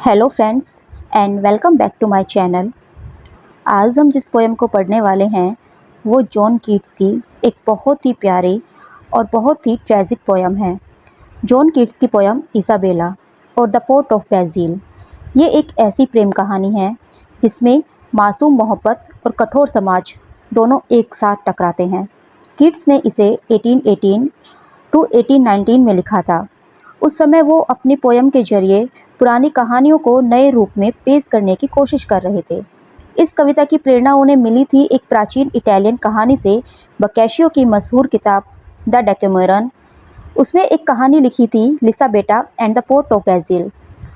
Hello friends and welcome back to my channel. आज हम जिस पोएम को पढ़ने वाले हैं वो जॉन कीट्स की एक बहुत ही प्यारी और बहुत ही ट्रेजिक पोएम है। जॉन कीट्स की पोएम इसाबेला और द पोट ऑफ बेसिल। ये एक ऐसी प्रेम कहानी है जिसमें मासूम मोहब्बत और कठोर समाज दोनों एक साथ टकराते हैं। कीट्स ने इसे 1818 टू 1819 में लिखा था। उस समय वो अपनी पोएम के जरिए पुरानी कहानियों को नए रूप में पेश करने की कोशिश कर रहे थे। इस कविता की प्रेरणा उन्हें मिली थी एक प्राचीन इटालियन कहानी से, बकैशियो की मशहूर किताब द डेकेमेरन। उसमें एक कहानी लिखी थी Lisabetta and the pot of basil.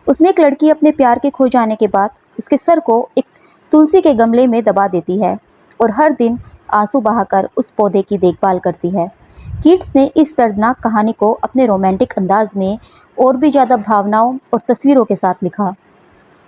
उसमें एक लड़की अपने प्यार के खो जाने के बाद उसके सर को एक तुलसी के गमले में दबा देती है और हर दिन आंसू बहाकर उस पौधे की देखभाल करती है। कीट्स ने इस दर्दनाक कहानी को अपने रोमांटिक अंदाज में और भी ज़्यादा भावनाओं और तस्वीरों के साथ लिखा।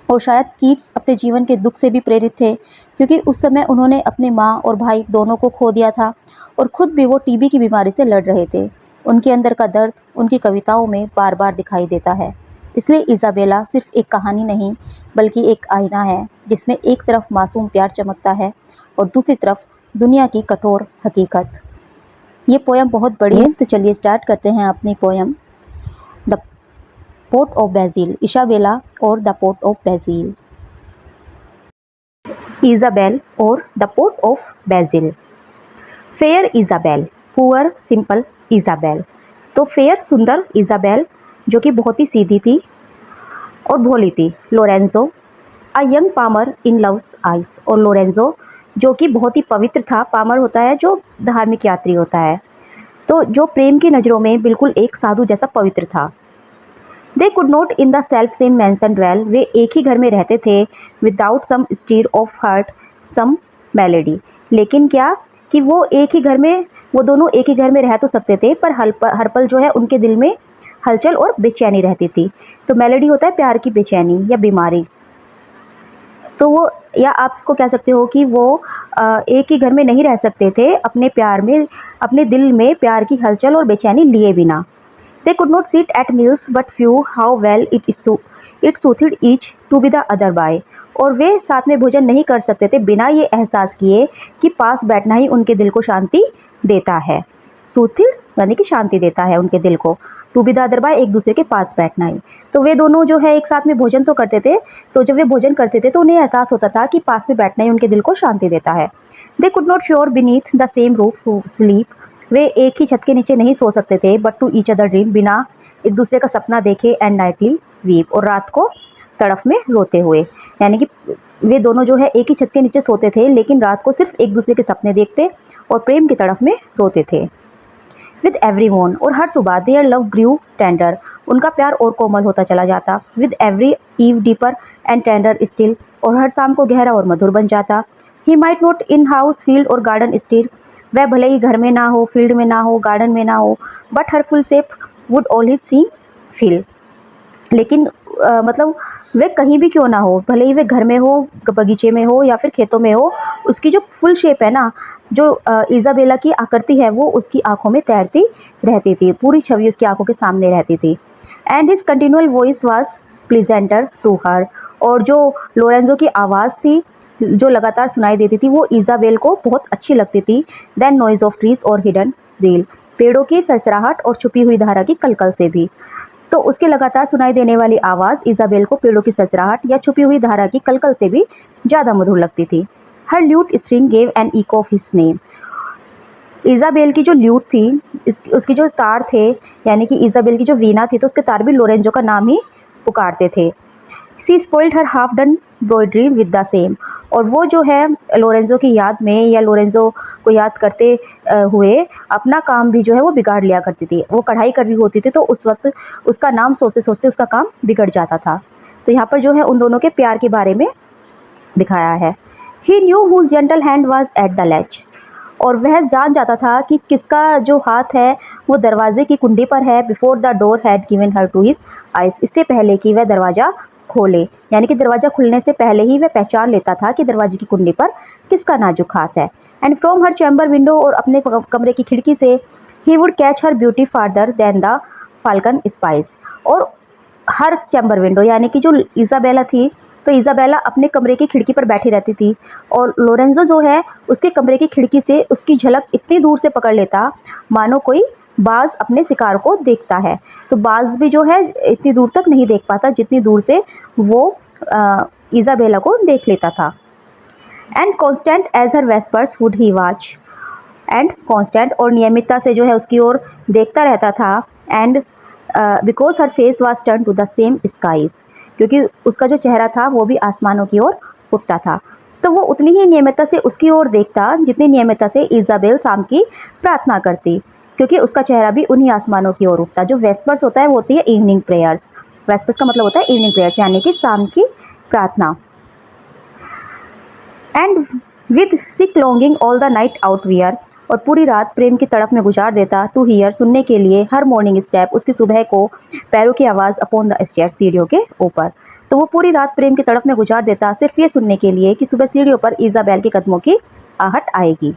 और शायद कीट्स अपने जीवन के दुख से भी प्रेरित थे, क्योंकि उस समय उन्होंने अपनी माँ और भाई दोनों को खो दिया था और खुद भी वो टीबी की बीमारी से लड़ रहे थे। उनके अंदर का दर्द उनकी कविताओं में बार बार दिखाई देता है। इसलिए इसाबेला सिर्फ एक कहानी नहीं बल्कि एक आईना है, जिसमें एक तरफ मासूम प्यार चमकता है और दूसरी तरफ दुनिया की कठोर हकीकत। ये पोएम बहुत बड़ी है, तो चलिए स्टार्ट करते हैं अपनी poem the pot of basil, Isabella और the pot of basil. Isabel और the pot of basil. Fair Isabel, poor simple Isabel. तो फेयर सुंदर इजाबेल जो कि बहुत ही सीधी थी और भोली थी। Lorenzo a young palmer in love's eyes. और लोरेंजो जो कि बहुत ही पवित्र था। पामर होता है जो धार्मिक यात्री होता है, तो जो प्रेम की नज़रों में बिल्कुल एक साधु जैसा पवित्र था। They could not in the self same mansion dwell. वे एक ही घर में रहते थे without some stir of heart some malady. लेकिन क्या कि वो एक ही घर में, वो दोनों एक ही घर में रह तो सकते थे, पर हर पल जो है उनके दिल में हलचल और बेचैनी रहती थी। तो मेलेडी होता है प्यार की बेचैनी या बीमारी। तो वो, या आप इसको कह सकते हो कि वो एक ही घर में नहीं रह सकते थे अपने प्यार में, अपने दिल में प्यार की हलचल और बेचैनी लिए बिना। They could not sit at meals but feel how well it soothed each to be the other by. और वे साथ में भोजन नहीं कर सकते थे बिना ये एहसास किए कि पास बैठना ही उनके दिल को शांति देता है। सूथिड यानी कि शांति देता है उनके दिल को। To be the other by, एक दूसरे के पास बैठना ही। तो वे दोनों जो है एक साथ में भोजन तो करते थे। तो जब वे भोजन करते थे तो उन्हें एहसास होता था कि पास में बैठना ही उनके दिल को शांति देता है। They could not sure beneath the same roof to sleep. वे एक ही छत के नीचे नहीं सो सकते थे, but to each other dream, बिना एक दूसरे का सपना देखे, एंड नाइटली वीप, और रात को तड़फ में रोते हुए। यानी कि वे दोनों जो है एक ही छत के नीचे सोते थे, लेकिन रात को सिर्फ एक दूसरे के सपने देखते और प्रेम की तड़फ में रोते थे। विद एवरी मॉर्न, और हर सुबह देयर लव ग्रू टेंडर, उनका प्यार और कोमल होता चला जाता। With every eve deeper and tender still, और हर शाम को गहरा और मधुर बन जाता। He might not in house field और गार्डन स्टिल, वह भले ही घर में ना हो, फील्ड में ना हो, गार्डन में ना हो, but her full shape would all his सी फील। लेकिन मतलब वे कहीं भी क्यों ना हो, भले ही वे घर में हो, बगीचे में हो या फिर खेतों में हो, उसकी जो फुल शेप है ना, जो इसाबेला की आकृति है, वो उसकी आंखों में तैरती रहती थी, पूरी छवि उसकी आंखों के सामने रहती थी। And his continual voice was pleasanter to her, और जो लोरेंजो की आवाज़ थी जो लगातार सुनाई देती थी वो इसाबेल को बहुत अच्छी लगती थी। देन नॉइज ऑफ ट्रीज और हिडन रील, पेड़ों की सरसराहट और छुपी हुई धारा की कलकल से भी। तो उसके लगातार सुनाई देने वाली आवाज़ इसाबेल को पेड़ों की सरसराहट या छुपी हुई धारा की कलकल से भी ज़्यादा मधुर लगती थी। Her lute string gave an echo of his name. Isabel की जो ल्यूट थी, उसकी जो तार थे, यानी कि इसाबेल की जो वीणा थी, तो उसके तार भी लोरेंजो का नाम ही पुकारते थे। She spoiled her half done embroidery with the same, और वो जो है लोरेंजो की याद में या लोरेंजो को याद करते हुए अपना काम भी जो है वो बिगाड़ लिया करती थी। वो कढ़ाई कर रही होती थी तो उस वक्त उसका नाम सोचते सोचते उसका काम बिगड़ जाता था। तो यहाँ पर जो है उन दोनों के प्यार के बारे में दिखाया है। He knew whose gentle hand was at the latch, और वह जान जाता था कि किसका जो हाथ है वो दरवाजे की कुंडी पर है। Before the door had given her to his eyes, इससे पहले कि वह दरवाज़ा खोले, यानी कि दरवाज़ा खुलने से पहले ही वह पहचान लेता था कि दरवाजे की कुंडी पर किसका नाजुक हाथ है। And from her chamber window, और अपने कमरे की खिड़की से, he would catch her beauty farther than the falcon spies, और हर चैम्बर विंडो, यानी कि जो इज़ाबेला थी, तो इज़ाबेला अपने कमरे की खिड़की पर बैठी रहती थी और लोरेंज़ो जो है उसके कमरे की खिड़की से उसकी झलक इतनी दूर से पकड़ लेता मानो कोई बाज़ अपने शिकार को देखता है। तो बाज़ भी जो है इतनी दूर तक नहीं देख पाता जितनी दूर से वो इज़ाबेला को देख लेता था। And constant as her vespers would he watch, and constant और नियमितता से जो है उसकी ओर देखता रहता था। And because her face was turn to the same skies, क्योंकि उसका जो चेहरा था वो भी आसमानों की ओर उठता था। तो वो उतनी ही नियमितता से उसकी ओर देखता जितनी नियमितता से इज़ाबेल शाम की प्रार्थना करती, क्योंकि उसका चेहरा भी उन्हीं आसमानों की ओर उठता। जो वेस्पर्स होता है वो होती है इवनिंग प्रेयर्स। वेस्पर्स का मतलब होता है इवनिंग प्रेयर्स, यानी कि शाम की प्रार्थना। And with sick longing all the night out wear, और पूरी रात प्रेम की तड़प में गुजार देता। टू हियर, सुनने के लिए, हर मॉर्निंग स्टेप, उसकी सुबह को पैरों की आवाज़ अपॉन द स्टेयर, सीढ़ियों के ऊपर। तो वो पूरी रात प्रेम की तड़प में गुजार देता सिर्फ ये सुनने के लिए कि सुबह सीढ़ियों पर इज़ाबेल के कदमों की आहट आएगी।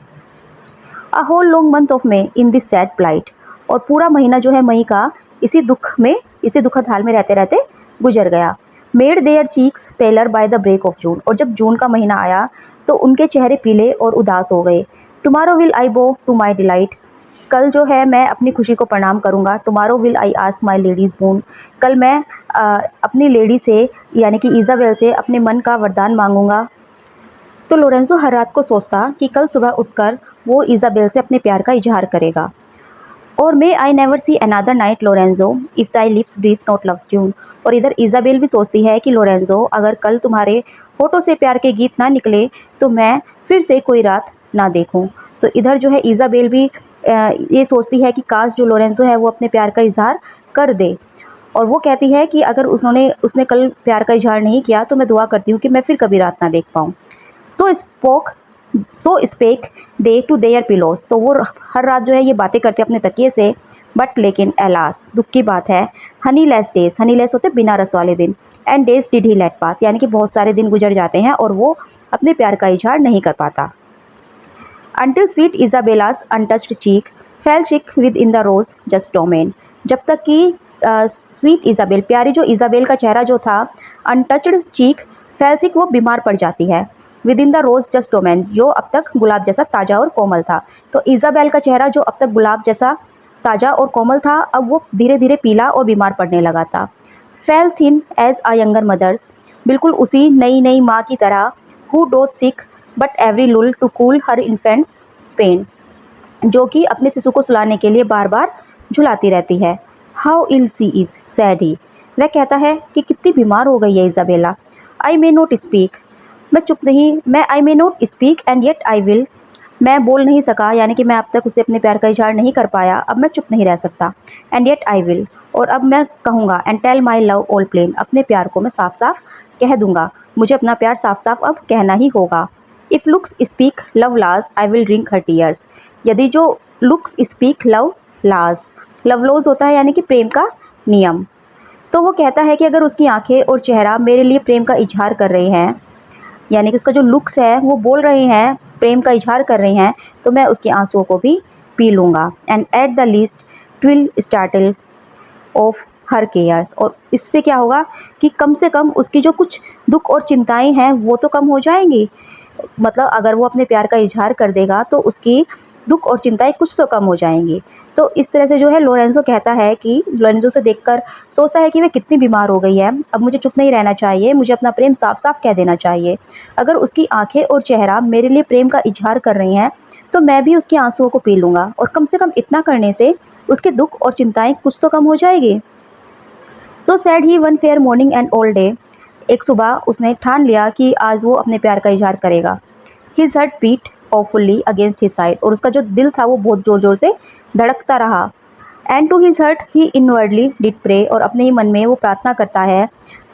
A whole long month of May in this sad plight, और पूरा महीना जो है मई का इसी दुख में, इसी दुखद हाल में रहते रहते गुजर गया। Made their cheeks paler by the break of June, और जब जून का महीना आया तो उनके चेहरे पीले और उदास हो गए। टुमारो विल आई बो टू माई डिलाइट, कल जो है मैं अपनी खुशी को प्रणाम करूँगा। Tomorrow will I ask my ladies bone, कल मैं अपनी लेडी से यानी कि इज़ाबेल से अपने मन का वरदान मांगूंगा। तो लोरेंज़ो हर रात को सोचता कि कल सुबह उठकर वो इज़ाबेल से अपने प्यार का इजहार करेगा। और may I never see another night Lorenzo if thy lips breathe not love's tune, और इधर इज़ाबेल भी सोचती है कि लोरेंज़ो अगर कल तुम्हारे होठों से प्यार के गीत ना निकले तो मैं फिर से कोई रात ना देखूं। तो इधर जो है इज़ाबेल भी ये सोचती है कि काश जो लोरेंज़ो है वो अपने प्यार का इजहार कर दे, और वो कहती है कि अगर उसने कल प्यार का इजहार नहीं किया तो मैं दुआ करती हूँ कि मैं फिर कभी रात ना देख पाऊँ। So spake they to their pillows, तो वो हर रात जो है ये बातें करते अपने तकिए से। बट लेकिन एलास, दुख की बात है, honeyless days, honeyless होते बिना रस वाले दिन, and days did he let pass, यानी कि बहुत सारे दिन गुजर जाते हैं और वो अपने प्यार का इजहार नहीं कर पाता। Until sweet Isabella's untouched cheek fell sick within the rose just domain, जब तक कि स्वीट इज़ाबेल, प्यारी जो इज़ाबेल का चेहरा जो था, अनटच्ड चीक फेल सिक, वो बीमार पड़ जाती है। Within the rose's just domain, जो अब तक गुलाब जैसा ताज़ा और कोमल था। तो इज़ाबेल का चेहरा जो अब तक गुलाब जैसा ताज़ा और कोमल था, अब वो धीरे धीरे पीला और बीमार पड़ने लगा था। Fell thin as a younger mothers, बिल्कुल उसी नई नई माँ की तरह। Who doth seek but every lull to cool her infant's pain, जो कि अपने शिशु को सुलाने के लिए बार बार झुलाती रहती है। How ill she is, said he, वह कहता है कि कितनी बीमार हो गई है Isabella. I may not speak, मैं I may not speak and yet I will, मैं बोल नहीं सका, यानी कि मैं अब तक उसे अपने प्यार का इजहार नहीं कर पाया, अब मैं चुप नहीं रह सकता। एंड येट आई विल, और अब मैं कहूँगा। And tell my love all plain, अपने प्यार को मैं साफ साफ कह दूंगा, मुझे अपना प्यार साफ साफ अब कहना ही होगा। इफ़ लुक्स स्पीक लव लाज I will drink her tears, यदि जो लुक्स स्पीक लव लाज, लव लॉज होता है यानी कि प्रेम का नियम। तो वो कहता है कि अगर उसकी आंखें और चेहरा मेरे लिए प्रेम का इजहार कर रहे हैं, यानी कि उसका जो लुक्स है वो बोल रहे हैं, प्रेम का इजहार कर रहे हैं, तो मैं उसके आंसुओं को भी पी लूँगा। And at the least twill startle of her cares, और इससे क्या होगा कि कम से कम उसकी जो कुछ दुख और चिंताएं हैं वो तो कम हो जाएंगी। मतलब अगर वो अपने प्यार का इजहार कर देगा तो उसकी दुख और चिंताएं कुछ तो कम हो जाएंगी। तो इस तरह से जो है लोरेंज़ो कहता है कि लोरेंज़ो से देखकर सोचता है कि वह कितनी बीमार हो गई है, अब मुझे चुप नहीं रहना चाहिए, मुझे अपना प्रेम साफ साफ कह देना चाहिए। अगर उसकी आंखें और चेहरा मेरे लिए प्रेम का इजहार कर रही हैं तो मैं भी उसके आंसुओं को पी लूँगा, और कम से कम इतना करने से उसके दुख और चिंताएं कुछ तो कम हो जाएगी। So sad he one fair morning and all day, एक सुबह उसने ठान लिया कि आज वो अपने प्यार का इजहार करेगा। His heart beat awfully against his side, और उसका जो दिल था वो बहुत ज़ोर ज़ोर से धड़कता रहा। And to his heart he inwardly did pray, और अपने ही मन में वो प्रार्थना करता है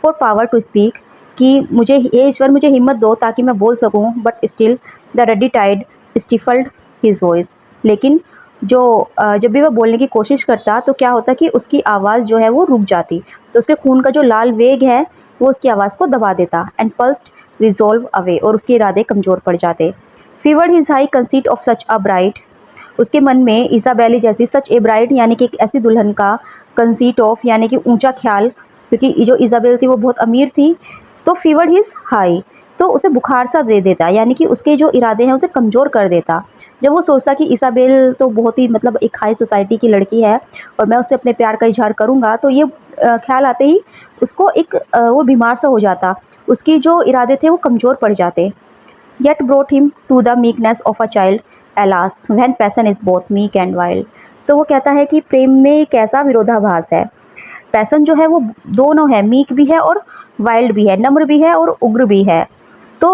फॉर पावर टू स्पीक, कि मुझे ये ईश्वर मुझे हिम्मत दो ताकि मैं बोल सकूं। But still the ruddy tide stifled his voice, लेकिन जब भी वह बोलने की कोशिश करता तो क्या होता कि उसकी आवाज़ जो है वो रुक जाती, तो उसके खून का जो लाल वेग है वो उसकी आवाज़ को दबा देता। एंड पल्स्ड रिजॉल्व अवे, और उसके इरादे कमज़ोर पड़ जाते। Fevered his high conceit of such a bride, उसके मन में इज़ाबेली जैसी सच ए ब्राइड यानी कि एक ऐसी दुल्हन का कंसीट ऑफ यानी कि ऊंचा ख्याल क्योंकि जो इज़ाबेल थी वो बहुत अमीर थी। तो फीवर हिज हाई, तो उसे बुखार सा दे देता, यानी कि उसके जो इरादे हैं उसे कमज़ोर कर देता। जब वो सोचता कि इज़ाबेल तो बहुत ही मतलब एक हाई सोसाइटी की लड़की है और मैं उससे अपने प्यार का इजहार करूँगा, तो ये ख्याल आते ही उसको एक वो बीमार सा हो जाता, उसकी जो इरादे थे वो कमज़ोर पड़ जाते। Yet brought him to the meekness of a child, alas, when passion is both meek and wild। तो वो कहता है कि प्रेम में कैसा विरोधाभास है। पैसन जो है वो दोनों है, मीक भी है और वाइल्ड भी है, नम्र भी है और उग्र भी है। तो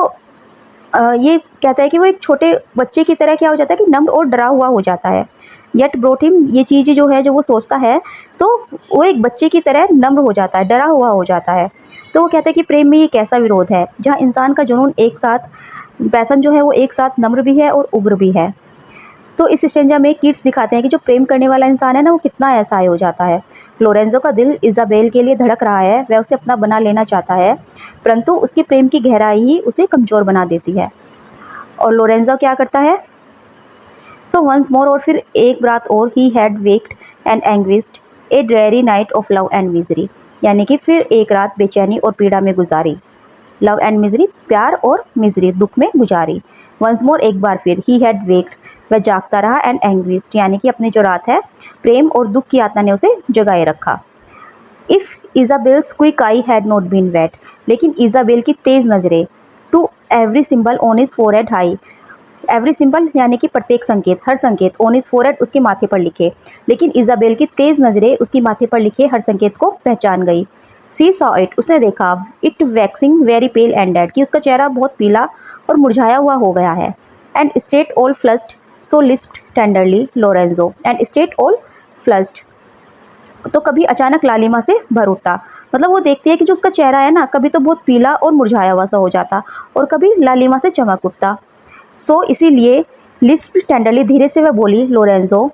ये कहता है कि वो एक छोटे बच्चे की तरह क्या हो जाता है कि नम्र और डरा हुआ हो जाता है। येट ब्रोट हिम, ये चीज़ जो है जो वो सोचता है, तो वो एक बच्चे की तरह नम्र हो जाता है, डरा हुआ हो जाता है। तो वो कहता है कि प्रेम में ये कैसा विरोध है, जहाँ इंसान का जुनून एक साथ, पैसन जो है वो एक साथ नम्र भी है और उग्र भी है। तो इस स्टेंजा में कीट्स दिखाते हैं कि जो प्रेम करने वाला इंसान है ना, वो कितना असहाय हो जाता है। लोरेंजो का दिल इज़ाबेल के लिए धड़क रहा है, वह उसे अपना बना लेना चाहता है, परंतु उसकी प्रेम की गहराई ही उसे कमज़ोर बना देती है। और लोरेंजो क्या करता है, सो वंस मोर, और फिर एक रात और, he had waked and anguished a dreary night of love and misery, यानी कि फिर एक रात बेचैनी और पीड़ा में गुजारी। लव एंड मिजरी, प्यार और मिजरी, दुख में गुजारी। वंस मोर, एक बार फिर, ही हैड वेक्ड, वह जागता रहा, एंड एंग्विस्ड, यानी कि अपनी जो रात है प्रेम और दुख की यातना ने उसे जगाए रखा। If Isabel's quick eye had not been wed, लेकिन इज़ाबेल की तेज़ नज़रें, to every symbol on his forehead high, every symbol यानी कि प्रत्येक संकेत, हर संकेत, ऑन हिज फोरहेड, उसके माथे पर लिखे, लेकिन इज़ाबेल की तेज़ नज़रें उसकी माथे पर लिखे हर संकेत को पहचान गई। सी सॉ इट, उसने देखा, it waxing very pale and dead, कि उसका चेहरा बहुत पीला और मुरझाया हुआ हो गया है। And state all flushed, so lisped tenderly Lorenzo, and state all flushed, तो कभी अचानक लालिमा से भर उठता। मतलब वो देखती है कि जो उसका चेहरा है ना, कभी तो बहुत पीला और मुरझाया हुआ सा हो जाता और कभी लालिमा से चमक उठता। सो इसीलिए लिस्प टेंडरली, धीरे से वह बोली, लोरेंजो,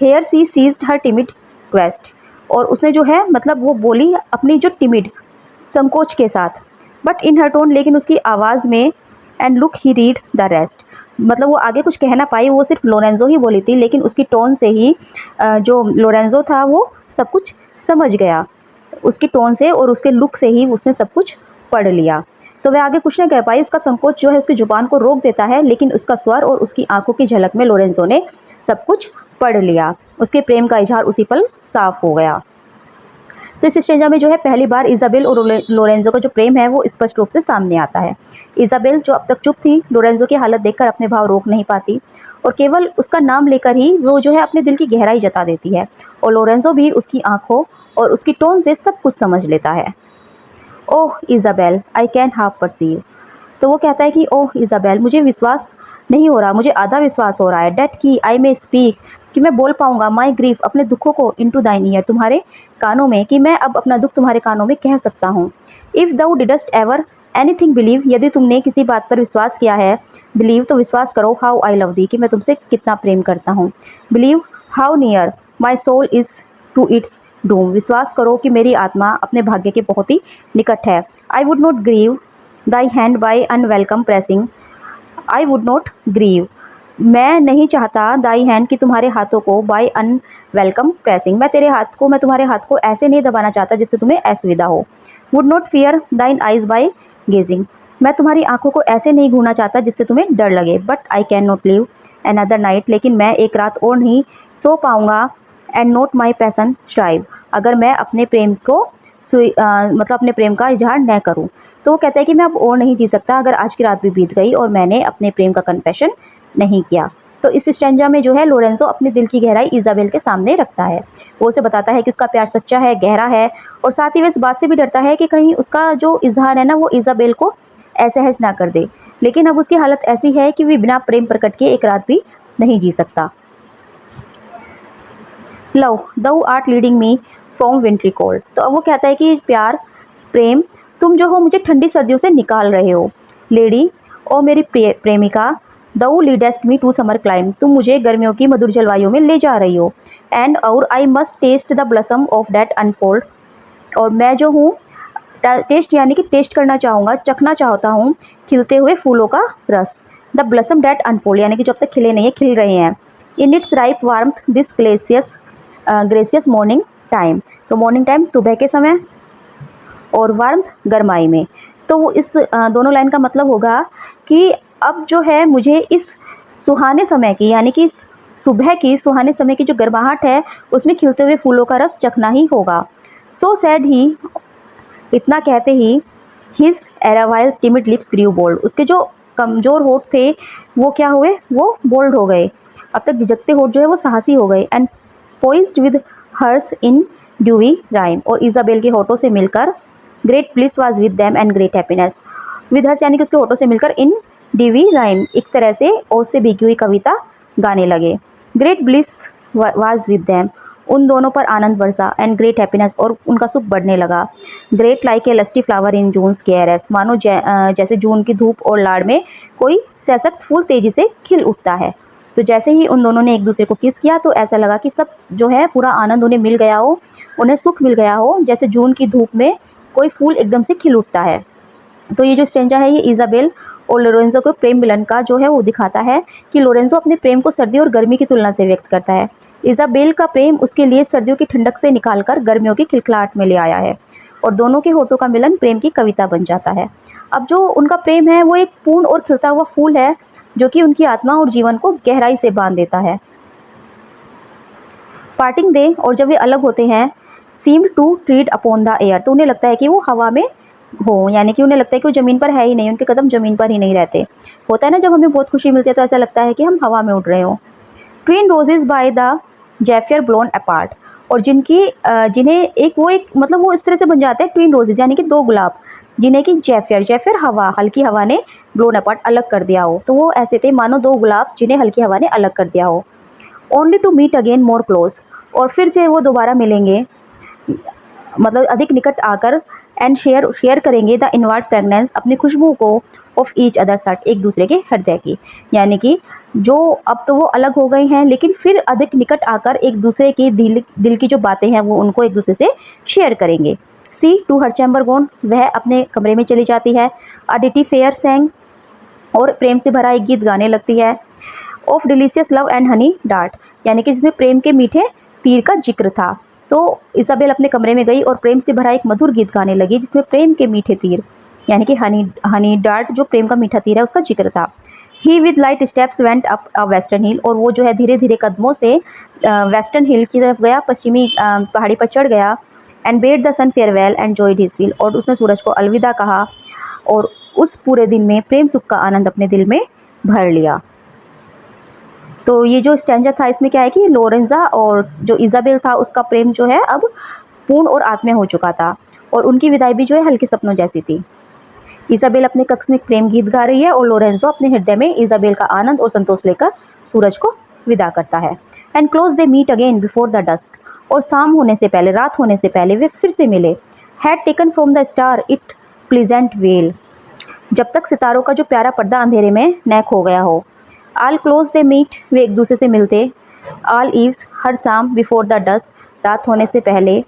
हेयर सी सीज्ड हर टिमिड क्वेस्ट, और उसने जो है मतलब वो बोली अपनी जो टिमिड, संकोच के साथ, बट इन हर टोन, लेकिन उसकी आवाज़ में, and look he read the rest, मतलब वो आगे कुछ कह ना पाई, वो सिर्फ लोरेंजो ही बोली थी, लेकिन उसकी टोन से ही जो लोरेंजो था वो सब कुछ समझ गया, उसकी टोन से और उसके लुक से ही उसने सब कुछ पढ़ लिया। तो वह आगे कुछ नहीं कह पाई, उसका संकोच जो है उसकी जुबान को रोक देता है, लेकिन उसका स्वर और उसकी आंखों की झलक में लोरेंजो ने सब कुछ पढ़ लिया। उसके प्रेम का इजहार उसी पल साफ हो गया। तो इस स्टेंजा में जो है पहली बार इज़ाबेल और लोरेंजो का जो प्रेम है वो स्पष्ट रूप से सामने आता है। इज़ाबेल जो अब तक चुप थी, लोरेंजो की हालत देखकर अपने भाव रोक नहीं पाती और केवल उसका नाम लेकर ही वो जो है अपने दिल की गहराई जता देती है, और लोरेंजो भी उसकी आंखों और उसकी टोन से सब कुछ समझ लेता है। Oh Isabel, I can half perceive, तो वो कहता है कि ओह इज़ाबेल, मुझे विश्वास नहीं हो रहा, मुझे आधा विश्वास हो रहा है, डेट की आई मे स्पीक, कि मैं बोल पाऊंगा, माई ग्रीफ, अपने दुखों को, इनटू दाइन ईयर, तुम्हारे कानों में, कि मैं अब अपना दुख तुम्हारे कानों में कह सकता हूँ। If thou didst ever anything believe, यदि तुमने किसी बात पर विश्वास किया है, बिलीव, तो विश्वास करो, हाउ आई लव दी, कि मैं तुमसे कितना प्रेम करता हूँ। Believe how near my soul is to its doom, विश्वास करो कि मेरी आत्मा अपने भाग्य के बहुत ही निकट है। I would not grieve thy hand by unwelcome pressing, I would not grieve, मैं नहीं चाहता दाई हैंड, कि तुम्हारे हाथों को, बाय अनवेलकम प्रेसिंग, मैं तुम्हारे हाथ को ऐसे नहीं दबाना चाहता जिससे तुम्हें असुविधा हो। वुड नॉट फियर दाइन आइज बाय गेजिंग, मैं तुम्हारी आंखों को ऐसे नहीं घूरना चाहता जिससे तुम्हें डर लगे। But I can not live another night, लेकिन मैं एक रात और नहीं सो पाऊंगा, and not my passion strive, अगर मैं अपने प्रेम को मतलब अपने प्रेम का इजहार न करूं। तो वो कहता है कि मैं अब और नहीं जी सकता अगर आज की रात भी बीत गई और मैंने अपने प्रेम का कन्फेशन नहीं किया। तो इस स्टेंजा में जो है लोरेंजो अपने दिल की गहराई इज़ाबेल के सामने रखता है। वो उसे बताता है कि उसका प्यार सच्चा है, गहरा है, और साथ ही वह इस बात से भी डरता है कि कहीं उसका जो इजहार है ना वो इज़ाबेल को असहज ना कर दे। लेकिन अब उसकी हालत ऐसी है कि वह बिना प्रेम प्रकट के एक रात भी नहीं जी सकता। लव दऊ art leading me from विंट्री cold, तो अब वो कहता है कि प्यार, प्रेम, तुम जो हो मुझे ठंडी सर्दियों से निकाल रहे हो। लेडी, ओ मेरी प्रेमिका, दऊ लीडेस्ट मी टू समर क्लाइम, तुम मुझे गर्मियों की मधुर जलवायु में ले जा रही हो। एंड और I must taste the blossom of that unfold, और मैं जो हूँ टेस्ट यानी कि टेस्ट करना चाहूँगा, चखना चाहता हूँ खिलते हुए फूलों का रस। द ब्लसम डैट अनफोल्ड, यानी कि जब तक खिले नहीं है, खिल रहे हैं। In its ripe warmth this gracious morning time, तो मॉर्निंग टाइम सुबह के समय, और वार्म गरमाई में। तो वो इस दोनों लाइन का मतलब होगा कि अब जो है मुझे इस सुहाने समय की, यानी कि इस सुबह की सुहाने समय की जो गर्माहट है उसमें खिलते हुए फूलों का रस चखना ही होगा। सो सैड ही, इतना कहते ही his erewhile timid lips grew bold, उसके जो कमजोर होठ थे वो क्या हुए, वो बोल्ड हो गए। अब तक झिझकते होठ जो है वो साहसी हो गए। And poised with hers in dewy rhyme, और इजाबेल के होठों से मिलकर great bliss was with them and great happiness. With hers यानी कि उसके होठों से मिलकर इन ड्यूवी राइम, एक तरह से ओस से भीगी हुई कविता गाने लगे। Great bliss was with them, उन दोनों पर आनंद बरसा। एंड ग्रेट हैप्पीनेस, और उनका सुख बढ़ने लगा। Great like a lusty flower in June's caress, मानो जैसे जून की धूप और लाड़ में कोई सशक्त फूल तेजी से खिल उठता है। तो जैसे ही उन दोनों ने एक दूसरे को किस किया तो ऐसा लगा कि सब जो है पूरा आनंद उन्हें मिल गया हो, उन्हें सुख मिल गया हो, जैसे जून की धूप में कोई फूल एकदम से खिल उठता है। तो ये जो स्टेंजा है ये इजाबेल और लोरेंजो को प्रेम मिलन का जो है वो दिखाता है कि लोरेंजो अपने प्रेम को सर्दी और गर्मी की तुलना से व्यक्त करता है। इजाबेल का प्रेम उसके लिए सर्दियों की ठंडक से निकालकर गर्मियों की खिलखिलाहट में ले आया है, और दोनों के होठों का मिलन प्रेम की कविता बन जाता है। अब जो उनका प्रेम है वो एक पूर्ण और खिलता हुआ फूल है जो कि उनकी आत्मा और जीवन को गहराई से बांध देता है। पार्टिंग डे, और जब वे अलग होते हैं, seemed to tread upon the air, तो उन्हें लगता है कि वो हवा में हो, यानी कि उन्हें लगता है कि वो ज़मीन पर है ही नहीं, उनके कदम ज़मीन पर ही नहीं रहते। होता है ना, जब हमें बहुत खुशी मिलती है तो ऐसा लगता है कि हम हवा में उड़ रहे हो। Twin roses by the zephyr blown apart, और जिन्हें एक मतलब वो इस तरह से बन जाते हैं ट्विन रोजेज, यानी कि दो गुलाब, जिन्हें कि जेफियर हवा, हल्की हवा ने ब्लोन अपार्ट अलग कर दिया हो। तो वो ऐसे थे मानो दो गुलाब जिन्हें हल्की हवा ने अलग कर दिया हो। Only to meet again more close, और फिर जो वो दोबारा मिलेंगे, मतलब अधिक निकट आकर, एंड शेयर करेंगे द इनवर्ड फ्रेगनेंस, अपनी खुशबू को, ऑफ ईच अदर सट, एक दूसरे के हृदय की। यानी कि जो अब तो वो अलग हो गए हैं लेकिन फिर अधिक निकट आकर एक दूसरे के दिल की जो बातें हैं वो उनको एक दूसरे से शेयर करेंगे। सी टू हर चैम्बर गोन, वह अपने कमरे में चली जाती है। अडिटी फेयर सेंग, और प्रेम से भरा एक गीत गाने लगती है। Of delicious love and honey dart, यानी कि जिसमें प्रेम के मीठे तीर का जिक्र था। तो इसाबेल अपने कमरे में गई और प्रेम से भरा एक मधुर गीत गाने लगी जिसमें प्रेम के मीठे तीर, यानी कि हनी डार्ट जो प्रेम का मीठा तीर है उसका जिक्र था। He with light steps went up a western hill, और वो जो है धीरे धीरे कदमों से वेस्टर्न हिल की तरफ गया, पश्चिमी पहाड़ी पर चढ़ गया। And bade the sun farewell and joyed his will, और उसने सूरज को अलविदा कहा और उस पूरे दिन में प्रेम सुख का आनंद अपने दिल में भर लिया। तो ये जो स्टैंजा था इसमें क्या है कि लोरेंजा और जो इजाबेल था उसका प्रेम जो है अब पूर्ण और आत्मीय हो चुका था, और उनकी विदाई भी जो है हल्के सपनों जैसी थी। इजाबेल अपने कक्ष में प्रेम गीत गा रही है और लोरेंजो अपने हृदय में इजाबेल का आनंद और संतोष लेकर सूरज को विदा करता है। And close they meet again before the dusk, और शाम होने से पहले, रात होने से पहले वे फिर से मिले। Had taken from the star it pleasant well, जब तक सितारों का जो प्यारा पर्दा अंधेरे में न खो गया हो। आल क्लोज दे मीट, वे एक दूसरे से मिलते। आल ईव्स, हर शाम। बिफोर द डस्क, रात होने से पहले,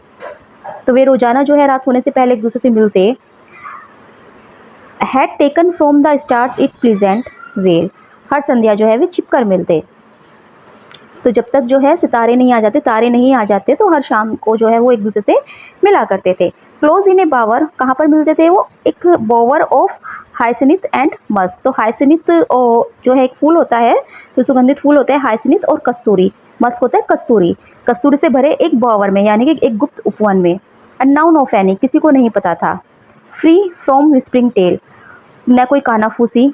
तो वे रोजाना जो है रात होने से पहले एक दूसरे से मिलते। Had taken from the stars it pleasant veil, हर संध्या जो है वे छिपकर मिलते। तो जब तक जो है सितारे नहीं आ जाते, तारे नहीं आ जाते, तो हर शाम को जो है वो एक दूसरे से मिला करते थे। क्लोज इन ए बावर, कहाँ पर मिलते थे वो, एक बोवर ऑफ हाइसिनिथ एंड मस्क। तो हाइसिनिथ जो है एक फूल होता है, तो सुगंधित फूल होता है हाइसिनिथ, और कस्तूरी, मस्क होता है कस्तूरी। कस्तूरी से भरे एक बोवर में, यानी कि एक गुप्त उपवन में। अननाउन ऑफ एनी, किसी को नहीं पता था। फ्री फ्रॉम विस्परिंग टेल, न कोई कानाफूसी।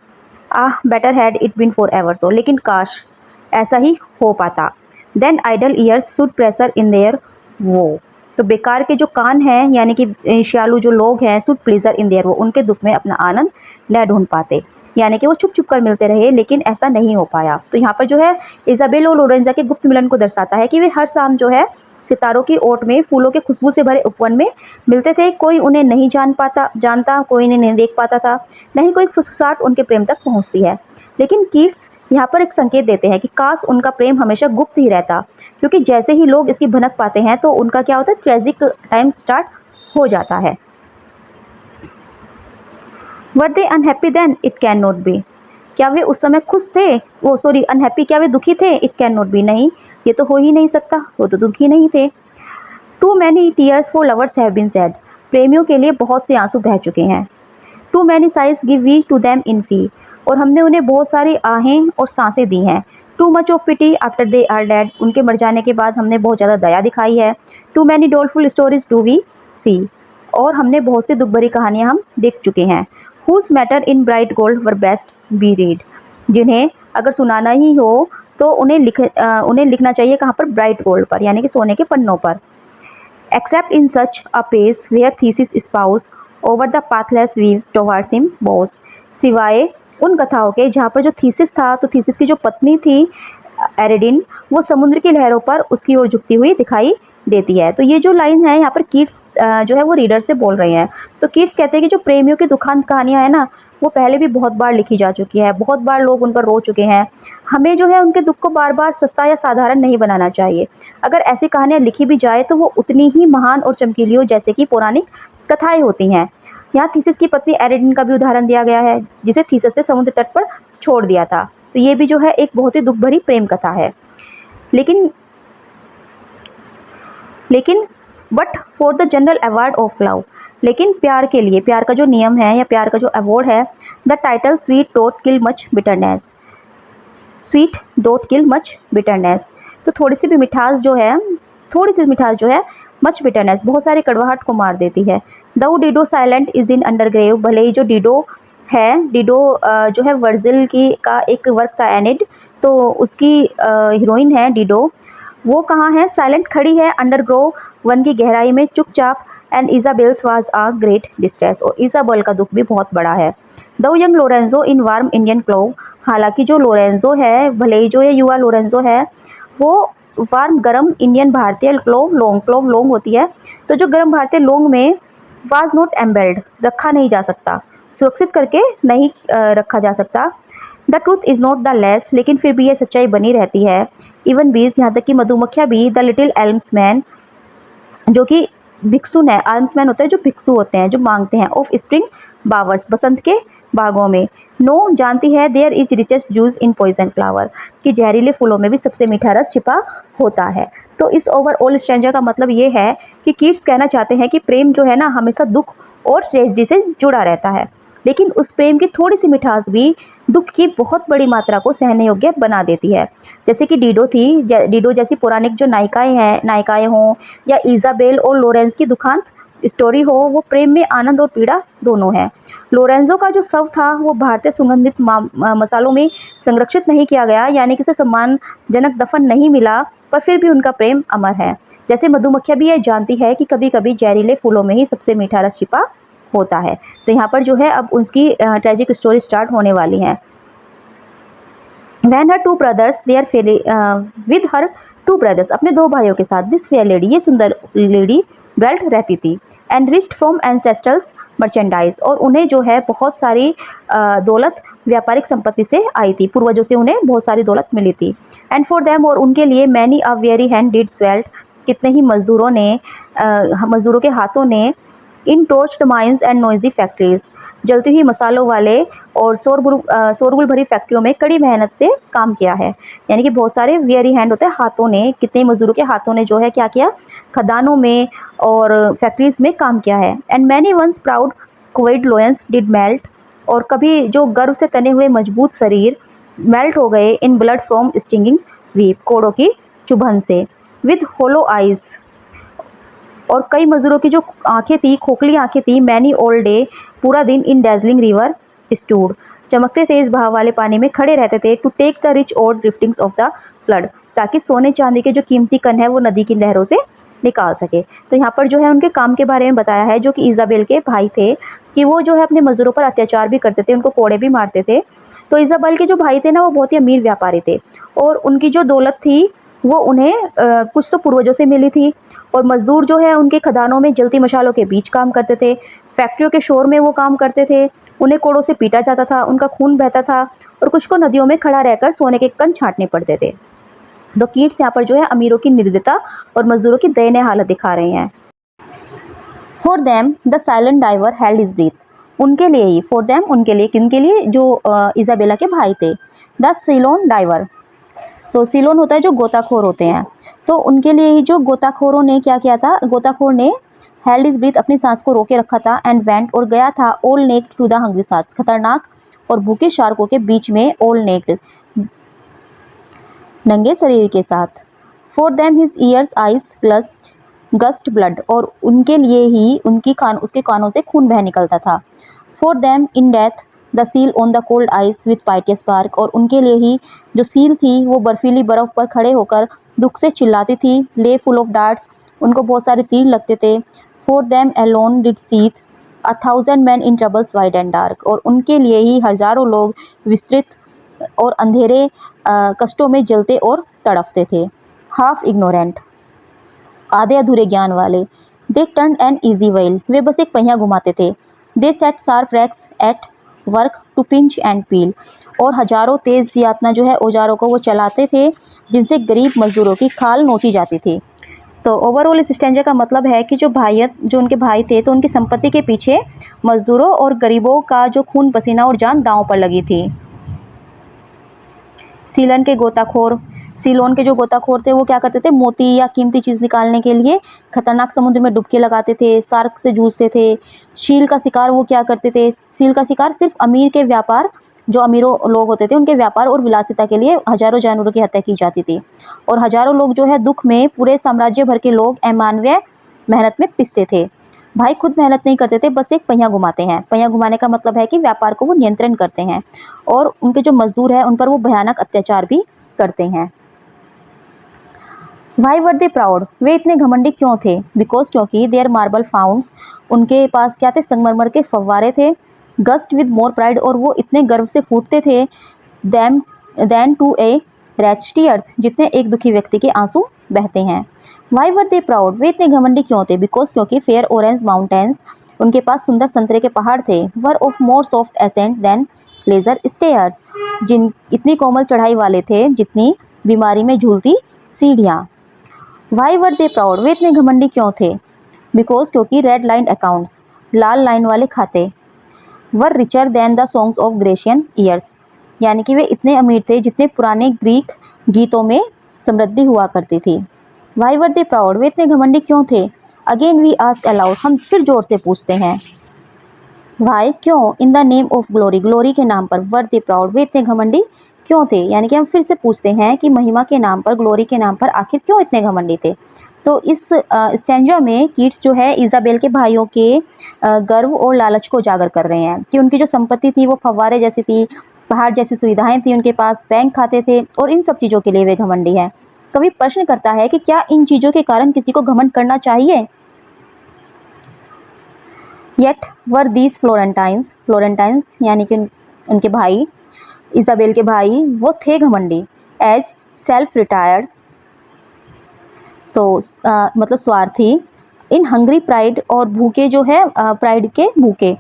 Better had it been for ever so, लेकिन काश ऐसा ही हो पाता। Then idle ears should pressure in their woe, तो बेकार के जो कान हैं, यानी कि श्यालु जो लोग हैं, शुड प्लेजर इन देयर वो, उनके दुख में अपना आनंद न ढूंढ पाते। यानी कि वो छुप छुप कर मिलते रहे लेकिन ऐसा नहीं हो पाया। तो यहाँ पर जो है इजाबेल और लोरेंजा के गुप्त मिलन को दर्शाता है कि वे हर शाम जो है सितारों की ओट में फूलों के खुशबू से भरे उपवन में मिलते थे। कोई उन्हें नहीं जानता, कोई इन्हें नहीं देख पाता था, नहीं कोई फुसफुसाहट उनके प्रेम तक पहुँचती है। लेकिन कीट्स यहाँ पर एक संकेत देते हैं कि काश उनका प्रेम हमेशा गुप्त ही रहता, क्योंकि जैसे ही लोग इसकी भनक पाते हैं तो उनका क्या होता है, ट्रेजिक टाइम स्टार्ट हो जाता है। Were they unhappy then, it can not be, क्या वे उस समय खुश थे, वो सॉरी अनहैप्पी, क्या वे दुखी थे, इट कैन नॉट बी, नहीं ये तो हो ही नहीं सकता, वो तो दुखी नहीं थे। Too many tears for lovers have been shed, प्रेमियों के लिए बहुत से आंसू बह चुके हैं। Too many sighs give we to them in fee, और हमने उन्हें बहुत सारी आहें और सांसें दी हैं। Too much of pity after they are dead, उनके मर जाने के बाद हमने बहुत ज़्यादा दया दिखाई है। Too many doleful stories do we see, और हमने बहुत सी दुख भरी कहानियाँ हम देख चुके हैं। Whose matter in bright gold were best be read, जिन्हें अगर सुनाना ही हो तो उन्हें लिखना चाहिए कहाँ पर, ब्राइट गोल्ड पर, यानी कि सोने के पन्नों पर। Except in such a pace where thesis spouse over the pathless weaves towards him bows, सिवाय उन कथाओं के जहाँ पर जो थीसिस था, तो थीसिस की जो पत्नी थी एरिडिन, वो समुद्र की लहरों पर उसकी ओर झुकती हुई दिखाई देती है। तो ये जो लाइन है यहाँ पर कीट्स जो है वो रीडर से बोल रहे हैं। तो कीट्स कहते हैं कि जो प्रेमियों की दुखांत कहानियाँ है ना, वो पहले भी बहुत बार लिखी जा चुकी है, बहुत बार लोग उन पर रो चुके हैं। हमें जो है उनके दुख को बार बार सस्ता या साधारण नहीं बनाना चाहिए। अगर ऐसी कहानियाँ लिखी भी जाए तो वो उतनी ही महान और चमकीली हो जैसे कि पौराणिक कथाएं होती हैं। यहाँ थीसिस की पत्नी एरिडिन का भी उदाहरण दिया गया है, जिसे थीसिस ने समुद्र तट पर छोड़ दिया था। तो ये भी जो है एक बहुत ही दुख भरी प्रेम कथा है। लेकिन but for the general award of love, लेकिन प्यार के लिए, प्यार का जो नियम है या प्यार का जो अवार्ड है, the title sweet don't kill much bitterness, sweet don't kill much bitterness, तो थोड़ी सी मिठास जो है मच बिटरनेस, बहुत सारी कड़वाहट को मार देती है। दो डिडो साइलेंट इज इन अंडरग्रेव, भले ही जो डिडो है, डिडो जो है वर्जिल की का एक वर्क था एनिड, तो उसकी हीरोइन है डिडो, वो कहाँ है, साइलेंट खड़ी है अंडरग्रो वन की गहराई में चुपचाप। And Isabel's was a great distress, और इजाबेल का दुख भी बहुत बड़ा है। Though young Lorenzo in warm Indian clove, हालांकि जो लोरेंजो है, भले ही जो ये युवा लोरेंजो है, वो वार्म गर्म इंडियन भारतीय क्लोव लोंग होती है, तो जो गर्म भारतीय लोंग में वाज नॉट एम्बेल्ड, रखा नहीं जा सकता, सुरक्षित करके नहीं रखा जा सकता। The truth is not the less, लेकिन फिर भी यह सच्चाई बनी रहती है। इवन बीज, यहाँ तक कि मधुमक्खियाँ भी, द लिटिल एल्म्समैन, जो कि भिक्षुन है, आल्म्समैन होता है जो भिक्षु होते हैं, जो मांगते हैं, ऑफ स्प्रिंग बावर्स, बसंत के बागों में, नो जानती है, there is richest juice in poison flower, कि जहरीले फूलों में भी सबसे मीठा रस छिपा होता है। तो इस ओवरऑल स्ट्रेंजर का मतलब ये है कि कीट्स कहना चाहते हैं कि प्रेम जो है ना, हमेशा दुख और ट्रेजेडी से जुड़ा रहता है, लेकिन उस प्रेम की थोड़ी सी मिठास भी दुख की बहुत बड़ी मात्रा को सहने योग्य बना देती है। जैसे कि डिडो थी, डिडो जैसी पौराणिक जो नायिकाएं हों, या इजाबेल और लोरेंस की दुखांत स्टोरी हो, वो प्रेम में आनंद और पीड़ा दोनों है। लोरेंजो का जो शव था वो भारतीय सुगंधित मसालों में संरक्षित नहीं किया गया, यानी कि उसे सम्मानजनक दफन नहीं मिला, पर फिर भी उनका प्रेम अमर है। जैसे मधुमक्खियाँ भी यह जानती है कि कभी कभी जहरीले फूलों में ही सबसे मीठा रस छिपा होता है। तो यहाँ पर जो है अब उसकी ट्रेजिक स्टोरी स्टार्ट होने वाली है। When her two brothers, with her two brothers, अपने दो भाइयों के साथ, दिस फेयर लेडी, ये सुंदर लेडी dwelt रहती थी, एंड रिच्ड फ्रॉम एंसेस्ट्रल्स मर्चेंडाइज, और उन्हें जो है बहुत सारी दौलत व्यापारिक संपत्ति से आई थी, पूर्वजों से उन्हें बहुत सारी दौलत मिली थी। एंड फॉर देम, और उनके लिए, many a weary hand did swelt, कितने ही मजदूरों के हाथों ने, in torched mines and noisy factories, जलती हुई मसालों वाले और शोरगुल भरी फैक्ट्रियों में कड़ी मेहनत से काम किया है। यानी कि बहुत सारे वेरी हैंड होते हैं, हाथों ने, कितने मजदूरों के हाथों ने जो है क्या किया, खदानों में और फैक्ट्रीज में काम किया है। And many once proud quivered loins did melt, और कभी जो गर्व से तने हुए मजबूत शरीर मेल्ट हो गए, in blood from stinging whip, कोड़ों की चुभन से, विद होलो आइज, और कई मजदूरों की जो आंखें थी, खोखली आंखें थी, मैनी ऑल डे, पूरा दिन, इन डेजलिंग रिवर स्टूड, चमकते तेज बहाव वाले पानी में खड़े रहते थे, टू टेक द रिच और ड्रिफ्टिंग्स ऑफ द फ्लड, ताकि सोने चांदी के जो कीमती कण है वो नदी की लहरों से निकाल सके। तो यहाँ पर जो है उनके काम के बारे में बताया है, जो कि इजाबेल के भाई थे, कि वो जो है अपने मजदूरों पर अत्याचार भी करते थे, उनको कोड़े भी मारते थे। तो इजाबेल के जो भाई थे ना, वो बहुत ही अमीर व्यापारी थे, और उनकी जो दौलत थी वो उन्हें कुछ तो पूर्वजों से मिली थी, और मजदूर जो है उनके खदानों में जलती मशालों के बीच काम करते थे, फैक्ट्रियों के शोर में वो काम करते थे, उन्हें कोड़ों से पीटा जाता था, उनका खून बहता था, और कुछ को नदियों में खड़ा रहकर सोने के कण छांटने पड़ते थे। तो कीट्स यहाँ पर जो है अमीरों की निर्दयता और मजदूरों की दयनीय हालत दिखा रहे हैं। For them the silent diver held his breath, उनके लिए ही, फॉर देम उनके लिए, किनके लिए, जो इजाबेला के भाई थे। द सीलोन डाइवर, तो सीलोन होता है जो गोताखोर होते हैं, तो उनके लिए ही जो गोताखोरों ने क्या किया था, गोताखोर ने हेल्ड इज ब्रीथ अपनी सांस को रोके रखा था, एंड वेंट और गया था, all naked to the hungry sharks खतरनाक और भूखे शार्कों के बीच में, ऑल नेक्ड नंगे शरीर के साथ। For them his years eyes gust blood और उनके लिए ही उसके कानों से खून बह निकलता था। For them in death the seal on the cold ice with piteous bark और उनके लिए ही जो सील थी वो बर्फीली बर्फ पर खड़े होकर दुख से चिल्लाती थी। ले फुल ऑफ डार्ट्स उनको बहुत सारे तीर लगते थे। For them alone did sheath 1,000 men in troubles wide and dark और उनके लिए ही हजारों लोग विस्तृत और अंधेरे कष्टों में जलते और तड़पते थे। हाफ इग्नोरेंट आधे अधूरे ज्ञान वाले। They turn an easy wheel वे बस एक पहिया घुमाते थे। They set sharp racks at work to pinch and peel और हजारों तेज यातना जो है औजारों को वो चलाते थे जिनसे गरीब मजदूरों की खाल नोची जाती थी। तो ओवरऑल इस स्टैंजा का मतलब है कि जो उनके भाई थे तो उनकी संपत्ति के पीछे मजदूरों और गरीबों का जो खून पसीना और जान दांव पर लगी थी। सीलोन के जो गोताखोर थे वो क्या करते थे, मोती या कीमती चीज निकालने के लिए खतरनाक समुद्र में डुबकी लगाते थे, शार्क से जूझते थे। सील का शिकार वो क्या करते थे, सील का शिकार सिर्फ अमीर के व्यापार, जो अमीरों लोग होते थे उनके व्यापार और विलासिता के लिए हजारों जानवरों की हत्या की जाती थी। और हजारों लोग जो है दुख में पूरे साम्राज्य भर के लोग अमानवीय मेहनत में पिसते थे। भाई खुद मेहनत नहीं करते थे, बस एक पहिया घुमाते हैं। पहिया घुमाने का मतलब है कि व्यापार को वो नियंत्रण करते हैं और उनके जो मजदूर है उन पर वो भयानक अत्याचार भी करते हैं। वाई वर दे प्राउड वे इतने घमंडी क्यों थे, बिकॉज क्योंकि देयर मार्बल फाउंड्स उनके पास क्या थे, संगमरमर के फव्वारे थे। गस्ट विद मोर प्राइड और वो इतने गर्व से फूटते थे than to a wretch tears जितने एक दुखी व्यक्ति के आंसू बहते हैं। वाई वर दे प्राउड वे इतने घमंडी क्यों थे, बिकॉज क्योंकि फेयर ऑरेंज माउंटेन्स उनके पास सुंदर संतरे के पहाड़ थे। Were of more soft ascent than lazar stairs जिन इतनी कोमल चढ़ाई वाले थे जितनी बीमारी में झूलती सीढ़ियाँ। वाई वर दे प्राउड वे इतने घमंडी क्यों थे, बिकॉज क्योंकि रेड लाइन अकाउंट्स लाल लाइन वाले खाते were richer than the songs of Grecian years यानी कि वे इतने अमीर थे जितने पुराने ग्रीक गीतों में समृद्धि हुआ करती थी। वाई वर दे प्राउड वे इतने घमंडी क्यों थे, अगेन वी आस्क अलाउड हम फिर जोर से पूछते हैं। वाई क्यों, in the name of glory glory के नाम पर, वर दे प्राउड वे इतने घमंडी क्यों थे, यानी कि हम फिर से पूछते हैं कि महिमा के नाम पर, ग्लोरी के नाम पर आखिर क्यों इतने घमंडी थे। तो इस स्टैंजा में कीट्स जो है इजाबेल के भाइयों के गर्व और लालच को उजागर कर रहे हैं कि उनकी जो संपत्ति थी वो फव्वारे जैसी थी, पहाड़ जैसी सुविधाएं थी उनके पास, बैंक खाते थे और इन सब चीज़ों के लिए वे घमंडी हैं। कवि प्रश्न करता है कि क्या इन चीज़ों के कारण किसी को घमंड करना चाहिए। येट वर दीज फ्लोरेंटाइंस यानी कि उनके भाई, इजाबेल के भाई वो थे घमंडी। एज सेल्फ रिटायर्ड तो मतलब स्वार्थी, इन हंग्री प्राइड और भूखे जो है प्राइड के भूखे,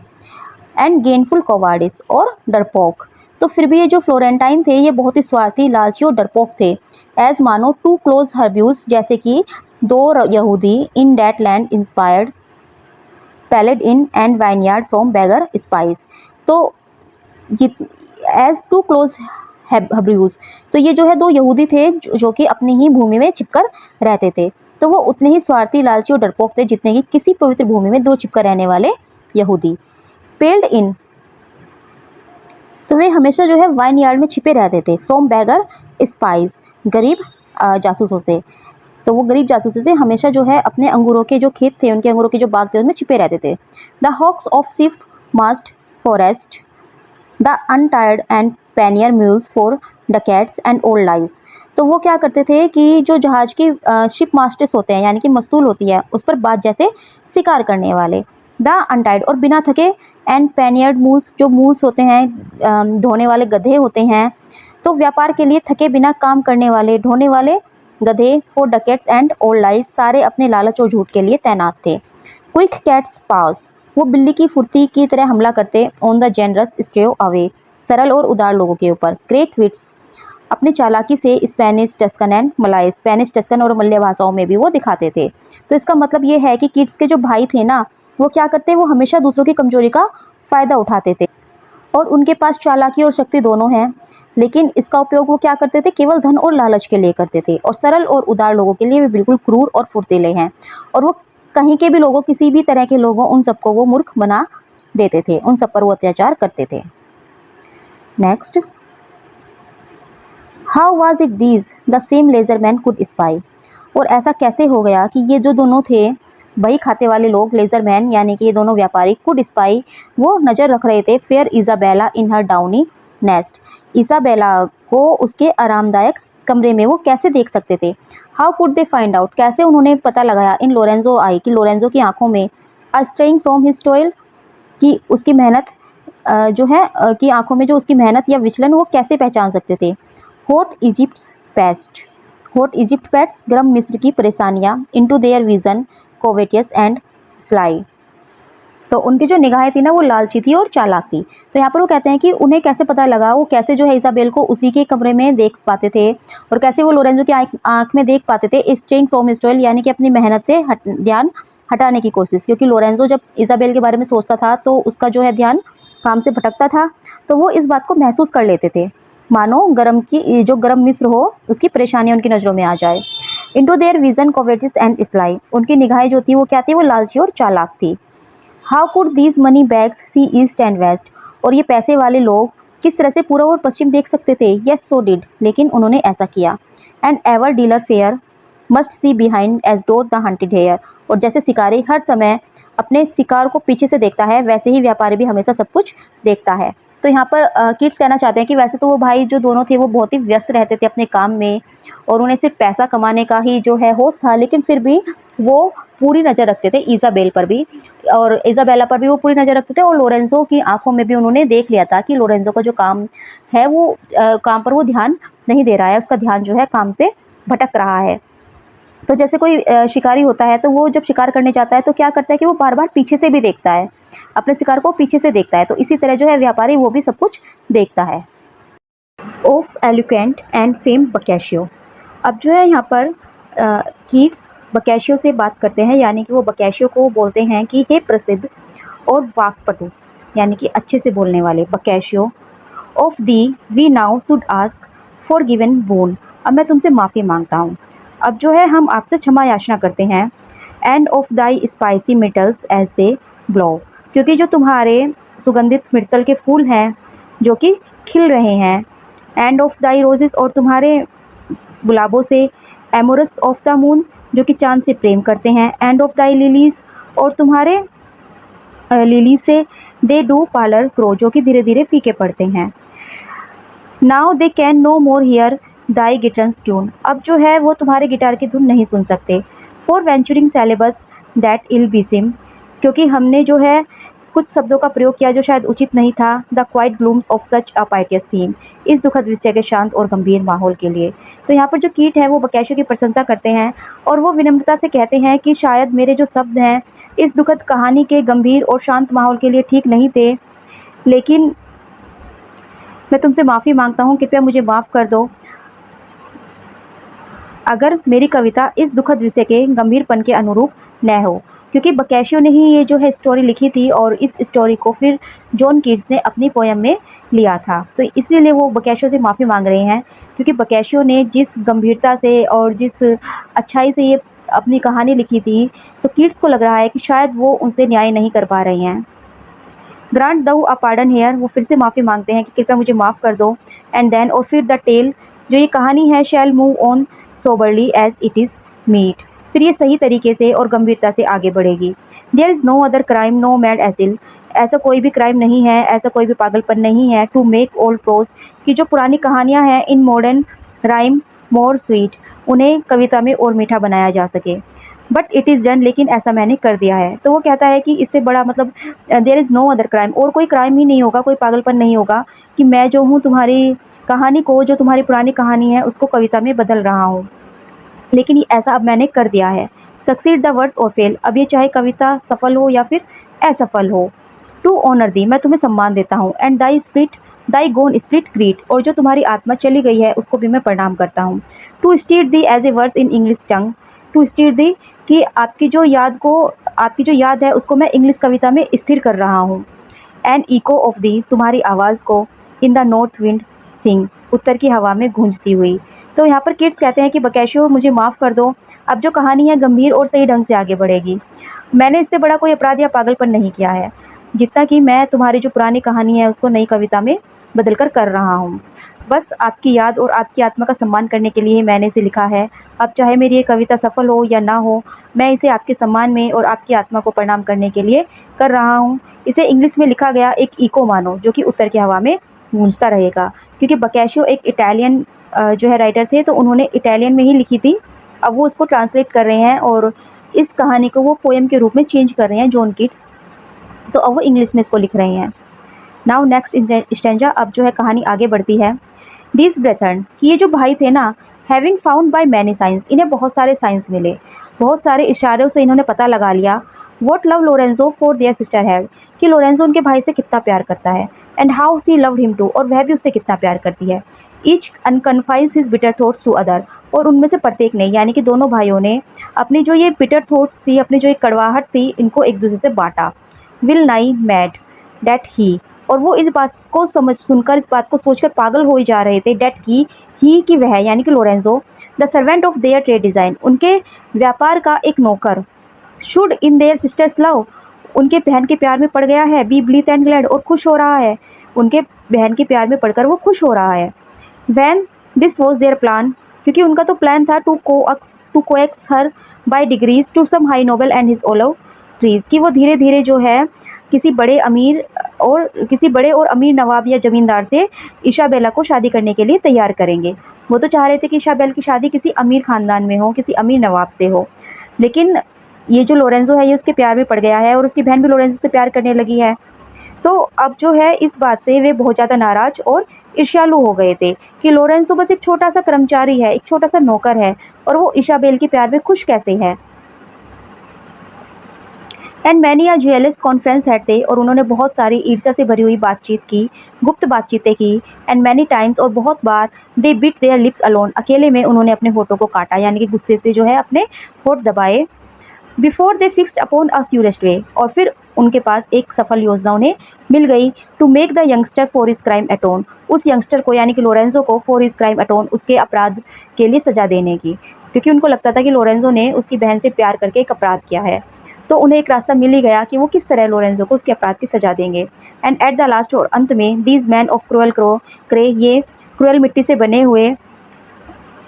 एंड गेनफुल कोवार्डिस और डरपोक। तो फिर भी ये जो फ्लोरेंटाइन थे ये बहुत ही स्वार्थी, लालची और डरपोक थे। एज मानो टू क्लोज हर्ब्यूज जैसे कि दो यहूदी, in that land inspired paled in and vineyard from beggar spies. तो एज टू क्लोज हब्रूज तो ये जो है दो यहूदी थे जो कि अपनी ही भूमि में छिपकर रहते थे। तो वो उतने ही स्वार्थी, लालची और डरपोक थे जितने कि किसी पवित्र भूमि में दो छिपकर रहने वाले यहूदी। पेल्ड इन तो वे हमेशा जो है वाइन यार्ड में छिपे रहते थे। फ्रॉम बेगर स्पाइस गरीब जासूसों से, तो वो गरीब जासूसों से हमेशा जो है अपने अंगूरों के जो खेत थे, उनके अंगूरों के जो बाग थे उसमें छिपे रहते थे। The hawks of ship mast forests the untired and pannier mules for ducats and old lies. तो वो क्या करते थे कि जो जहाज की शिप मास्टर्स होते हैं यानी कि मस्तूल होती है उस पर बात जैसे शिकार करने वाले। द अनटायर्ड और बिना थके, एंड पैनियर्ड मूल्स जो मूल्स होते हैं ढोने वाले गधे होते हैं। तो व्यापार के लिए थके बिना काम करने वाले ढोने वाले गधे, for ducats and old lies सारे अपने लालच और झूठ के लिए तैनात थे। क्विक कैट्स पास वो बिल्ली की फुर्ती की तरह हमला करते ऑन द जेनरस स्टेव अवे सरल और उदार लोगों के ऊपर। ग्रेट विट्स अपने चालाकी से Spanish, Tuscan and Malay, Spanish, Tuscan और मलय भाषाओं में भी वो दिखाते थे। तो इसका मतलब ये है कि कीट्स के जो भाई थे ना वो क्या करते, वो हमेशा दूसरों की कमजोरी का फ़ायदा उठाते थे और उनके पास चालाकी और शक्ति दोनों हैं, लेकिन इसका उपयोग वो क्या करते थे, केवल धन और लालच के लिए करते थे। और सरल और उदार लोगों के लिए वे बिल्कुल क्रूर और फुर्तीले हैं और वो कहीं के भी लोगों, किसी भी तरह के लोगों, उन सबको वो मूर्ख बना देते थे, उन सब पर वो अत्याचार करते थे। Next, how was it these the same ledgermen could spy. और ऐसा कैसे हो गया कि ये जो दोनों थे बही खाते वाले लोग, लेजरमैन यानी कि ये दोनों व्यापारी, कुड स्पाई, वो नज़र रख रहे थे फेयर इजाबेला इन हर डाउनी नेस्ट, इसाबेला को उसके आरामदायक कमरे में वो कैसे देख सकते थे। How could they find out, कैसे उन्होंने पता लगाया, इन लोरेंजो आई, कि लोरेंजो की आंखों में, स्ट्रेइंग फ्रॉम हिज टॉयल, कि उसकी मेहनत जो है कि आंखों में जो उसकी मेहनत या विचलन वो कैसे पहचान सकते थे। Hot Egypt's pest, hot Egypt pets, गर्म मिस्र की परेशानियां, into their vision covetous and sly, तो उनकी जो निगाहें थी ना वो लालची थी और चालाक थी। तो यहाँ पर वो कहते हैं कि उन्हें कैसे पता लगा, वो कैसे जो है इसाबेल को उसी के कमरे में देख पाते थे और कैसे वो लोरेंजो की आंख में देख पाते थे, स्ट्रेइंग फ्रॉम हिज टॉयल, यानी कि अपनी मेहनत से ध्यान हटाने की कोशिश, क्योंकि लोरेंजो जब इसाबेल के बारे में सोचता था तो उसका जो है ध्यान काम से भटकता था, तो वो इस बात को महसूस कर लेते थे, मानो गरम मिस्र हो उसकी परेशानियां उनकी नज़रों में आ जाए। Into their vision covetous and sly, उनकी निगाहें जो थी वो क्या थी, वो लालची और चालाक थी। How could these money bags see east and west, और ये पैसे वाले लोग किस तरह से पूर्व और पश्चिम देख सकते थे। यस सो डिड, लेकिन उन्होंने ऐसा किया। And every dealer fair must see behind as doth the hunted hare, और जैसे शिकारी हर समय अपने शिकार को पीछे से देखता है, वैसे ही व्यापारी भी हमेशा सब कुछ देखता है। तो यहाँ पर कीट्स कहना चाहते हैं कि वैसे तो वो भाई जो दोनों थे वो बहुत ही व्यस्त रहते थे अपने काम में और उन्हें सिर्फ पैसा कमाने का ही जो है होश था, लेकिन फिर भी वो पूरी नज़र रखते थे इजाबेल पर भी और इजाबेला पर भी वो पूरी नज़र रखते थे, और लोरेंजो की आंखों में भी उन्होंने देख लिया था कि लोरेंजो का जो काम है वो काम पर वो ध्यान नहीं दे रहा है, उसका ध्यान जो है काम से भटक रहा है। तो जैसे कोई शिकारी होता है तो वो जब शिकार करने जाता है तो क्या करता है कि वो बार बार पीछे से भी देखता है, अपने शिकार को पीछे से देखता है, तो इसी तरह जो है व्यापारी वो भी सब कुछ देखता है। ऑफ एलुकेंट एंड फेम बकैशियो, अब जो है यहाँ पर कीट्स बकैशियो से बात करते हैं, यानी कि वो बकैशियो को बोलते हैं कि हे प्रसिद्ध और वाक्पटु, यानी कि अच्छे से बोलने वाले Boccaccio, of thee we now should ask for given boon, अब मैं तुमसे माफ़ी मांगता हूँ, अब जो है हम आपसे क्षमा याचना करते हैं। And of thy spicy myrtles as they blow, क्योंकि जो तुम्हारे सुगंधित मिर्तल के फूल हैं जो कि खिल रहे हैं। एंड ऑफ दाई रोजेस, और तुम्हारे गुलाबों से। एमोरस ऑफ द मून, जो कि चांद से प्रेम करते हैं। एंड ऑफ दाई लिलीज, और तुम्हारे लिली से। दे डू पार्लर ग्रो, जो कि धीरे धीरे फीके पड़ते हैं। Now they can no more hear thy ghittern's tune, अब जो है वो तुम्हारे गिटार की धुन नहीं सुन सकते। फॉर वेंचुरिंग सेलेबस दैट इल बीसिम, क्योंकि हमने जो है कुछ शब्दों का प्रयोग किया जो शायद उचित नहीं था। The quiet glooms of such a piteous theme, इस दुखद विषय के शांत और गंभीर माहौल के लिए। तो यहाँ पर जो कीट है वो बकैशियो की प्रशंसा करते हैं और वो विनम्रता से कहते हैं कि शायद मेरे जो शब्द हैं इस दुखद कहानी के गंभीर और शांत माहौल के लिए ठीक नहीं थे, लेकिन मैं तुमसे माफ़ी मांगता हूँ, कृपया मुझे माफ़ कर दो अगर मेरी कविता इस दुखद विषय के गंभीरपन के अनुरूप न हो, क्योंकि बकैशियो ने ही ये जो है स्टोरी लिखी थी और इस स्टोरी को फिर जॉन कीट्स ने अपनी पोयम में लिया था, तो इसीलिए वो बकैशियो से माफ़ी मांग रहे हैं, क्योंकि बकैशियो ने जिस गंभीरता से और जिस अच्छाई से ये अपनी कहानी लिखी थी, तो कीट्स को लग रहा है कि शायद वो उनसे न्याय नहीं कर पा रहे हैं। ग्रांट दो अ पार्डन हेयर, वो फिर से माफ़ी मांगते हैं कि कृपया मुझे माफ़ कर दो। एंड देन, और फिर द टेल, जो ये कहानी है, shall move on soberly as it is meet, फिर ये सही तरीके से और गंभीरता से आगे बढ़ेगी। There is no other crime no mad assail, ऐसा कोई भी क्राइम नहीं है, ऐसा कोई भी पागलपन नहीं है। टू मेक ओल्ड प्रोज, कि जो पुरानी कहानियाँ हैं in modern rhyme more sweet, उन्हें कविता में और मीठा बनाया जा सके। बट इट इज़ डन, लेकिन ऐसा मैंने कर दिया है। तो वो कहता है कि इससे बड़ा मतलब there is no other crime, और कोई क्राइम ही नहीं होगा, कोई पागलपन नहीं होगा कि मैं जो हूँ तुम्हारी कहानी को, जो तुम्हारी पुरानी कहानी है उसको कविता में बदल रहा हूँ, लेकिन ऐसा अब मैंने कर दिया है। सक्सीड द वर्ड्स और फेल, अब ये चाहे कविता सफल हो या फिर असफल हो। टू ऑनर दी, मैं तुम्हें सम्मान देता हूँ। And thy spirit thy gone spirit greet, और जो तुम्हारी आत्मा चली गई है उसको भी मैं प्रणाम करता हूँ। To steer thee as a words in English tongue, to steer thee कि आपकी जो याद है उसको मैं इंग्लिश कविता में स्थिर कर रहा हूँ। एंड इको ऑफ दी, तुम्हारी आवाज़ को। इन द नॉर्थ विंड सिंग, उत्तर की हवा में गूंजती हुई। तो यहाँ पर किड्स कहते हैं कि बकैशियो मुझे माफ़ कर दो, अब जो कहानी है गंभीर और सही ढंग से आगे बढ़ेगी। मैंने इससे बड़ा कोई अपराध या पागलपन नहीं किया है, जितना कि मैं तुम्हारी जो पुरानी कहानी है उसको नई कविता में बदलकर कर रहा हूँ। बस आपकी याद और आपकी आत्मा का सम्मान करने के लिए ही मैंने इसे लिखा है। अब चाहे मेरी ये कविता सफल हो या ना हो, मैं इसे आपके सम्मान में और आपकी आत्मा को प्रणाम करने के लिए कर रहा हूँ। इसे इंग्लिश में लिखा गया एक इको मानो, जो कि उत्तर की हवा में गूंजता रहेगा, क्योंकि बकैशियो एक इटालियन जो है राइटर थे, तो उन्होंने इटालियन में ही लिखी थी। अब वो उसको ट्रांसलेट कर रहे हैं और इस कहानी को वो पोएम के रूप में चेंज कर रहे हैं, जॉन कीट्स। तो अब वो इंग्लिश में इसको लिख रहे हैं। नाउ नेक्स्ट स्टैंजा, अब जो है कहानी आगे बढ़ती है। दिस ब्रेथर्न, कि ये जो भाई थे ना, having found by many science, इन्हें बहुत सारे साइंस मिले, बहुत सारे इशारों से इन्होंने पता लगा लिया what love Lorenzo for their sister had, कि लोरेंजो उनके भाई से कितना प्यार करता है, and how she loved him too, और वह भी उससे कितना प्यार करती है। Each unconfines his bitter thoughts to other, और उनमें से प्रत्येक ने, यानी कि दोनों भाइयों ने अपनी जो ये बिटर थॉट्स थी, अपनी जो एक कड़वाहट थी, इनको एक दूसरे से बांटा। विल नाई मैड डेट ही, और वो इस बात को सुनकर, इस बात को सोचकर पागल हो ही जा रहे थे। डेट की वह, यानी कि Lorenzo, the servant of their trade design, उनके व्यापार का एक नौकर, should in their sisters love, उनके बहन के प्यार में पड़ गया है, बी ब्लीथ एंड ग्लैड, और खुश हो रहा है, उनके बहन के प्यार में पड़कर वो खुश हो रहा है। When this was their plan, क्योंकि उनका तो प्लान था to coax her by degrees to some high noble and his olive trees, कि वो धीरे धीरे जो है किसी बड़े और अमीर नवाब या जमींदार से इसाबेला को शादी करने के लिए तैयार करेंगे। वो तो चाह रहे थे कि इसाबेल की शादी किसी अमीर खानदान में हो, किसी अमीर नवाब से हो, लेकिन ये जो लोरेंजो है ये उसके प्यार में पड़ गया है, और उसकी बहन भी लोरेंजो से प्यार करने लगी है। तो अब जो है इस बात से वे बहुत ज़्यादा नाराज और ईर्ष्यालु हो गए थे कि लोरेंजो बस एक छोटा सा कर्मचारी है, एक छोटा सा नौकर है, और वो इसाबेल के प्यार में खुश कैसे है। And many a jealous conference had they, और उन्होंने बहुत सारी ईर्ष्या से भरी हुई बातचीत की, गुप्त बातचीतें की। एंड मैनी टाइम्स, और बहुत बार, दे बिट देयर लिप्स अलोन, अकेले में उन्होंने अपने होठों को काटा, यानी कि गुस्से से जो है अपने होठ दबाए। Before they fixed upon a surest way, और फिर उनके पास एक सफल योजना उन्हें मिल गई, to make the youngster for his crime atone, उस यंगस्टर को, यानी कि लोरेंजो को, फॉर हिज क्राइम अटोन, उसके अपराध के लिए सजा देने की, क्योंकि उनको लगता था कि लोरेंजो ने उसकी बहन से प्यार करके एक अपराध किया है। तो उन्हें एक रास्ता मिल ही गया कि वो किस तरह लोरेंजो को उसके अपराध की सजा देंगे। एंड एट द लास्ट, और अंत में, दीज मैन ऑफ क्रूअल क्रे, ये क्रूअल मिट्टी से बने हुए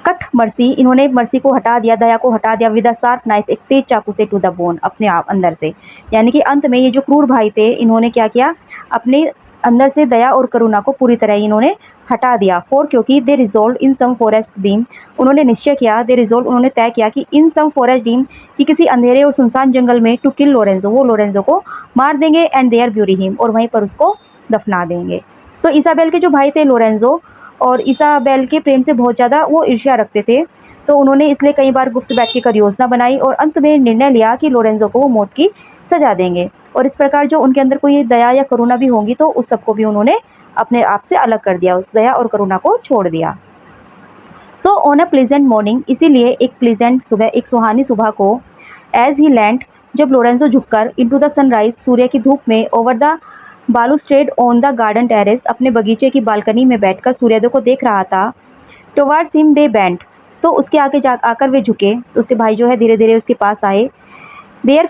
कट मर्सी, इन्होंने मर्सी को हटा दिया, दया को हटा दिया, विद अ शार्प नाइफ, एक तेज चाकू से, टू द बोन, अपने आप अंदर से। यानी कि अंत में ये जो क्रूर भाई थे, इन्होंने क्या किया, अपने अंदर से दया और करुणा को पूरी तरह इन्होंने हटा दिया। फॉर, क्योंकि दे रिजोल्व इन सम फॉरेस्ट डीम, उन्होंने निश्चय किया, दे रिजोल्व, उन्होंने तय किया कि इन सम फॉरेस्ट डीम, कि किसी अंधेरे और सुनसान जंगल में, टू किल लोरेंजो, वो लोरेंजो को मार देंगे, एंड देयर ब्यूरी हिम, और वहीं पर उसको दफना देंगे। तो इसाबेल के जो भाई थे लोरेंजो, और इसाबेल के प्रेम से बहुत ज़्यादा वो ईर्ष्या रखते थे, तो उन्होंने इसलिए कई बार गुप्त बैठ कर योजना बनाई, और अंत में निर्णय लिया कि लोरेंजो को वो मौत की सजा देंगे। और इस प्रकार जो उनके अंदर कोई दया या करुणा भी होंगी, तो उस सबको भी उन्होंने अपने आप से अलग कर दिया, उस दया और करुणा को छोड़ दिया। So on a pleasant morning, इसीलिए एक प्लीजेंट सुबह, एक सुहानी सुबह को, एज ही लैंड, जब लोरेंजो झुककर, इनटू द सनराइज, सूर्य की धूप में, over the balustrade on the garden terrace, अपने बगीचे की बालकनी में बैठकर सूर्योदय को देख रहा था। टुवर्ड्स हिम दे बेंट, तो उसके आगे आकर वे झुके, तो उसके भाई जो है धीरे धीरे उसके पास आए। Their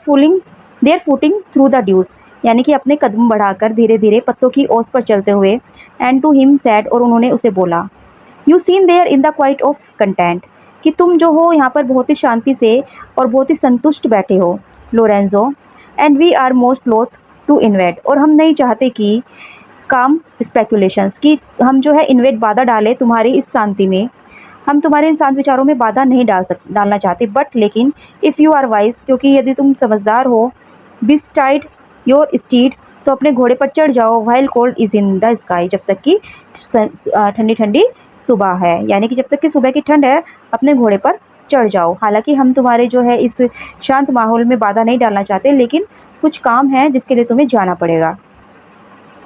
footing through the dews, यानी कि अपने कदम बढ़ाकर धीरे धीरे पत्तों की ओस पर चलते हुए। एंड टू हिम सैड, और उन्होंने उसे बोला, you seem there in the quiet of content, कि तुम जो हो यहाँ पर बहुत ही शांति से और बहुत ही संतुष्ट बैठे हो Lorenzo. And we are most loth to invade, और हम नहीं चाहते कि काम स्पेकुलेशंस, कि हम जो है इन्वेट, बाधा डाले तुम्हारी इस शांति में, हम तुम्हारे इन शांत विचारों में बाधा नहीं डालना चाहते। बट लेकिन, इफ़ यू आर वाइज, क्योंकि यदि तुम समझदार हो, बिस्टाइड योर स्टीड, तो अपने घोड़े पर चढ़ जाओ, while cold is in the sky, जब तक कि ठंडी ठंडी सुबह है, यानी कि जब तक कि सुबह की ठंड है, अपने घोड़े पर चढ़ जाओ। हालांकि हम तुम्हारे जो है इस शांत माहौल में बाधा नहीं डालना चाहते, लेकिन कुछ काम है जिसके लिए तुम्हें जाना पड़ेगा।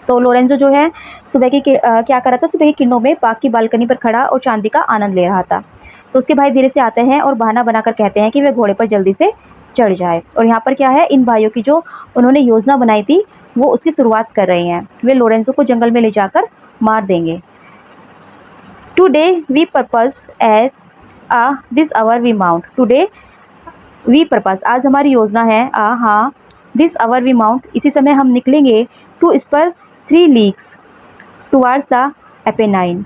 तो लोरेंजो जो है सुबह की क्या कर रहा था, सुबह की किरणों में बाग की बालकनी पर खड़ा और चांदी का आनंद ले रहा था। तो उसके भाई धीरे से आते हैं और बहाना बनाकर कहते हैं कि वे घोड़े पर जल्दी से चढ़ जाए। और यहाँ पर क्या है, इन भाइयों की जो उन्होंने योजना बनाई थी वो उसकी शुरुआत कर रहे हैं। वे लोरेंजो को जंगल में ले जाकर मार देंगे। Today we purpose as this hour we mount, today we purpose, आज हमारी योजना है। हाँ, दिस आवर वी माउंट, इसी समय हम निकलेंगे। टू, इस पर 3 लीग्स टुवार्ड्स द अपेनाइन,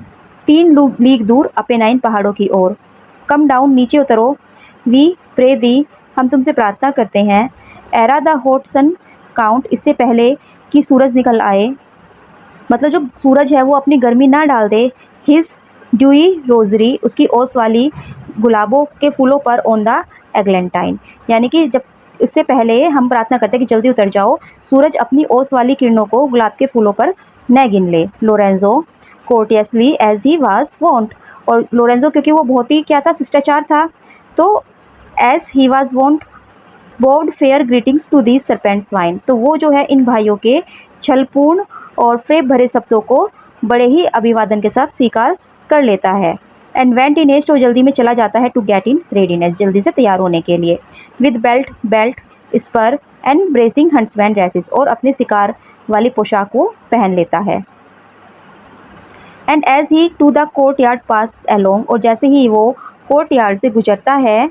3 लीग दूर अपेनाइन पहाड़ों की ओर। कम डाउन, नीचे उतरो। वी प्रे दी, हम तुमसे प्रार्थना करते हैं। Ere the hot sun count, इससे पहले कि सूरज निकल आए, मतलब जो सूरज है वो अपनी गर्मी ना डाल दे। हिज ड्यूई रोजरी, उसकी ओस वाली गुलाबों के फूलों पर। ऑन द एग्लेंटाइन, यानी कि जब इससे पहले हम प्रार्थना करते हैं कि जल्दी उतर जाओ, सूरज अपनी ओस वाली किरणों को गुलाब के फूलों पर न गिन ले। Lorenzo courteously as he was wont, और लोरेंजो क्योंकि वो बहुत ही क्या था, शिष्टाचार था, तो as he was wont bowed fair greetings to the serpents whine, तो वो जो है इन भाइयों के छलपूर्ण और फ्रेब भरे शब्दों को बड़े ही अभिवादन के साथ स्वीकार कर लेता है। एंड वेंट इन हेस्ट, वो जल्दी में चला जाता है। टू गेट इन रेडीनेस, जल्दी से तैयार होने के लिए। With belt spur and bracing huntsman dresses, और अपने शिकार वाली पोशाक को पहन लेता है। And as he to the courtyard pass along, और जैसे ही वो कोर्ट यार्ड से गुजरता है,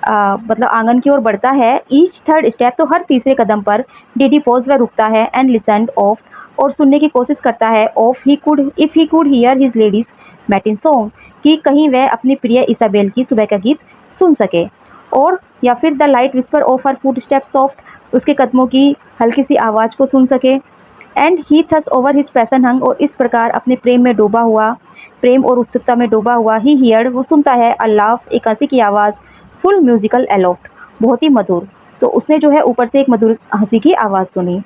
मतलब आंगन की ओर बढ़ता है। ईच थर्ड स्टेप, तो हर तीसरे कदम पर डिड ही पॉज, वह रुकता है। एंड लिसनड ऑफ, और सुनने की कोशिश करता है। Of he could, if he could hear his ladies मैटिन सॉन्ग, कि कहीं वह अपनी प्रिय इसाबेल की सुबह का गीत सुन सके। और या फिर the light whisper of her footstep soft, उसके कदमों की हल्की सी आवाज़ को सुन सके। And he thus over his passion hung, और इस प्रकार अपने प्रेम में डूबा हुआ, प्रेम और उत्सुकता में डूबा हुआ। ही हियर्ड, वो सुनता है। अ लाफ, एक हंसी की आवाज़। फुल म्यूजिकल एलोफ्ट, बहुत ही मधुर, तो उसने जो है ऊपर से एक मधुर हंसी की आवाज़ सुनी।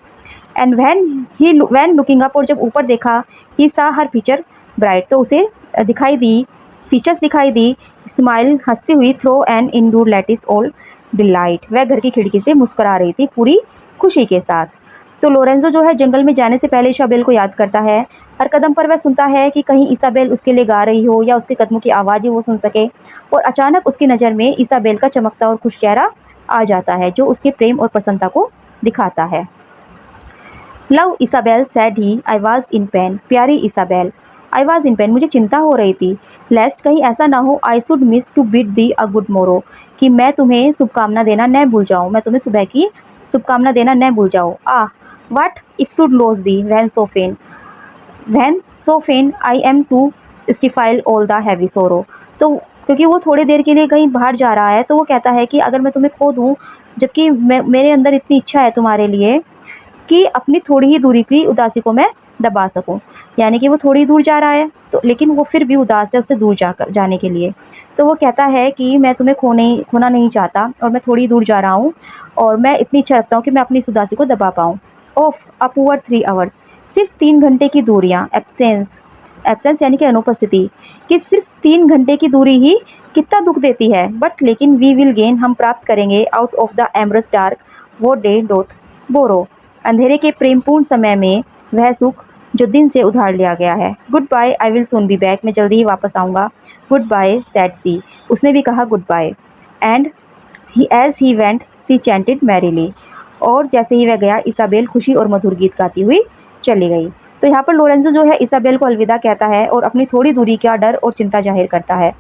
एंड वैन लुकिंग अप, और जब ऊपर देखा, ही सा हर फीचर ब्राइट, तो उसे दिखाई दी, फीचर्स दिखाई दी। स्माइल, हंसती हुई। Through an indoor lattice all delight, वह घर की खिड़की से मुस्कुरा रही थी पूरी खुशी के साथ। तो लोरेंजो जो है जंगल में जाने से पहले इसाबेल को याद करता है। हर कदम पर वह सुनता है कि कहीं इसाबेल उसके लिए गा रही हो, या उसके कदमों की आवाज़ ही वो सुन सके। और अचानक उसकी नज़र में इसाबेल का चमकता और खुश चेहरा आ जाता है, जो उसके प्रेम और प्रसन्नता को दिखाता है। Love Isabel said he, I was in pain, प्यारी Isabel, I was in pain, मुझे चिंता हो रही थी। लेस्ट, कहीं ऐसा ना हो, I should miss to bid thee a good morrow, कि मैं तुम्हें शुभकामना देना न भूल जाऊँ, मैं तुम्हें सुबह की शुभकामना देना न भूल जाऊँ। What if should lose thee when so fain I am to stifle all the heavy sorrow, तो क्योंकि वो थोड़ी देर के लिए कहीं बाहर जा रहा है, तो वो कहता है कि अगर मैं तुम्हें खो दूँ, जबकि मेरे अंदर इतनी इच्छा है तुम्हारे लिए कि अपनी थोड़ी ही दूरी की उदासी को मैं दबा सकूं, यानी कि वो थोड़ी दूर जा रहा है, तो लेकिन वो फिर भी उदास है उससे दूर जाने के लिए। तो वो कहता है कि मैं तुम्हें खोना नहीं चाहता, और मैं थोड़ी दूर जा रहा हूँ, और मैं इतनी इच्छा रखता हूँ कि मैं अपनी इस उदासी को दबा पाऊँ। ऑफ अ पुअर 3 आवर्स, सिर्फ 3 घंटे की दूरियाँ। एब्सेंस यानी कि अनुपस्थिति, कि सिर्फ 3 घंटे की दूरी ही कितना दुख देती है। बट लेकिन वी विल गेन, हम प्राप्त करेंगे। आउट ऑफ द एम्ब्रस डार्क वो डे डोथ बोरो, अंधेरे के प्रेमपूर्ण समय में वह सुख जो दिन से उधार लिया गया है। Good bye, I will soon be back, मैं जल्दी ही वापस आऊँगा। गुड बाय सैड सी, उसने भी कहा good bye. And as he went she chanted merrily, और जैसे ही वह गया, इसाबेल खुशी और मधुर गीत गाती हुई चली गई। तो यहाँ पर लोरेंजो जो है इसाबेल को अलविदा कहता है, और अपनी थोड़ी दूरी का डर और चिंता जाहिर करता है।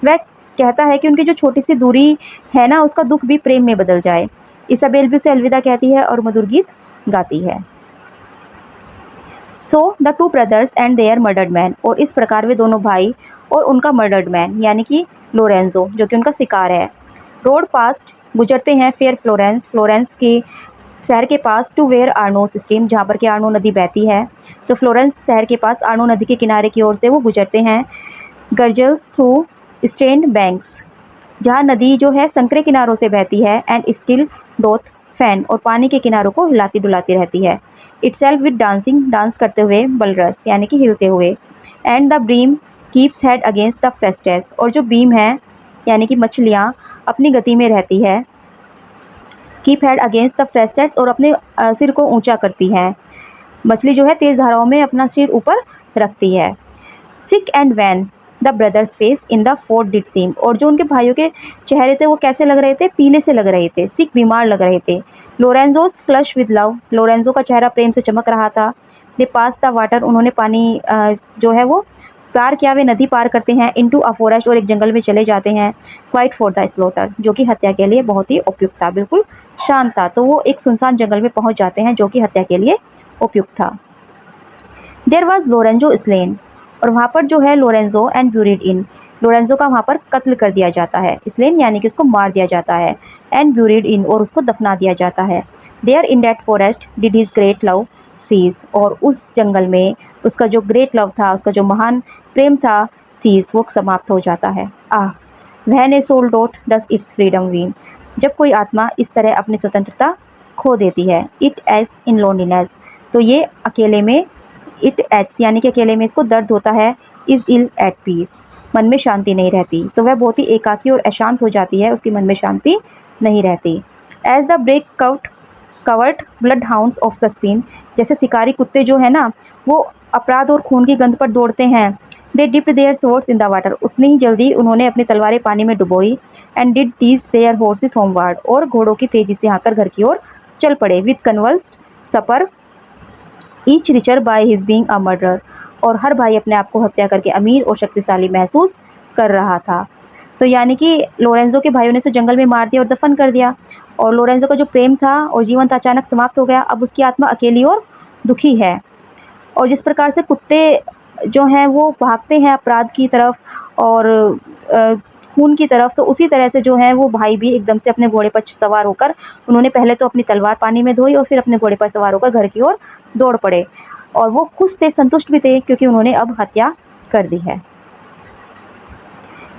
वह कहता है कि उनकी जो छोटी सी दूरी है ना, उसका दुख भी प्रेम में बदल जाए। इसाबेल भी उसे अलविदा कहती है और मधुर गीत गाती है। So the two brothers and their murdered man, और इस प्रकार वे दोनों भाई और उनका मर्डर्ड मैन यानी कि लोरेंजो, जो कि उनका शिकार है, रोड पास्ट, गुजरते हैं। फेयर फ्लोरेंस के शहर के पास। टू वेयर आर्नो स्ट्रीम, जहाँ पर कि आर्नो नदी बहती है, तो फ्लोरेंस शहर के पास आर्नो नदी के किनारे की ओर से वो गुजरते हैं। गर्जल्स थ्रू स्ट्रेंड बैंक्स, जहाँ नदी जो है संकरे किनारों से बहती है। एंड स्टिल डोथ फैन, और पानी के किनारों को हिलाती डुलाती रहती है। इटसेल्फ विद डांसिंग, डांस करते हुए। बलरस यानी कि हिलते हुए। And the bream keeps head against the freshets, और जो बीम है यानी कि मछलियाँ अपनी गति में रहती है। Keep head against the freshets, और अपने सिर को ऊंचा करती है। मछली जो है तेज धाराओं में अपना सिर ऊपर रखती है। Sick and wan the brothers' face in the fort did seem, और जो उनके भाइयों के चेहरे थे वो कैसे लग रहे थे, पीले से लग रहे थे, सिक बीमार लग रहे थे। लोरेंजोस फ्लश विद लव, लोरेंजो का चेहरा प्रेम से चमक रहा था। दे पास द वाटर, उन्होंने पानी जो है वो प्यार किया वे नदी पार करते हैं, इनटू अ फॉरेस्ट और एक जंगल में चले जाते हैं, क्वाइट फॉर द स्लॉटर जो कि हत्या के लिए बहुत ही उपयुक्त था, बिल्कुल शांत था। तो वो एक सुनसान जंगल में पहुंच जाते हैं जो कि हत्या के लिए उपयुक्त था। देयर वॉज लोरेंजो स्लेन, और वहाँ पर जो है Lorenzo and buried in, Lorenzo का वहाँ पर कत्ल कर दिया जाता है, स्लेन यानी कि उसको मार दिया जाता है, एंड ब्यूरिड इन और उसको दफना दिया जाता है। There in that forest did his great love cease, और उस जंगल में उसका जो ग्रेट लव था, उसका जो महान प्रेम था, सीज वो समाप्त हो जाता है। Ah when a soul doth thus its freedom win, जब कोई आत्मा इस तरह अपनी स्वतंत्रता खो देती है। इट एज इन लोनलीनेस, तो ये अकेले में, इट एच यानी कि अकेले में इसको दर्द होता है, इज इल एट पीस, मन में शांति नहीं रहती, तो वह बहुत ही एकाकी और अशांत हो जाती है, उसकी मन में शांति नहीं रहती। As the break covert blood hounds of the scene, जैसे शिकारी कुत्ते जो है ना वो अपराध और खून की गंध पर दौड़ते हैं। They dipped their swords in the water, उतनी ही जल्दी उन्होंने अपनी तलवारें पानी में डुबोई। And did tease their horses homeward, और घोड़ों की तेजी से आकर घर की ओर चल पड़े। With convulsed spur each richer by his being a murderer, और हर भाई अपने आप को हत्या करके अमीर और शक्तिशाली महसूस कर रहा था। तो यानी कि लोरेंजो के भाइयों ने उसे जंगल में मार दिया और दफन कर दिया, और लोरेंजो का जो प्रेम था और जीवन था अचानक समाप्त हो गया। अब उसकी आत्मा अकेली और दुखी है, और जिस प्रकार से कुत्ते जो हैं वो भागते हैं अपराध की तरफ और खून की तरफ, तो उसी तरह से जो है वो भाई भी एकदम से अपने घोड़े पर सवार होकर, उन्होंने पहले तो अपनी तलवार पानी में धोई और फिर अपने घोड़े पर सवार होकर घर की ओर दौड़ पड़े, और वो खुश थे, संतुष्ट भी थे क्योंकि उन्होंने अब हत्या कर दी है।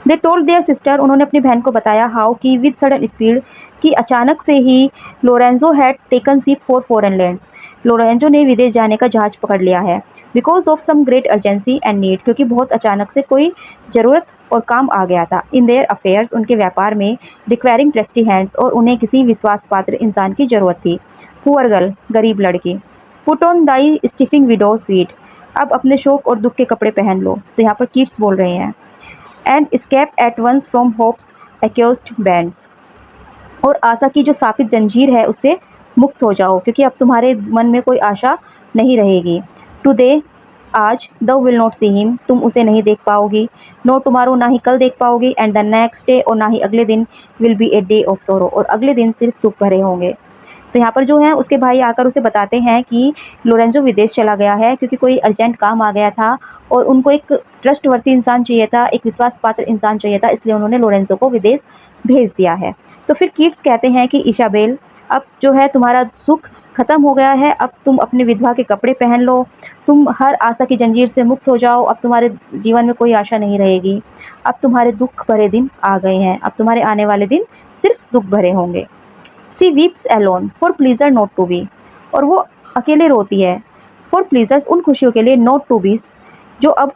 दे टोल्ड देयर सिस्टर, उन्होंने अपनी बहन को बताया, हाउ कि विद सडन स्पीड, कि अचानक से ही Lorenzo had taken ship for foreign lands, Lorenzo ने विदेश जाने का जहाज पकड़ लिया है। Because of some great urgency and need, क्योंकि बहुत अचानक से कोई ज़रूरत और काम आ गया था। इन देयर अफेयर्स, उनके व्यापार में, रिक्वायरिंग ट्रस्टी हैंड्स, और उन्हें किसी विश्वास पात्र इंसान की ज़रूरत थी। पुअर गर्ल, गरीब लड़की। Put on thy stifling widow sweet, अब अपने शोक और दुख के कपड़े पहन लो। तो यहाँ पर कीट्स बोल रहे हैं। And scape at once from hope's accused bands, और आशा की जो सापित जंजीर है उससे मुक्त हो जाओ, क्योंकि अब तुम्हारे मन में कोई आशा नहीं रहेगी। टुडे, आज, दो विल नॉट सी हिम, तुम उसे नहीं देख पाओगी। नो टुमारो, ना ही कल देख पाओगी। एंड द नेक्स्ट डे, और ना ही अगले दिन, will be a day of सोरो, और अगले दिन सिर्फ दुख भरे होंगे। तो यहाँ पर जो है उसके भाई आकर उसे बताते हैं कि लोरेंजो विदेश चला गया है क्योंकि कोई अर्जेंट काम आ गया था, और उनको एक ट्रस्टवर्ती इंसान चाहिए था, एक विश्वास पात्र इंसान चाहिए था, इसलिए उन्होंने लोरेंजो को विदेश भेज दिया है। तो फिर कीट्स कहते हैं कि इसाबेल, अब जो है तुम्हारा सुख खत्म हो गया है, अब तुम अपने विधवा के कपड़े पहन लो, तुम हर आशा की जंजीर से मुक्त हो जाओ, अब तुम्हारे जीवन में कोई आशा नहीं रहेगी, अब तुम्हारे दुख भरे दिन आ गए हैं, अब तुम्हारे आने वाले दिन सिर्फ दुख भरे होंगे। She weeps alone for pleasure not to be, और वो अकेले रोती है, फॉर प्लीजर्स, उन खुशियों के लिए, नॉट टू बी, जो अब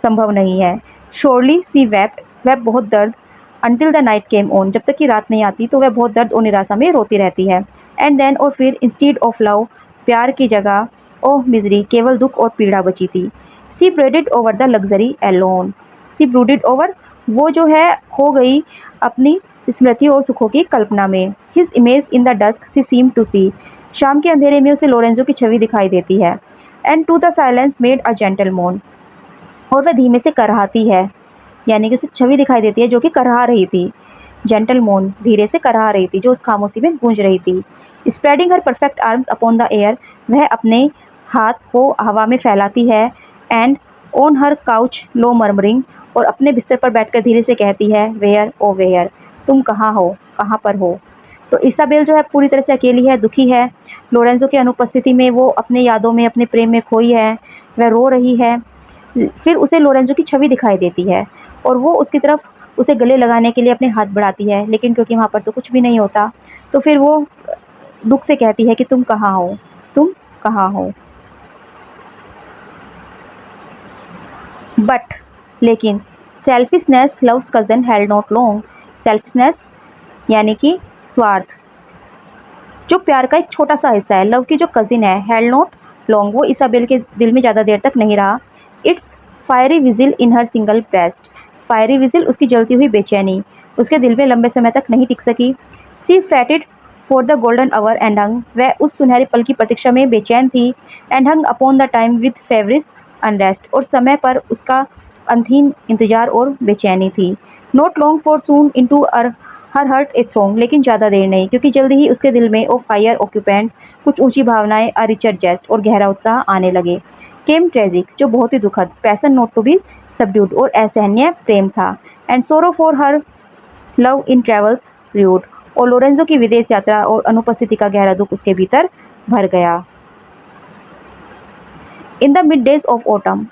संभव नहीं है। श्योरली सी वेप्ट, वह बहुत दर्द, until the night came on, जब तक कि रात नहीं आती तो वह बहुत दर्द और निराशा में रोती रहती है। एंड देन, और फिर, इंस्टीड ऑफ लव, प्यार की जगह, ओह मिजरी, केवल दुख और पीड़ा बची थी। She brooded over the luxury alone, she brooded over, वो जो है खो गई अपनी स्मृति और सुखों की कल्पना में। His image in the dusk she seem to see, शाम के अंधेरे में उसे लोरेंजो की छवि दिखाई देती है। And to the silence made a gentle moan, और वह धीमे से कराहती है, यानी कि उसे छवि दिखाई देती है जो कि कराह रही थी, जेंटल मोन, धीरे से कराह रही थी, जो उस खामोशी में गूंज रही थी। Spreading her perfect arms upon the air, वह अपने हाथ को हवा में फैलाती है। And on her couch low murmuring, और अपने बिस्तर पर बैठकर धीरे से कहती है, वेयर ओ वेयर, तुम कहाँ हो, कहाँ पर हो। तो इसाबेल जो है पूरी तरह से अकेली है, दुखी है, लोरेंजो की अनुपस्थिति में वो अपने यादों में, अपने प्रेम में खोई है, वह रो रही है। फिर उसे लोरेंजो की छवि दिखाई देती है, और वो उसकी तरफ उसे गले लगाने के लिए अपने हाथ बढ़ाती है, लेकिन क्योंकि वहाँ पर तो कुछ भी नहीं होता, तो फिर वो दुख से कहती है कि तुम कहाँ हो, तुम कहाँ हो। बट, लेकिन, selfishness loves cousin held not long, selfishness यानी कि स्वार्थ, जो प्यार का एक छोटा सा हिस्सा है, लव की जो कजिन है, हेल्ड नॉट लॉन्ग, वो इसाबेल के दिल में ज़्यादा देर तक नहीं रहा। It's fiery vigil in her single breast, fiery vigil, उसकी जलती हुई बेचैनी, उसके दिल में लंबे समय तक नहीं टिक सकी। She fretted for the golden hour and hung, वह उस सुनहरे पल की प्रतीक्षा में बेचैन थी। And hung upon the time with feverish unrest, और समय पर उसका अंधीन इंतजार और बेचैनी थी। Not long for soon into her heart a throng, लेकिन ज़्यादा देर नहीं, क्योंकि जल्दी ही उसके दिल में ऑफ फायर ऑक्यूपेंट्स कुछ ऊंची भावनाएं, अ रिचर जेस्ट और गहरा उत्साह आने लगे। केम ट्रेजिक, जो बहुत ही दुखद, passion not to be subdued और असहनीय प्रेम था। And sorrow for her love in travels rude, और लोरेंजो की विदेश यात्रा और अनुपस्थिति का गहरा दुख उसके भीतर भर गया। In the mid days of autumn,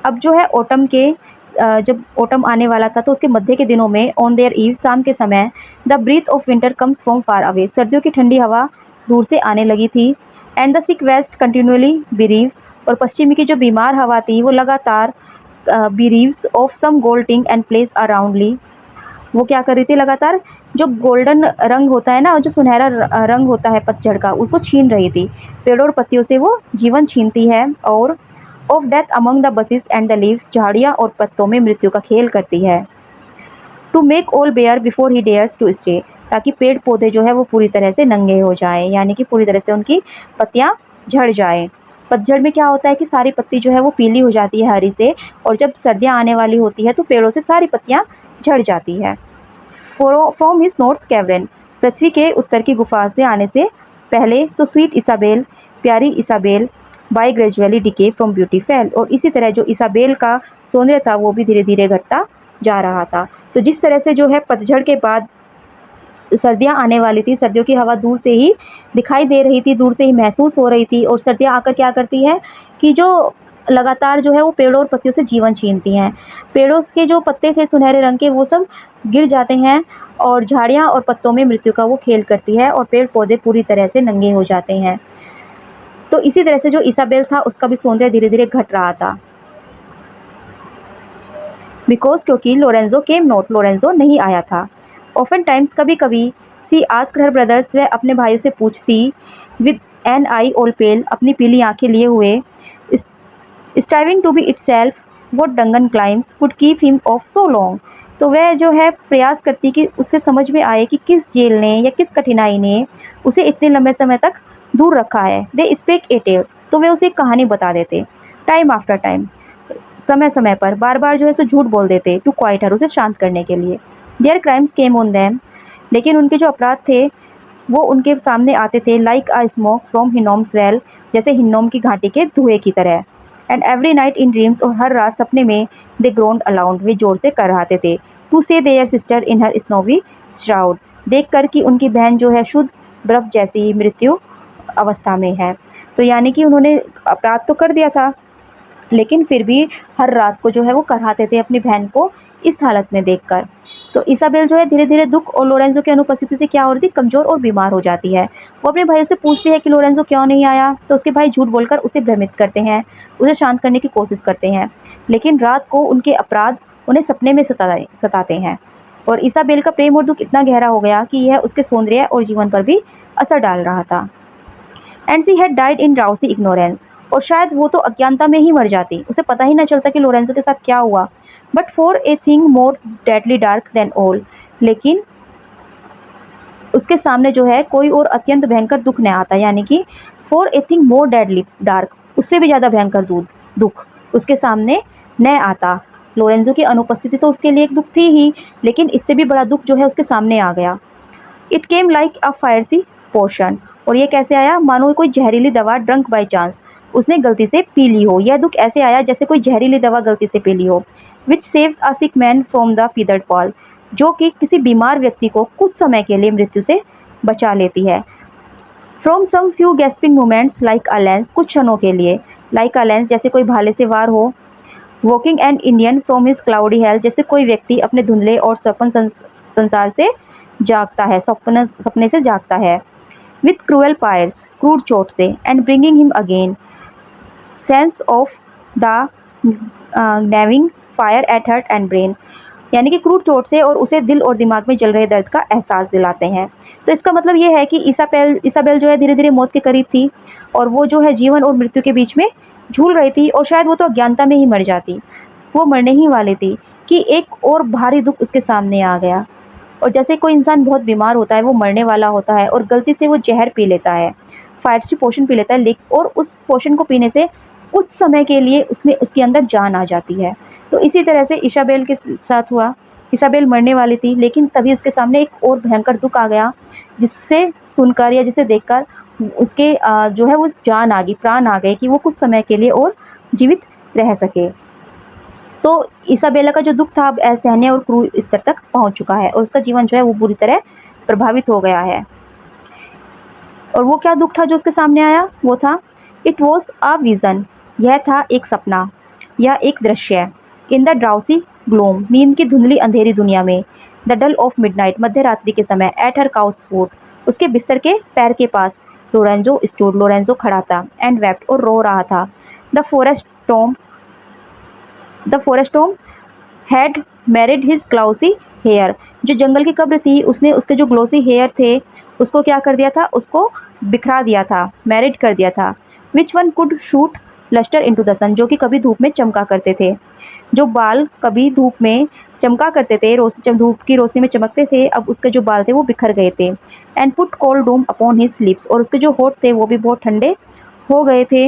अब जो है ऑटम के जब ऑटम आने वाला था तो उसके मध्य के दिनों में, ऑन देयर ईव, शाम के समय, the breath of winter comes from far away, सर्दियों की ठंडी हवा दूर से आने लगी थी। And the sick west continually bereaves, और पश्चिमी की जो बीमार हवा थी वो लगातार bereaves of some gold tinge and plays a roundelay, वो क्या कर रही थी, लगातार जो गोल्डन रंग होता है ना, जो सुनहरा रंग होता है पतझड़ का, उसको छीन रही थी। पेड़ों और पत्तियों से वो जीवन छीनती है। और of death among the bushes and the leaves, झाड़ियाँ और पत्तों में मृत्यु का खेल करती है। To make all bare before he dares to stay, ताकि पेड़ पौधे जो है वो पूरी तरह से नंगे हो जाएं, यानी कि पूरी तरह से उनकी पत्तियाँ झड़ जाएं। पतझड़ में क्या होता है कि सारी पत्ती जो है वो पीली हो जाती है हरी से, और जब सर्दियाँ आने वाली होती है तो पेड़ों से सारी पत्तियाँ झड़ जाती है। फ्रॉम हिज नॉर्थ कैवरन, पृथ्वी के उत्तर की गुफा से आने से पहले, सो स्वीट इसाबेल, प्यारी Isabel, by gradually decay from beauty fell, और इसी तरह जो इसाबेल का सौंदर्य था वो भी धीरे धीरे घटता जा रहा था। तो जिस तरह से जो है पतझड़ के बाद सर्दियाँ आने वाली थी, सर्दियों की हवा दूर से ही दिखाई दे रही थी, दूर से ही महसूस हो रही थी, और सर्दियाँ आकर क्या करती है कि जो लगातार जो है वो पेड़ों और पत्तियों से जीवन छीनती हैं। पेड़ों के जो पत्ते थे सुनहरे रंग के वो सब गिर जाते हैं, और झाड़ियाँ और पत्तों में मृत्यु का वो खेल करती है, और पेड़ पौधे पूरी तरह से नंगे हो जाते हैं। तो इसी तरह से जो इसाबेल था उसका भी सौंदर्य धीरे धीरे घट रहा था। बिकॉज, क्योंकि लोरेंजो केम नॉट, लोरेंजो नहीं आया था। ऑफन टाइम्स, कभी कभी, सी आस्क्ड हर ब्रदर्स, वह अपने भाइयों से पूछती, with an eye all pale, अपनी पीली आंखें लिए हुए, striving to be itself what dungeon climes could keep him off so long, तो वह जो है प्रयास करती कि उससे समझ में आए कि किस जेल ने या किस कठिनाई ने उसे इतने लंबे समय तक दूर रखा है। दे स्पेक ए टेल, तो वे उसे एक कहानी बता देते। टाइम आफ्टर टाइम, समय समय पर, बार बार जो है सो झूठ बोल देते, टू क्वाइट हर, उसे शांत करने के लिए। Their crimes came on them, लेकिन उनके जो अपराध थे वो उनके सामने आते थे, like a smoke from Hinnom's vale, जैसे हिन्नोम की घाटी के धुएं की तरह। And every night in dreams, और हर रात सपने में, दे ग्रोन्ड अलाउड, वे जोर से कराहते थे, to see their sister in her snowy shroud, देख कर कि उनकी बहन जो है शुद्ध बर्फ जैसी मृत्यु अवस्था में है। तो यानी कि उन्होंने अपराध तो कर दिया था, लेकिन फिर भी हर रात को जो है वो कराहते थे अपनी बहन को इस हालत में देखकर। तो इसाबेल जो है धीरे धीरे दुख और लोरेंजो की अनुपस्थिति से क्या हो रही थी, कमज़ोर और बीमार हो जाती है। वो अपने भाइयों से पूछती है कि लोरेंजो क्यों नहीं आया, तो उसके भाई झूठ बोलकर उसे भ्रमित करते हैं, उसे शांत करने की कोशिश करते हैं, लेकिन रात को उनके अपराध उन्हें सपने में सताते हैं। और इसाबेल का प्रेम और दुख इतना गहरा हो गया कि यह उसके सौंदर्य और जीवन पर भी असर डाल रहा था। And she had died in drowsy ignorance, और शायद वो तो अज्ञानता में ही मर जाती, उसे पता ही ना चलता कि लोरेंजो के साथ क्या हुआ। But for a thing more deadly dark than all, लेकिन उसके सामने जो है कोई और अत्यंत भयंकर दुख न आता, यानी कि for a thing more deadly dark, उससे भी ज़्यादा भयंकर दुख उसके सामने न आता। लोरेंजो की अनुपस्थिति तो उसके लिए एक दुख थी ही, लेकिन इससे भी बड़ा दुख जो है उसके सामने आ गया। इट केम लाइक अ फायरसी पोशन, और ये कैसे आया, मानो कोई जहरीली दवा ड्रंक बाई चांस, उसने गलती से पी ली हो। यह दुख ऐसे आया जैसे कोई जहरीली दवा गलती से पी ली हो। Which saves a sick man from the feathered pall, जो कि किसी बीमार व्यक्ति को कुछ समय के लिए मृत्यु से बचा लेती है। From some few gasping moments like a lance, कुछ क्षणों के लिए, लाइक अ लेंस, जैसे कोई भाले से वार हो। Walking an Indian from his cloudy health, जैसे कोई व्यक्ति अपने धुंधले और स्वप्न संसार से जागता है, सपने से जागता है। विथ क्रूएल पायर्स, क्रूर चोट से, and bringing him again sense of the gnawing fire at heart and brain, यानी कि क्रूर चोट से और उसे दिल और दिमाग में जल रहे दर्द का एहसास दिलाते हैं। तो इसका मतलब ये है कि इसाबेल जो है धीरे धीरे मौत के करीब थी, और वो जो है जीवन और मृत्यु के बीच में झूल रही थी, और शायद वो तो अज्ञानता में ही मर जाती, वो मरने ही वाली थी कि एक और भारी दुख उसके सामने आ गया। और जैसे कोई इंसान बहुत बीमार होता है, वो मरने वाला होता है, और गलती से वो जहर पी लेता है, फायरसी पोशन पी लेता है, और उस पोशन को पीने से कुछ समय के लिए उसमें उसके अंदर जान आ जाती है। तो इसी तरह से इसाबेल के साथ हुआ। इसाबेल मरने वाली थी, लेकिन तभी उसके सामने एक और भयंकर दुःख आ गया, जिससे सुनकर या जिसे देखकर उसके जो है वो जान आ गई, प्राण आ गए कि वो कुछ समय के लिए और जीवित रह सके। तो इसाबेला का जो दुःख था अब असहनीय और क्रूर स्तर तक पहुँच चुका है और उसका जीवन जो है वो बुरी तरह प्रभावित हो गया है। और वो क्या दुःख था जो उसके सामने आया? वो था इट वॉज अ विजन, यह था एक सपना या एक दृश्य। इन द ड्राउसी ग्लोम, नींद की धुंधली अंधेरी दुनिया में। द डल ऑफ मिडनाइट, मध्य रात्रि के समय। एट हर काउच फुट, उसके बिस्तर के पैर के पास। लोरेंजो स्टूड, लोरेंजो खड़ा था। एंड वेप्ट, और रो रहा था। The forest tomb had marred his glossy hair, जो जंगल की कब्र थी उसने उसके जो ग्लोसी हेयर थे उसको क्या कर दिया था? उसको बिखरा दिया था, मैरिड कर दिया था। Which one could shoot lustre into the sun, जो कि कभी धूप में चमका करते थे। जो बाल कभी धूप में चमका करते थे, धूप की रोशनी में चमकते थे, अब उसके जो बाल थे वो बिखर गए थे। And put cold Doom upon his lips, और उसके जो होठ थे वो भी बहुत ठंडे हो गए थे।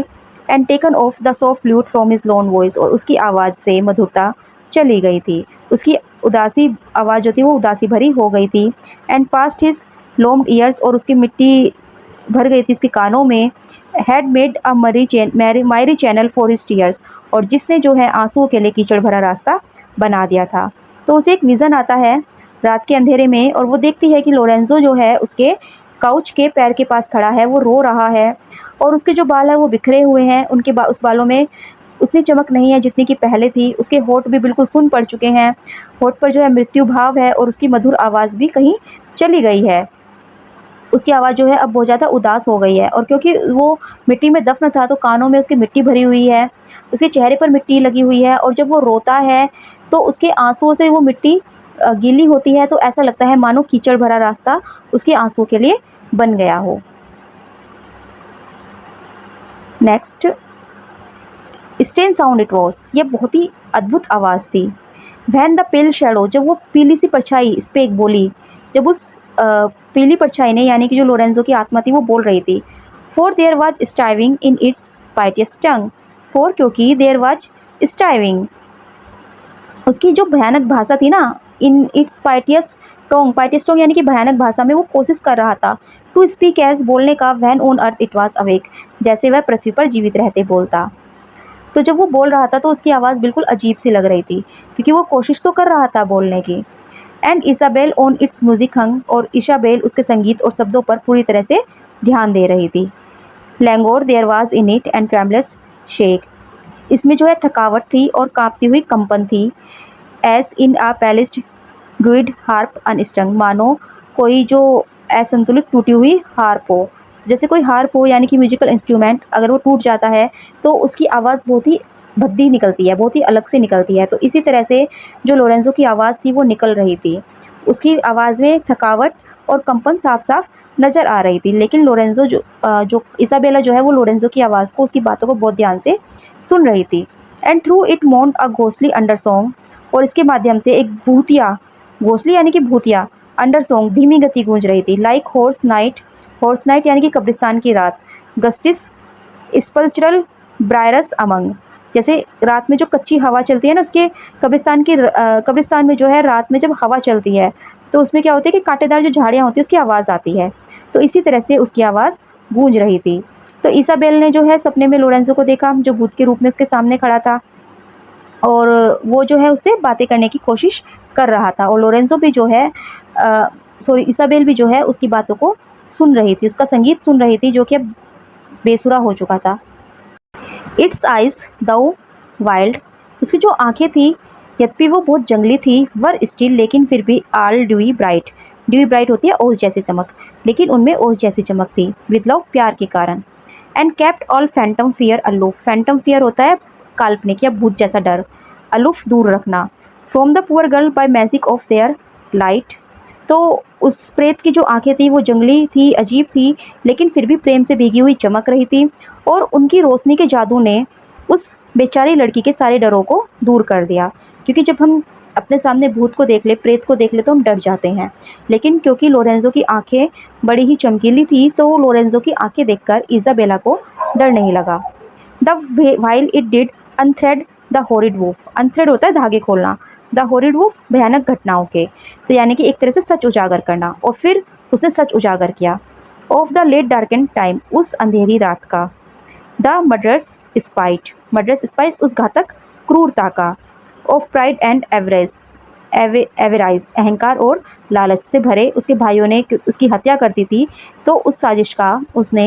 And taken of the soft lewd from his loan voice, और उसकी आवाज़ से मधुरता चली गई थी, उसकी उदासी आवाज़ जो थी वो उदासी भरी हो गई थी। And past his loamed ears, और उसकी मिट्टी भर गई थी उसके कानों में। Had made a miry channel for his tears, और जिसने जो है आंसुओं के लिए कीचड़ भरा रास्ता बना दिया था। तो उसे एक विज़न आता है रात के अंधेरे में, और वो देखती है कि लोरेंजो जो है उसके काउच के पैर के पास खड़ा है, वो रो रहा है, और उसके जो बाल है वो बिखरे हुए हैं, उनके उस बालों में उतनी चमक नहीं है जितनी कि पहले थी। उसके होठ भी बिल्कुल सुन्न पड़ चुके हैं, होठ पर जो है मृत्यु भाव है, और उसकी मधुर आवाज़ भी कहीं चली गई है। उसकी आवाज़ जो है अब बहुत ज़्यादा उदास हो गई है, और क्योंकि वो मिट्टी में दफ़न था तो कानों में उसकी मिट्टी भरी हुई है, उसके चेहरे पर मिट्टी लगी हुई है, और जब वो रोता है तो उसके आंसुओं से वो मिट्टी गीली होती है, तो ऐसा लगता है मानो कीचड़ भरा रास्ता उसके आंसुओं के लिए बन गया हो। Next, strange sound it was, ये बहुत ही अद्भुत आवाज़ थी। वैन द पेल शैडो, जब वो पीली सी परछाई स्पेक बोली, जब उस पीली परछाई ने, यानी कि जो लोरेंजो की आत्मा थी वो बोल रही थी। For there was striving in its piteous tongue, for क्योंकि देयर वाज स्टाइविंग, उसकी जो भयानक भाषा थी ना, इन इट्स पाइटियस टोंग यानी कि भयानक भाषा में वो कोशिश कर रहा था। टू स्पीक एज, बोलने का। When on earth it was awake, जैसे वह पृथ्वी पर जीवित रहते बोलता। तो जब वो बोल रहा था तो उसकी आवाज़ बिल्कुल अजीब सी लग रही थी, क्योंकि वो कोशिश तो कर रहा था बोलने की। And Isabel on its music hung, और इसाबेल उसके संगीत और शब्दों पर पूरी तरह से ध्यान दे रही थी। Languor there was in it and tremulous shake, इसमें जो है थकावट थी और कांपती हुई कंपन थी। एस इन आ पैलिस्ड ड्रूइड हार्प अनस्ट्रंग, मानो कोई जो असंतुलित टूटी हुई हार्प हो, जैसे कोई हार्प हो यानी कि म्यूजिकल इंस्ट्रूमेंट, अगर वो टूट जाता है तो उसकी आवाज़ बहुत ही भद्दी निकलती है, बहुत ही अलग से निकलती है। तो इसी तरह से जो लोरेंजो की आवाज़ थी वो निकल रही थी, उसकी आवाज़ में थकावट और कंपन साफ साफ नज़र आ रही थी। लेकिन लोरेंजो जो इसाबेला जो है वो लोरेंजो की आवाज़ को, उसकी बातों को बहुत ध्यान से सुन रही थी। And through it moaned a ghostly under song, और इसके माध्यम से एक भूतिया, घोस्टली यानी कि भूतिया, अंडर सॉन्ग धीमी गति गूंज रही थी। लाइक हॉर्स नाइट यानी कि कब्रिस्तान की रात। गस्टिस स्पल्चरल ब्रायरस अमंग, जैसे रात में जो कच्ची हवा चलती है ना, उसके कब्रिस्तान में जो है रात में जब हवा चलती है तो उसमें क्या होता है कि कांटेदार जो झाड़ियाँ होती है उसकी आवाज़ आती है, तो इसी तरह से उसकी आवाज़ गूंज रही थी। तो इसाबेल ने जो है सपने में लोरेंजो को देखा, जो भूत के रूप में उसके सामने खड़ा था, और वो जो है उससे बातें करने की कोशिश कर रहा था, और लोरेंजो भी जो है इसाबेल भी जो है उसकी बातों को सुन रही थी, उसका संगीत सुन रही थी, जो कि अब बेसुरा हो चुका था। इट्स आइज दाउ वाइल्ड, उसकी जो आंखें थी यद्यपि वो बहुत जंगली थी, वर स्टिल, लेकिन फिर भी आल ड्यूई ब्राइट होती है ओस जैसी चमक, लेकिन उनमें ओस जैसी चमक थी, विद लव, प्यार के कारण। And kept all Phantom fear aloof, Phantom fear होता है काल्पनिक या भूत जैसा डर, अलूफ दूर रखना। From the poor girl by magic of their light, तो उस प्रेत की जो आंखें थी वो जंगली थी, अजीब थी, लेकिन फिर भी प्रेम से भीगी हुई चमक रही थी, और उनकी रोशनी के जादू ने उस बेचारी लड़की के सारे डरों को दूर कर दिया। क्योंकि जब हम अपने सामने भूत को देख ले, प्रेत को देख ले, तो हम डर जाते हैं, लेकिन क्योंकि लोरेंजो की आंखें बड़ी ही चमकीली थी तो लोरेंजो की आंखें देखकर इसाबेला को डर नहीं लगा। The while it did unthread the horrid woof, unthread होता है धागे खोलना, द हॉरिड वूफ भयानक घटनाओं के, तो यानी कि एक तरह से सच उजागर करना, और फिर उसने सच उजागर किया। Of the late darkened time, उस अंधेरी रात का। The murderous spite, murderous spite उस घातक क्रूरता का। ऑफ प्राइड एंड एवराइज, अहंकार और लालच से भरे उसके भाइयों ने उसकी हत्या कर दी थी, तो उस साजिश का उसने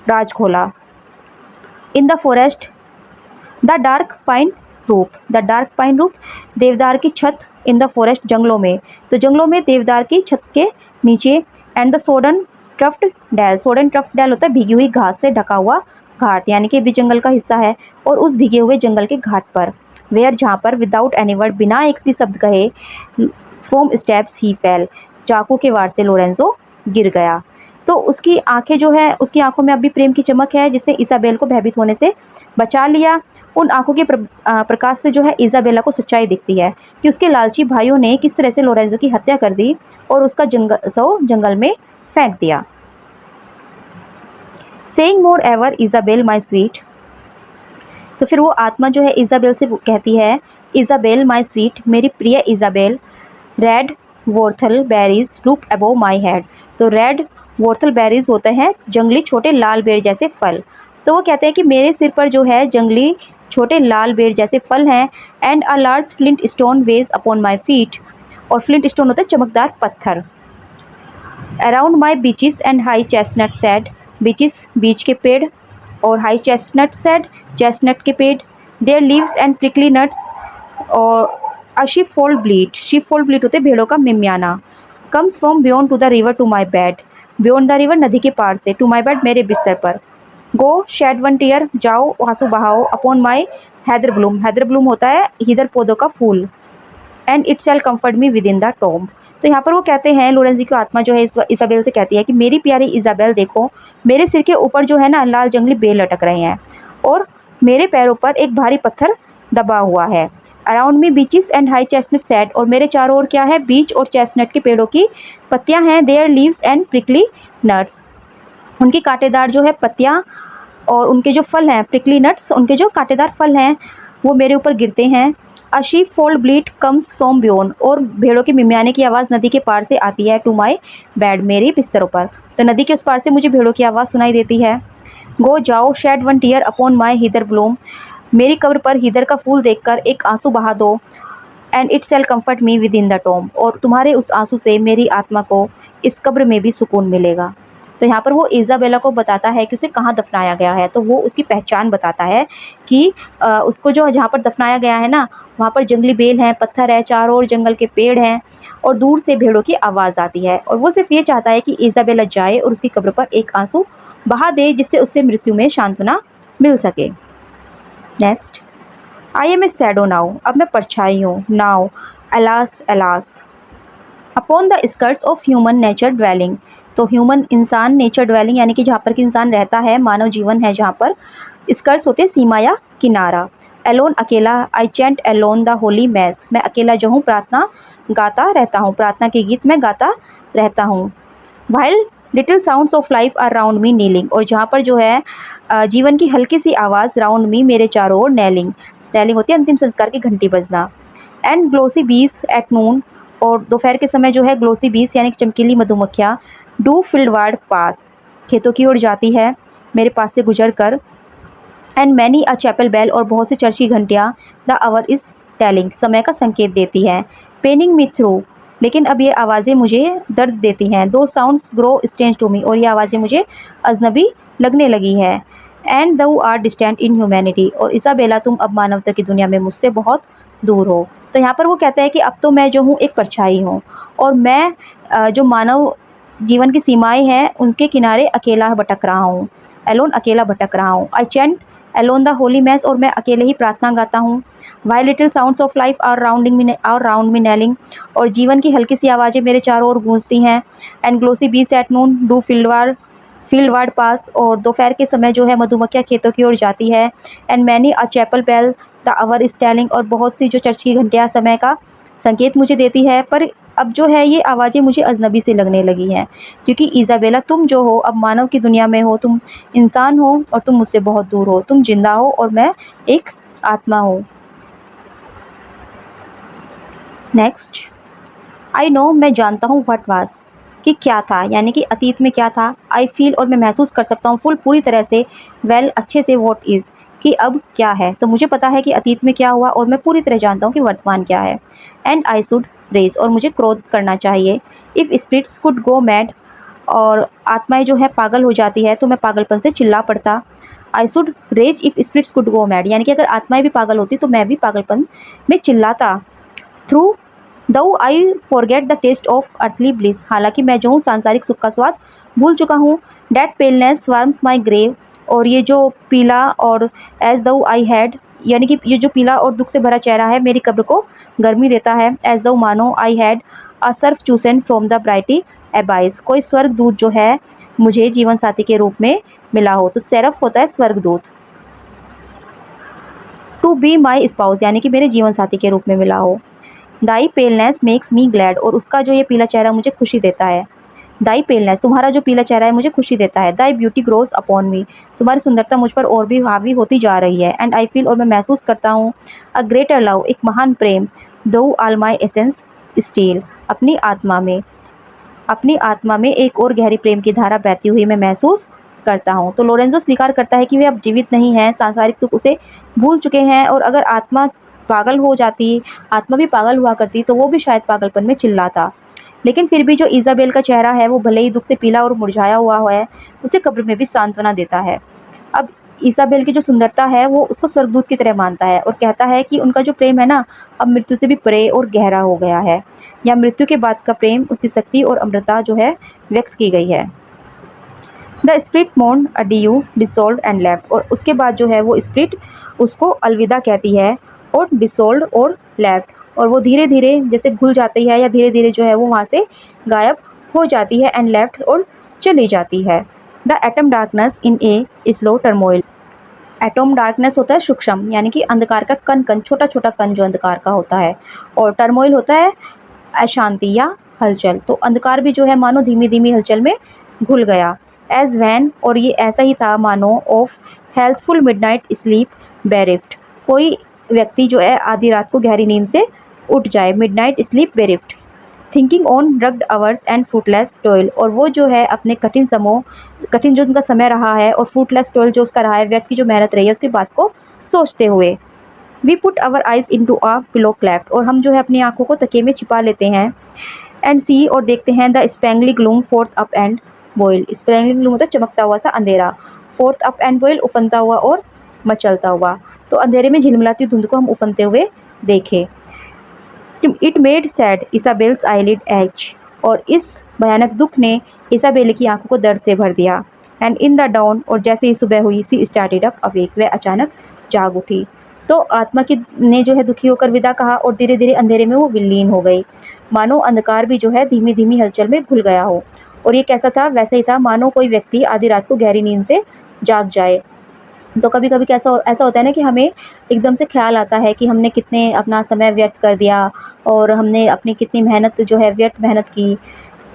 राज खोला। In the forest, the dark pine रूप, द डार्क पाइन रूप देवदार की छत, इन द फॉरेस्ट जंगलों में, तो जंगलों में देवदार की छत के नीचे। एंड द सोडन ट्रफ्ट डेल, सोडन ट्रफ्ट डेल होता है भीगी हुई घास से ढका हुआ घाट, यानी कि भी जंगल का हिस्सा है, और उस भीगे हुए जंगल के घाट पर। वेयर, जहाँ पर, विदाउट एनी वर्ड, बिना एक भी शब्द कहे, फ्रॉम स्टेप्स ही फेल, चाकू के वार से लोरेंजो गिर गया। तो उसकी आंखें जो है, उसकी आंखों में अभी प्रेम की चमक है, जिसने इसाबेल को भयभीत होने से बचा लिया। उन आंखों के प्रकाश से जो है इसाबेला को सच्चाई दिखती है कि उसके लालची भाइयों ने किस तरह से लोरेंजो की हत्या कर दी और उसका जंगल में फेंक दिया। Saying moreover Isabel my sweet, तो फिर वो आत्मा जो है इसाबेल से कहती है, इसाबेल माई स्वीट, मेरी प्रिय Isabel, red whortle berries look above my head, तो रेड वॉर्थल बेरीज होते हैं जंगली छोटे लाल बेर जैसे फल, तो वो कहते हैं कि मेरे सिर पर जो है जंगली छोटे लाल बेर जैसे फल हैं। And a large flint stone weighs upon my feet, और फ्लिंट स्टोन होता है चमकदार पत्थर। Around my beeches and high chestnut shed, beeches beech के पेड़, और हाई चेस्टनट सेड चेस्टनट के पेड़। Their leaves and prickly nuts, और a sheepfold bleat, sheepfold bleat होते भेड़ों का मिमियाना। Comes from beyond to the river to my bed, beyond the river नदी के पार से, टू माई बेड मेरे बिस्तर पर। गो शेड वन टीयर, जाओ आंसू बहाओ, upon my heather bloom, heather bloom होता है हिदर पौधों का फूल। And it shall comfort me within the tomb, तो यहाँ पर वो कहते हैं, लोरेंजी की आत्मा जो है इसाबेल से कहती है कि मेरी प्यारी इसाबेल देखो, मेरे सिर के ऊपर जो है ना लाल जंगली बेल लटक रहे हैं, और मेरे पैरों पर एक भारी पत्थर दबा हुआ है। Around me beaches and high chestnut said, और मेरे चारों ओर क्या है, बीच और चेस्टनट के पेड़ों की पत्तियां हैं। There leaves and prickly nuts, उनकी कांटेदार जो है पत्तियां, और उनके जो फल हैं प्रिकली नट्स, उनके जो कांटेदार फल हैं वो मेरे ऊपर गिरते हैं। A sheepfold bleat comes from beyond, और भेड़ों के मिमियाने की आवाज़ नदी के पार से आती है। टू माई बेड, मेरे बिस्तरों पर, तो नदी के उस पार से मुझे भेड़ों की आवाज़ सुनाई देती है। गो जाओ shed one tear upon my heather bloom, मेरी कब्र पर हिदर का फूल देखकर एक आंसू बहा दो। And it shall comfort me within the tomb, और तुम्हारे उस आंसू से मेरी आत्मा को इस कब्र में भी सुकून मिलेगा। तो यहाँ पर वो इसाबेला को बताता है कि उसे कहाँ दफनाया गया है, तो वो उसकी पहचान बताता है कि उसको जो जहाँ पर दफनाया गया है ना, वहाँ पर जंगली बेल हैं, पत्थर है, चारों ओर जंगल के पेड़ हैं, और दूर से भेड़ों की आवाज़ आती है, और वो सिर्फ ये चाहता है कि इसाबेला जाए और उसकी कब्र पर एक आंसू बहा दे, जिससे उससे मृत्यु में सांत्वना मिल सके। Next, I am a shadow now, अब मैं परछाई हूँ। Now, alas alas, upon the skirts of human nature dwelling, तो ह्यूमन इंसान नेचर ड्वेलिंग यानी कि जहाँ पर कि इंसान रहता है, मानव जीवन है जहाँ पर, स्कर्ट्स होते सीमा या किनारा। एलोन अकेला, I chant alone the holy mass, मैं अकेला जो हूँ प्रार्थना गाता रहता हूँ, प्रार्थना के गीत में गाता रहता हूँ। While little sounds of life are round me kneeling, और जहाँ पर जो है जीवन की हल्की सी आवाज़, राउंड मी मेरे चारों ओर, नेलिंग, नेलिंग होती है अंतिम संस्कार की घंटी बजना। एंड ग्लोसी बीस एट नून, और दोपहर के समय जो है ग्लोसी बीस यानी चमकीली मधुमक्खियाँ, डू फील्डवार्ड पास, खेतों की ओर जाती है मेरे पास से गुजर कर। And many a chapel bell, और बहुत सी चर्च की घंटियाँ, द आवर इज़ टेलिंग, समय का संकेत देती है। पेनिंग मी थ्रू, लेकिन अब ये आवाज़ें मुझे दर्द देती हैं। Those sounds grow strange to me, और ये आवाज़ें मुझे अजनबी लगने लगी है। एंड दू आर डिस्टेंट इन ह्यूमैनिटी, और इसाबेला तुम अब मानवता की दुनिया में मुझसे बहुत दूर हो। तो यहाँ पर वो कहता है कि अब तो मैं जो हूँ एक परछाई हूँ, और मैं जो मानव जीवन की सीमाएं हैं उनके किनारे अकेला भटक रहा हूँ, एलोन अकेला भटक रहा हूँ। I chant alone the holy mass, और मैं अकेले ही प्रार्थना गाता हूँ। While little sounds of life are round me knelling, और जीवन की हल्की सी आवाज़ें मेरे चारों ओर गूंजती हैं। एंड ग्लोसी बीस एट नून डू फील्डवार्ड पास, और दोपहर के समय जो है मधुमक्खियाँ खेतों की ओर जाती है। And many a chapel bell the hour is telling, और बहुत सी जो चर्च की घंटियाँ समय का संकेत मुझे देती है। पर अब जो है ये आवाज़ें मुझे अजनबी सी लगने लगी हैं, क्योंकि इसाबेला तुम जो हो अब मानव की दुनिया में हो, तुम इंसान हो और तुम मुझसे बहुत दूर हो, तुम जिंदा हो और मैं एक आत्मा हो। नेक्स्ट, आई नो, मैं जानता हूँ, व्हाट वाज, कि क्या था, यानी कि अतीत में क्या था। आई फील, और मैं महसूस कर सकता हूँ, फुल, पूरी तरह से, वेल, अच्छे से, व्हाट इज, कि अब क्या है। तो मुझे पता है कि अतीत में क्या हुआ और मैं पूरी तरह जानता हूँ कि वर्तमान क्या है। एंड आई शुड रेज, और मुझे क्रोध करना चाहिए। If spirits could go mad, और आत्माएं जो है पागल हो जाती है तो मैं पागलपन से चिल्ला पड़ता। I should rage if spirits could go mad, यानी कि अगर आत्माएं भी पागल होती तो मैं भी पागलपन में चिल्लाता। Through though I forget the taste of earthly bliss, हालांकि मैं जो हूँ सांसारिक सुख का स्वाद भूल चुका हूँ। डेट पेलनेस वार्म्स माई ग्रेव, और ये जो पीला, और एज दो आई हैड, यानी कि ये जो पीला और दुख से भरा चेहरा है मेरी कब्र को गर्मी देता है। एज दो, मानो, I had a seraph chosen from the bright abyss, कोई स्वर्ग दूत जो है मुझे जीवन साथी के रूप में मिला हो। तो सेरफ होता है स्वर्ग दूत। टू बी माई स्पाउस, यानी कि मेरे जीवन साथी के रूप में मिला हो। दाई पेलनेस मेक्स मी ग्लैड, और उसका जो ये पीला चेहरा मुझे खुशी देता है। दाई पेलनेस, तुम्हारा जो पीला चेहरा है मुझे खुशी देता है। दाई ब्यूटी ग्रोज अपॉन मी, तुम्हारी सुंदरता मुझ पर और भी हावी होती जा रही है। एंड आई फील, और मैं महसूस करता हूँ, अ ग्रेटर लव, एक महान प्रेम, दो ऑल माई एसेंस स्टील, अपनी आत्मा में एक और गहरी प्रेम की धारा बहती हुई मैं महसूस करता हूँ। तो लोरेंजो स्वीकार करता है कि वे अब जीवित नहीं हैं, सांसारिक सुख उसे भूल चुके हैं, और अगर आत्मा पागल हो जाती, आत्मा भी पागल हुआ करती, तो वो भी शायद पागलपन में चिल्लाता। लेकिन फिर भी जो इज़ाबेल का चेहरा है वो भले ही दुख से पीला और मुरझाया हुआ है, उसे कब्र में भी सांत्वना देता है। अब इज़ाबेल की जो सुंदरता है वो उसको स्वर्गदूत की तरह मानता है और कहता है कि उनका जो प्रेम है ना, अब मृत्यु से भी परे और गहरा हो गया है, या मृत्यु के बाद का प्रेम, उसकी शक्ति और अमृता जो है व्यक्त की गई है। द स्प्रिट मोन अडियू डिसोल्व एंड लेफ्ट, और उसके बाद जो है वो स्प्रिट उसको अलविदा कहती है, और डिसोल्व और लेफ्ट, और वो धीरे धीरे जैसे घुल जाती है, या धीरे धीरे जो है वो वहाँ से गायब हो जाती है, एंड लेफ्ट, और चली जाती है। The atom darkness in a slow turmoil, atom darkness होता है सूक्ष्म, यानी कि अंधकार का कण कण, छोटा छोटा कण जो अंधकार का होता है, और टर्मोइल होता है अशांति या हलचल। तो अंधकार भी जो है मानो धीमी धीमी हलचल में घुल गया। एज वैन, और ये ऐसा ही था मानो, ऑफ हेल्थफुल मिडनाइट स्लीप बेरिफ्ट, कोई व्यक्ति जो है आधी रात को गहरी नींद से उठ जाए, midnight sleep bereft, thinking on drugged hours and fruitless toil, और वो जो है अपने कठिन जो उनका समय रहा है, और फ्रूटलेस टॉयल जो उसका रहा है, व्यर्थ की जो मेहनत रही है, उसकी बात को सोचते हुए। We put our eyes into a pillow cleft, और हम जो है अपनी आंखों को तकिए में छिपा लेते हैं। एंड सी, और देखते हैं, the spangly gloom froth up and boil, spangly gloom होता है चमकता हुआ सा अंधेरा, फोर्थ अप एंड बॉयल उपनता हुआ और मचलता हुआ, तो अंधेरे में झिलमिलाती धुंध को हम उपनते हुए देखे। It made sad Isabel's eyelid ache, और इस भयानक दुख ने इसाबेल की आंखों को दर्द से भर दिया। एंड इन द डाउन, और जैसे ही सुबह हुई, सी स्टार्टेड अप अवेक, वह अचानक जाग उठी। तो आत्मा की ने जो है दुखी होकर विदा कहा, और धीरे धीरे अंधेरे में वो विलीन हो गई, मानो अंधकार भी जो है धीमी धीमी हलचल में घुल गया हो। और ये कैसा था? वैसे ही था मानो कोई व्यक्ति आधी रात को गहरी नींद से जाग जाए। तो कभी कभी कैसा ऐसा होता है ना कि हमें एकदम से ख्याल आता है कि हमने कितने अपना समय व्यर्थ कर दिया, और हमने अपनी कितनी मेहनत जो है व्यर्थ मेहनत की,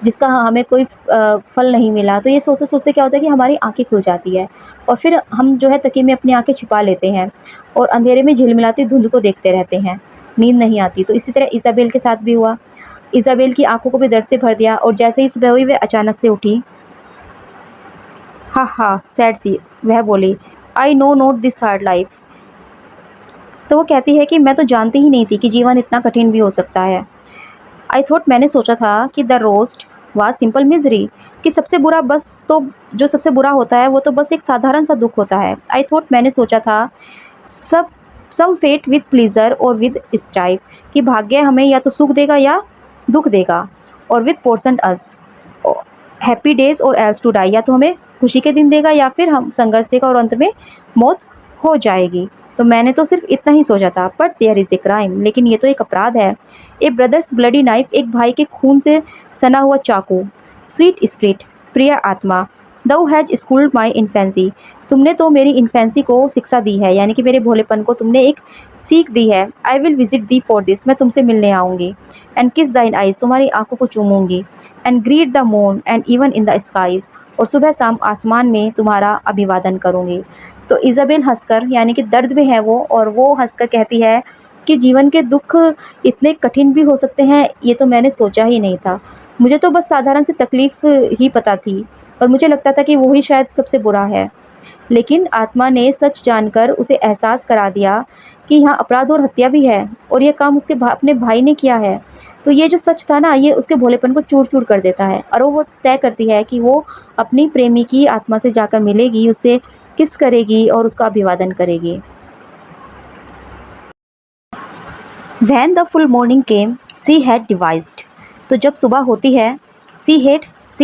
जिसका हमें कोई फल नहीं मिला। तो ये सोचते सोचते क्या होता है कि हमारी आंखें खुल जाती है, और फिर हम जो है तकिए में अपनी आंखें छिपा लेते हैं, और अंधेरे में झिलमिलाती धुंध को देखते रहते हैं, नींद नहीं आती। तो इसी तरह इसाबेल के साथ भी हुआ, इसाबेल की आंखों को भी दर्द से भर दिया, और जैसे ही सुबह हुई वह अचानक से उठी। हा हा सैड सी, वह बोली, I know note this hard life. तो वो कहती है कि मैं तो जानती ही नहीं थी कि जीवन इतना कठिन भी हो सकता है। आई थॉट, मैंने सोचा था कि the roast was simple misery, कि सबसे बुरा बस तो जो सबसे बुरा होता है वो तो बस एक साधारण सा दुख होता है। आई थॉट, मैंने सोचा था, सब सम फेट विद प्लीजर और विद स्ट्राइफ, कि भाग्य हमें या तो सुख देगा या दुख देगा, और with portion us happy days और एल्स टू डाई, या तो हमें खुशी के दिन देगा या फिर हम संघर्ष देगा और अंत में मौत हो जाएगी। तो मैंने तो सिर्फ इतना ही सोचा था, but there is a crime, लेकिन ये तो एक अपराध है। ए ब्रदर्स ब्लडी नाइफ, एक भाई के खून से सना हुआ चाकू। स्वीट स्पिरिट, प्रिय आत्मा, दो हैज स्कूल्ड माई इन्फेंसी, तुमने तो मेरी इन्फेंसी को शिक्षा दी है, यानी कि मेरे भोलेपन को तुमने एक सीख दी है। I will visit the for this, मैं तुमसे मिलने आऊँगी। एंड किस दाइन आइज, तुम्हारी आंखों को चूमूंगी। And greet the moon and even in the skies, और सुबह शाम आसमान में तुम्हारा अभिवादन करूँगी। तो इज़ाबेल हंसकर, यानी कि दर्द में है वो, और वो हंसकर कहती है कि जीवन के दुख इतने कठिन भी हो सकते हैं, ये तो मैंने सोचा ही नहीं था। मुझे तो बस साधारण सी तकलीफ ही पता थी और मुझे लगता था कि वो ही शायद सबसे बुरा है। लेकिन आत्मा ने सच जानकर उसे एहसास करा दिया कि यहाँ अपराध और हत्या भी है और ये काम उसके अपने भाई ने किया है। तो ये जो सच था ना, ये उसके भोलेपन को चूर-चूर कर देता है और वो तय करती है कि वो अपनी प्रेमी की आत्मा से जाकर मिलेगी, उससे किस करेगी और उसका अभिवादन करेगी। When the full morning came, she had devised. तो जब सुबह होती है, she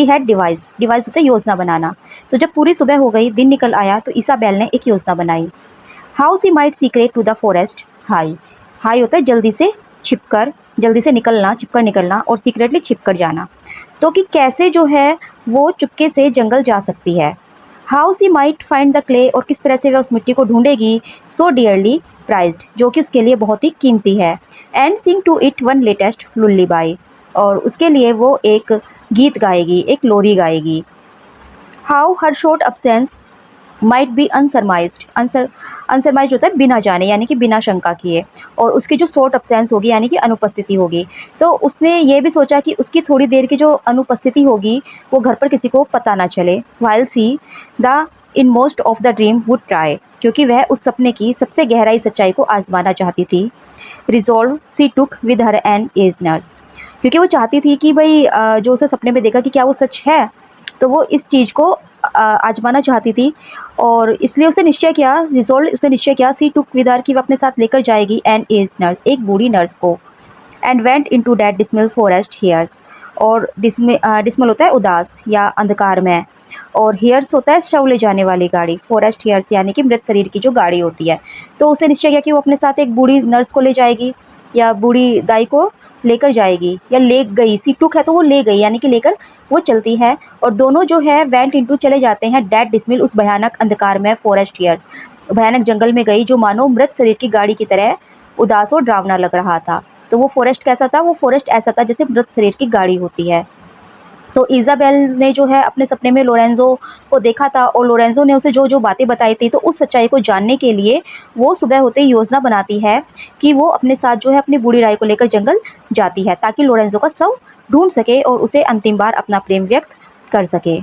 had devised. Devise होता है योजना बनाना। तो जब पूरी सुबह हो गई, दिन निकल आया, तो इसाबेल ने एक योजना बनाई। How she might secret to the forest high. High होता है जल्दी से छिपकर, जल्दी से निकलना, छिपकर निकलना, और सीक्रेटली छिपकर जाना। तो कि कैसे जो है वो चुपके से जंगल जा सकती है। How she might find the clay, और किस तरह से वह उस मिट्टी को ढूंढेगी, so dearly prized, जो कि उसके लिए बहुत ही कीमती है। And sing to it one latest lullaby, और उसके लिए वो एक गीत गाएगी, एक लोरी गाएगी। How her short absence might be unsurmised, unsurmised होता है बिना जाने, यानी कि बिना शंका किए, और उसकी जो शॉर्ट अब्सेंस होगी यानी कि अनुपस्थिति होगी, तो उसने ये भी सोचा कि उसकी थोड़ी देर की जो अनुपस्थिति होगी वो घर पर किसी को पता ना चले। While see the in most of the dream would try, क्योंकि वह उस सपने की सबसे गहराई सच्चाई को आजमाना चाहती थी। Resolve she took with her an aged nurse, क्योंकि वो चाहती थी कि भाई जो उसे सपने में देखा कि क्या वो सच है, तो वो इस चीज़ को आजमाना चाहती थी, और इसलिए उसने निश्चय किया सी टुक विद हर, कि वो अपने साथ लेकर जाएगी एन एज नर्स, एक बूढ़ी नर्स को। And went into that dismal forest hearse, और डिसमल होता है उदास या अंधकार में, और हियर्स होता है शव ले जाने वाली गाड़ी, फॉरेस्ट हियर्स यानी कि मृत शरीर की जो गाड़ी होती है। तो उसने निश्चय किया कि वो अपने साथ एक बूढ़ी नर्स को ले जाएगी, या बूढ़ी दाई को लेकर जाएगी, या ले गई, सी टुक है तो वो ले गई, यानी कि लेकर वो चलती है, और दोनों जो है वेंट इनटू चले जाते हैं दैट डिसमिल, उस भयानक अंधकार में, फॉरेस्ट हियर्स, भयानक जंगल में गई जो मानो मृत शरीर की गाड़ी की तरह उदास और डरावना लग रहा था। तो वो फॉरेस्ट कैसा था, वो फॉरेस्ट ऐसा था जैसे मृत शरीर की गाड़ी होती है। तो इज़ाबेल ने जो है अपने सपने में लोरेंज़ो को देखा था, और लोरेंज़ो ने उसे जो जो बातें बताई थी, तो उस सच्चाई को जानने के लिए वो सुबह होते ही योजना बनाती है कि वो अपने साथ जो है अपनी बूढ़ी राई को लेकर जंगल जाती है, ताकि लोरेंज़ो का शव ढूंढ सके और उसे अंतिम बार अपना प्रेम व्यक्त कर सके।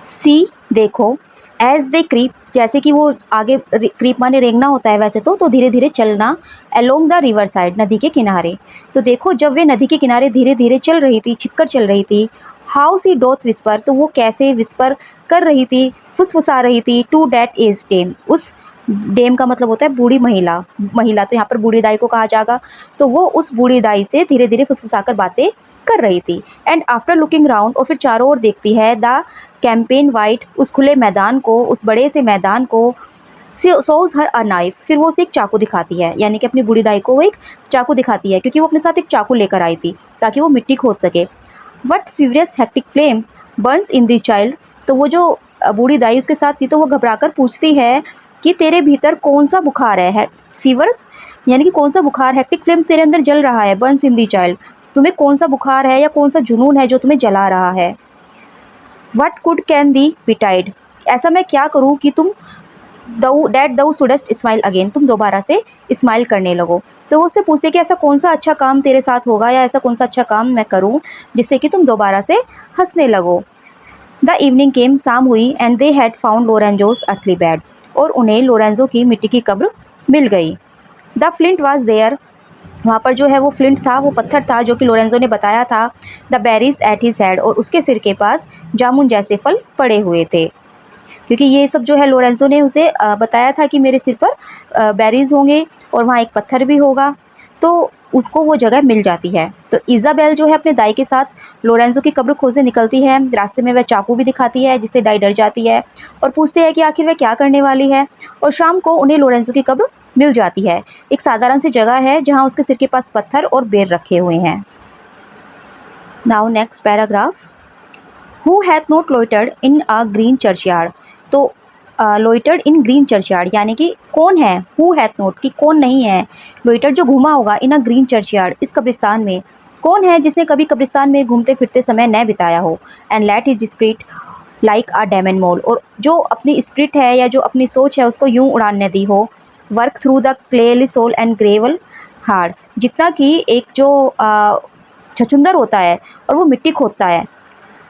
सी देखो, एज दे क्रीप, जैसे कि वो आगे क्रीप माने रेंगना होता है वैसे तो धीरे धीरे चलना, अलोंग द रिवर साइड, नदी के किनारे। तो देखो जब वे नदी के किनारे धीरे धीरे चल रही थी, छिपकर चल रही थी, हाउ सी डोथ विस्पर, तो वो कैसे विस्पर कर रही थी, फुसफुसा रही थी, टू डैट एज डेम, उस डेम का मतलब होता है बूढ़ी महिला, तो यहाँ पर बूढ़ी दाई को कहा जाएगा। तो वो उस बूढ़ी दाई से धीरे धीरे फुसफुसाकर बातें कर रही थी। एंड आफ्टर लुकिंग राउंड, और फिर चारों ओर देखती है, द कैंपेन वाइट, उस खुले मैदान को, उस बड़े से मैदान को, सोज हर अ नाइफ, फिर वो उसे एक चाकू दिखाती है, यानी कि अपनी बूढ़ी दाई को वो एक चाकू दिखाती है, क्योंकि वो अपने साथ एक चाकू लेकर आई थी ताकि वो मिट्टी खोद सके। What furious hectic flame Burns in the child, तो वो जो बूढ़ी दाई उसके साथ थी, तो वो घबराकर पूछती है कि तेरे भीतर कौन सा बुखार है, फीवर्स यानी कि कौन सा बुखार, हेक्टिक फ्लेम तेरे अंदर जल रहा है, बर्न्स इन दी चाइल्ड, तुम्हें कौन सा बुखार है या कौन सा जुनून है जो तुम्हें जला रहा है। What could can the betide, ऐसा मैं क्या करूँ कि तुम दऊ शुडस्ट स्माइल अगेन, तुम दोबारा से स्माइल करने लगो। तो वो उससे पूछते कि ऐसा कौन सा अच्छा काम तेरे साथ होगा, या ऐसा कौन सा अच्छा काम मैं करूँ जिससे कि तुम दोबारा से हंसने लगो। द इवनिंग केम, शाम हुई, and they had found Lorenzo's earthly bed, और उन्हें लोरेंजो की मिट्टी की कब्र मिल गई। द फ्लिंट वॉज देयर, वहाँ पर जो है वो फ्लिंट था, वो पत्थर था जो कि लोरेंजो ने बताया था। The berries at his head, और उसके सिर के पास जामुन जैसे फल पड़े हुए थे, क्योंकि ये सब जो है लोरेंजो ने उसे बताया था कि मेरे सिर पर बेरीज होंगे और वहाँ एक पत्थर भी होगा, तो उसको वो जगह मिल जाती है। तो इज़ाबेल जो है अपने दाई के साथ लोरेंजो की कब्र खोजने निकलती है। रास्ते में वह चाकू भी दिखाती है, जिससे दाई डर जाती है और पूछते हैं कि आखिर वह क्या करने वाली है, और शाम को उन्हें लोरेंजो की कब्र मिल जाती है। एक साधारण सी जगह है जहाँ उसके सिर के पास पत्थर और बेर रखे हुए हैं। Now next paragraph, who hath not loitered in a green churchyard, तो लोइटर्ड इन ग्रीन चर्चयार्ड यानी कि कौन है, हु हैथ नॉट कि कौन नहीं है, लोइटर्ड जो घूमा होगा, इन अ ग्रीन चर्चयार्ड इस कब्रिस्तान में, कौन है जिसने कभी कब्रिस्तान में घूमते फिरते समय न बिताया हो। And let his spirit, like a demon mole, और जो अपनी स्पिरिट है या जो अपनी सोच है उसको यूं उड़ाने दी हो। Work through the clayey soil and gravel hard, जितना कि एक जो छछुंदर होता है और वो मिट्टी खोदता है,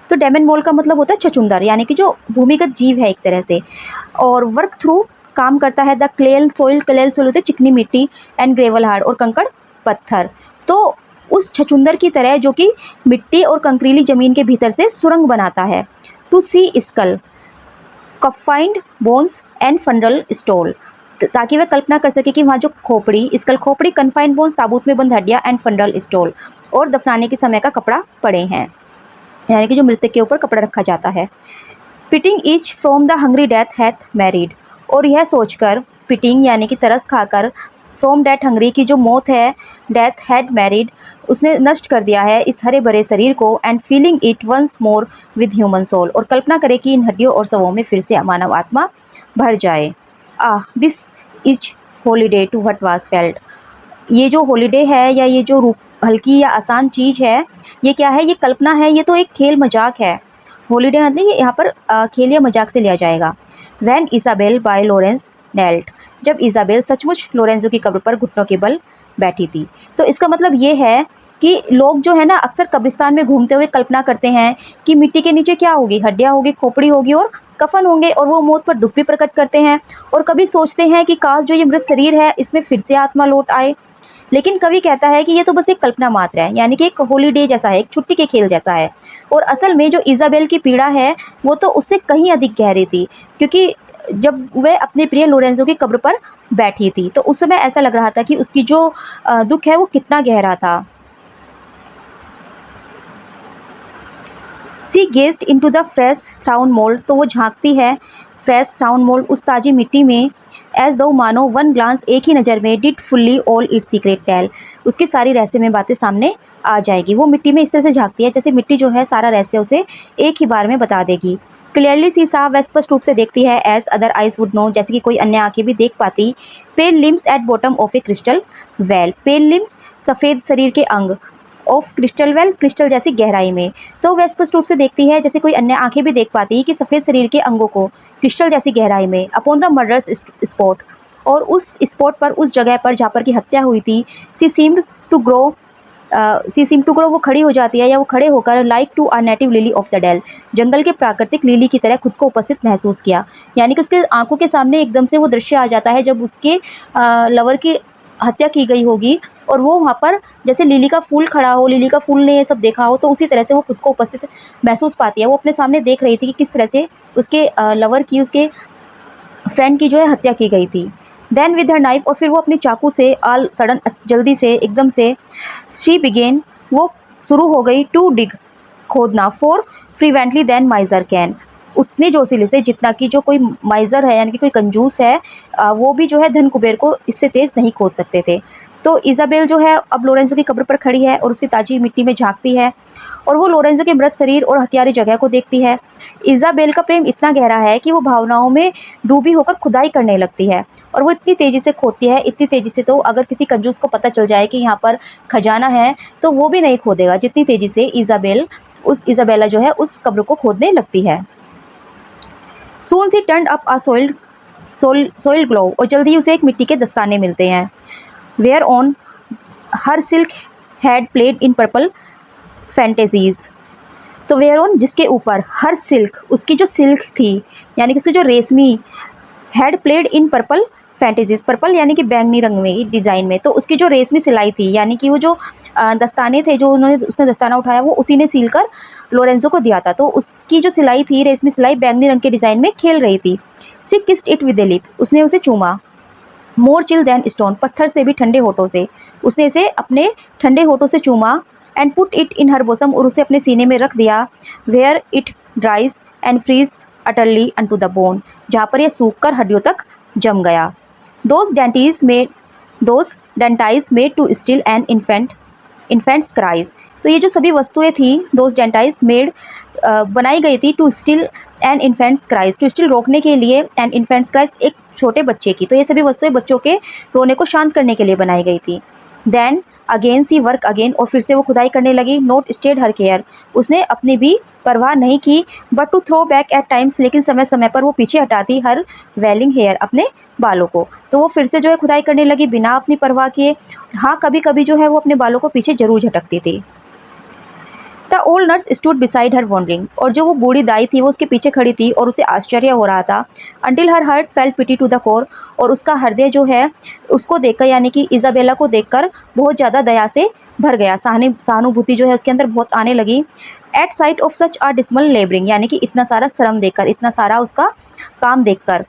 तो डेमन मोल का मतलब होता है छछुंदर, यानी कि जो भूमिगत जीव है एक तरह से। और वर्क थ्रू काम करता है द क्लेल सोइल होते चिकनी मिट्टी, एंड ग्रेवल हार्ड और कंकड़ पत्थर। तो उस छछुंदर की तरह जो कि मिट्टी और कंकरीली जमीन के भीतर से सुरंग बनाता है। To see skull coffined bones and funeral stole, ताकि वह कल्पना कर सके कि वहाँ जो खोपड़ी स्कल खोपड़ी, कन्फाइंड बोन्स ताबूत में बंद हड्डियाँ, एंड फंडल स्टोल और दफनाने के समय का कपड़ा पड़े हैं, यानी कि जो मृतक के ऊपर कपड़ा रखा जाता है। Pitting each from the hungry death hath married, और यह सोचकर पिटिंग यानी कि तरस खाकर, फ्रॉम डेथ हंग्री की जो मौत है, डेथ हैड मैरिड उसने नष्ट कर दिया है इस हरे भरे शरीर को, and feeling it once more with human soul, और कल्पना करे कि इन हड्डियों और शवों में फिर से मानव आत्मा भर जाए। This is holiday to what was felt, ये जो हॉलीडे है या ये जो हल्की या आसान चीज़ है, ये क्या है, ये कल्पना है, ये तो एक खेल मजाक है। हॉलीडे मतलब यहाँ पर खेल या मजाक से लिया जाएगा। When Isabel by Lorenzo knelt, जब इसाबेल सचमुच लोरेंजो की कब्र पर घुटनों के बल बैठी थी। तो इसका मतलब ये है कि लोग जो है ना अक्सर कब्रिस्तान में घूमते हुए कल्पना करते हैं कि मिट्टी के नीचे क्या होगी, हड्डियाँ होगी, खोपड़ी होगी और कफन होंगे, और वो मौत पर दुख भी प्रकट करते हैं, और कभी सोचते हैं कि काश जो ये मृत शरीर है इसमें फिर से आत्मा लौट आए। लेकिन कवि कहता है कि ये तो बस एक कल्पना मात्र है, यानी कि एक हॉलीडे जैसा है, एक छुट्टी के खेल जैसा है। और असल में जो इजाबेल की पीड़ा है वो तो उससे कहीं अधिक गहरी थी, क्योंकि जब वह अपने प्रिय लोरेंजो की कब्र पर बैठी थी तो उस समय ऐसा लग रहा था कि उसकी जो दुख है वो कितना गहरा था। She gazed into the fresh thrown mould, तो वो झांकती है फ्रेश थ्राउन मोल्ड उस ताजी मिट्टी में, एज दो मानो वन ग्लांस एक ही नज़र में, did fully all its secret tell, उसकी सारी रहस्यमय बातें सामने आ जाएगी। वो मिट्टी में इस तरह से झांकती है जैसे मिट्टी जो है सारा रहस्य उसे एक ही बार में बता देगी। क्लियरली सी साफ व स्पष्ट रूप से देखती है, as other eyes would know, जैसे कि कोई अन्य आंखें भी देख पाती। Pale limbs at bottom of a crystal well, pale limbs सफ़ेद शरीर के अंग, ऑफ क्रिस्टल वेल क्रिस्टल जैसी गहराई में, तो वह स्पष्ट रूप से देखती है जैसे कोई अन्य आंखें भी देख पाती कि सफ़ेद शरीर के अंगों को क्रिस्टल जैसी गहराई में, अपॉन द मर्डर्स स्पॉट, और उस स्पॉट पर, उस जगह पर जहाँ पर की हत्या हुई थी। सी सीम्ड टू ग्रो, वो खड़ी हो जाती है या वो खड़े होकर, like to a native lily of the dell, जंगल के प्राकृतिक लिली की तरह खुद को उपस्थित महसूस किया, यानी कि उसके आंखों के सामने एकदम से वो दृश्य आ जाता है जब उसके लवर की हत्या की गई होगी और वो वहाँ पर जैसे लिली का फूल खड़ा हो, लिली का फूल ने ये सब देखा हो, तो उसी तरह से वो खुद को उपस्थित महसूस पाती है। वो अपने सामने देख रही थी कि किस तरह से उसके लवर की, उसके फ्रेंड की जो है हत्या की गई थी। देन विद हर नाइफ, और फिर वो अपनी चाकू से ऑल सडन, जल्दी से, एकदम से, शी बिगेन, वो शुरू हो गई, टू डिग, खोदना, फॉर फ्रीवेंटली देन माइजर कैन, उतनी जोशीले से जितना कि जो कोई माइजर है यानी कि कोई कंजूस है वो भी जो है धन कुबेर को इससे तेज नहीं खोद सकते थे। तो इजाबेल जो है अब लोरेंजो की कब्र पर खड़ी है और उसकी ताजी मिट्टी में झांकती है और वो लोरेंजो के मृत शरीर और हथियारी जगह को देखती है। इजाबेल का प्रेम इतना गहरा है कि वो भावनाओं में डूबी होकर खुदाई करने लगती है और वो इतनी तेज़ी से खोदती है, इतनी तेज़ी से, तो अगर किसी कंजूस को पता चल जाए कि यहाँ पर खजाना है तो वो भी नहीं खोदेगा, जितनी तेज़ी से इजाबेला जो है उस कब्र को खोदने लगती है। Soon she turn up a soil glove, और जल्दी ही उसे एक मिट्टी के दस्ताने मिलते हैं। Where on her silk had played in purple fantasies, तो वेयर ऑन जिसके ऊपर, हर सिल्क, उसकी जो सिल्क थी यानी कि उसकी जो रेशमी, had played in purple fantasies, purple यानी कि बैंगनी रंग में, डिजाइन में, तो उसकी जो रेशमी सिलाई थी यानी कि वो जो दस्ताने थे जो उसने दस्ताना उठाया वो उसी ने सील कर लोरेंजो को दिया था, तो उसकी जो सिलाई थी, रेशमी सिलाई, बैंगनी रंग के डिजाइन में खेल रही थी। She kissed it with a lip, उसने उसे चूमा। मोर चिल देन स्टोन, पत्थर से भी ठंडे होठों से, उसने इसे अपने ठंडे होठों से चूमा। And put it in her bosom, और उसे अपने सीने में रख दिया। Where it dries and freeze utterly unto the bone, जहाँ पर यह सूख कर हड्डियों तक जम गया। Those dainties made to still an infant's cries, तो ये जो सभी वस्तुएं थी, दोज डेंटाइज मेड, बनाई गई थी, to still an infant's cries, to still रोकने के लिए, एन इन्फेंट्स क्राइज एक छोटे बच्चे की, तो ये सभी वस्तुएं बच्चों के रोने को शांत करने के लिए बनाई गई थी। देन अगेन सी वर्क अगेन, और फिर से वो खुदाई करने लगी। नोट स्टेड हर केयर, उसने अपनी भी परवाह नहीं की। But to throw back at times, लेकिन समय समय पर वो पीछे हटाती हर वेलिंग हेयर, अपने बालों को। तो वो फिर से जो है खुदाई करने लगी बिना अपनी परवाह किए। हाँ, कभी कभी जो है वो अपने बालों को पीछे जरूर झटकती थी। The old nurse stood beside her wondering, और जो वो बूढ़ी दाई थी वो उसके पीछे खड़ी थी और उसे आश्चर्य हो रहा था। Until her heart felt pity to the core, और उसका हृदय जो है उसको देखकर, यानी कि इजाबेला को देखकर बहुत ज़्यादा दया से भर गया। सहानुभूति जो है उसके अंदर बहुत आने लगी। At sight of such a dismal labouring, यानी कि इतना सारा श्रम देखकर, इतना सारा उसका काम देखकर,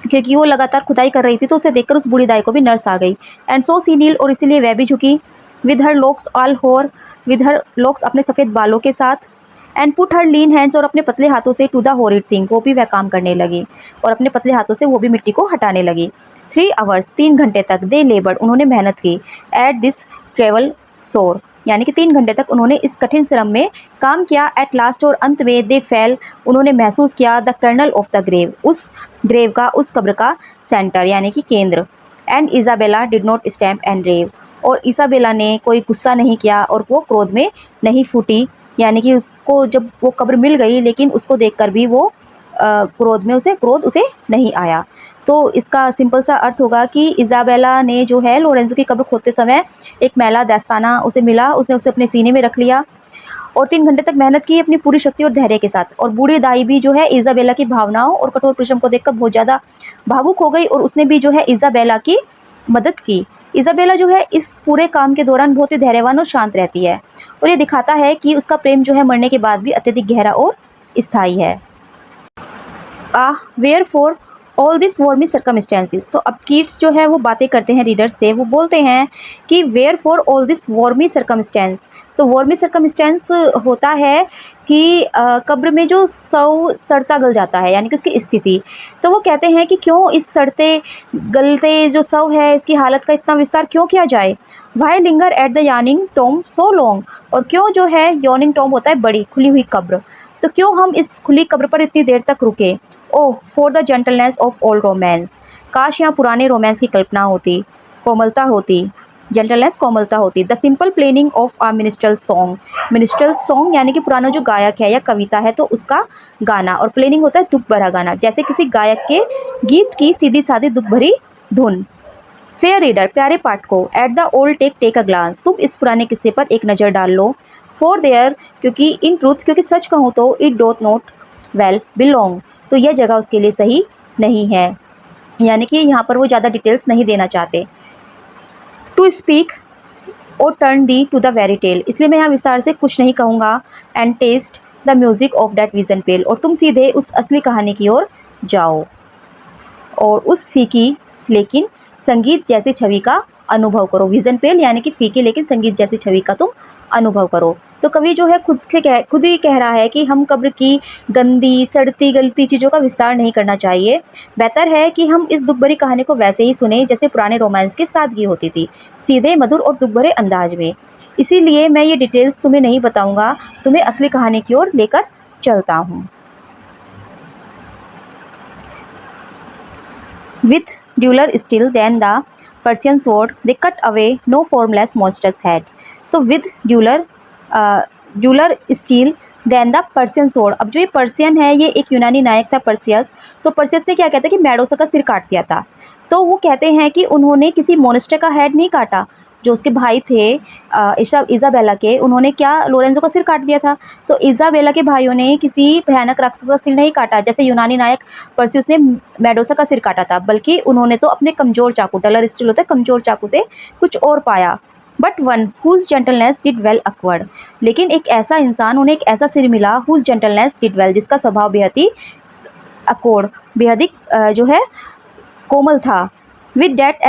क्योंकि वो लगातार खुदाई कर रही थी, तो उसे देखकर उस बूढ़ी दाई को भी नर्स आ गई। एंड सो सी नील, और इसीलिए वह भी झुकी। विद हर लॉक्स ऑल होर, विद हर लॉक्स अपने सफ़ेद बालों के साथ। And put her lean hands, और अपने पतले हाथों से टू द होरिड थिंग, वो भी वह काम करने लगी और अपने पतले हाथों से वो भी मिट्टी को हटाने लगी। 3 आवर्स, 3 घंटे तक दे लेबर्ड, उन्होंने मेहनत की। एट दिस ट्रेवल सोर, यानी कि 3 घंटे तक उन्होंने इस कठिन श्रम में काम किया। एट लास्ट, और अंत में दे फेल, उन्होंने महसूस किया the kernel of the grave, उस ग्रेव का, उस कब्र का सेंटर, यानी कि केंद्र। And Isabella did not stamp and rave, और इसाबेला ने कोई गुस्सा नहीं किया और वो क्रोध में नहीं फूटी, यानी कि उसको जब वो कब्र मिल गई लेकिन उसको देखकर भी वो क्रोध उसे नहीं आया। तो इसका सिंपल सा अर्थ होगा कि इजाबेला ने जो है लोरेंजो की कब्र खोदते समय एक मैला दस्ताना उसे मिला, उसने उसे अपने सीने में रख लिया और 3 घंटे तक मेहनत की अपनी पूरी शक्ति और धैर्य के साथ। और बूढ़ी दाई भी जो है इजाबेला की भावनाओं और कठोर परिश्रम को देखकर बहुत ज़्यादा भावुक हो गई और उसने भी जो है इजाबेला की मदद की। इजाबेला जो है इस पूरे काम के दौरान बहुत ही धैर्यवान और शांत रहती है, और ये दिखाता है कि उसका प्रेम जो है मरने के बाद भी अत्यधिक गहरा और स्थायी है। Wherefore all this wormy circumstances, तो अब कीट्स जो है वो बातें करते हैं रीडर से। वो बोलते हैं कि wherefore all this wormy circumstance, तो वॉर्मी सर्कमस्टेंस होता है कि कब्र में जो शव सड़ता गल जाता है, यानी कि उसकी स्थिति। तो वो कहते हैं कि क्यों इस सड़ते गलते जो शव है इसकी हालत का इतना विस्तार क्यों किया जाए। Why linger at the yawning tomb so long, और क्यों जो है यॉर्निंग टॉम होता है बड़ी खुली हुई कब्र, तो क्यों हम इस खुली कब्र पर इतनी देर तक रुके। Oh for the gentleness of old romance, काश यहाँ पुराने रोमांस की कल्पना होती, कोमलता होती, जेंटलनेस कोमलता होती। The simple plaining of a minstrel song यानी कि पुराना जो गायक है या कविता है तो उसका गाना, और प्लेनिंग होता है दुख भरा गाना, जैसे किसी गायक के गीत की सीधी सादी दुख भरी धुन। फेयर रीडर, प्यारे पाठकों, at the old take a glance, तुम इस पुराने किस्से पर एक नज़र डाल लो। फॉर देयर, क्योंकि इन ट्रूथ, क्योंकि सच कहूँ तो it dot not well belong, तो यह जगह उसके लिए सही नहीं है, यानी कि यहाँ पर वो ज़्यादा डिटेल्स नहीं देना चाहते। To speak or turn thee to the very tale, इसलिए मैं यहाँ विस्तार से कुछ नहीं कहूँगा। And taste the music of that vision pale, और तुम सीधे उस असली कहानी की ओर जाओ और उस फीकी लेकिन संगीत जैसी छवि का अनुभव करो। विजन पेल यानी कि फीकी लेकिन संगीत जैसी छवि का तुम अनुभव करो। तो कवि जो है खुद ही कह रहा है कि हम कब्र की गंदी सड़ती गलती चीज़ों का विस्तार नहीं करना चाहिए। बेहतर है कि हम इस दुख भरी कहानी को वैसे ही सुने जैसे पुराने रोमांस की सादगी होती थी, सीधे मधुर और दुख भरे अंदाज में। इसीलिए मैं ये डिटेल्स तुम्हें नहीं बताऊंगा, तुम्हें असली कहानी की ओर लेकर चलता हूँ। With duller still than the Persian sword, they cut away no formless monster's head. तो with duller still than the Persian sword, अब जो ये पर्सियन है ये एक यूनानी नायक था पर्सियस। तो पर्सियस ने क्या कहता है कि मेडोसा का सिर काट दिया था। तो वो कहते हैं कि उन्होंने किसी मोनेस्टर का हेड नहीं काटा, जो उसके भाई थे इजाबेला के, उन्होंने क्या लोरेंजो का सिर काट दिया था। तो इजाबेला के भाइयों ने किसी भयानक राक्षस का सिर नहीं काटा जैसे यूनानी नायक परसियस ने मेडोसा का सिर काटा था, बल्कि उन्होंने तो अपने कमजोर चाकू, डलर स्टील होता है कमजोर चाकू से कुछ और पाया। But one whose gentleness did well accord, लेकिन एक ऐसा इंसान, उन्हें एक ऐसा सिर मिला हुज जेंटलनेस डिड वेल, जिसका स्वभाव बेहद ही अकोड, बेहद ही जो है कोमल था। विद डेथ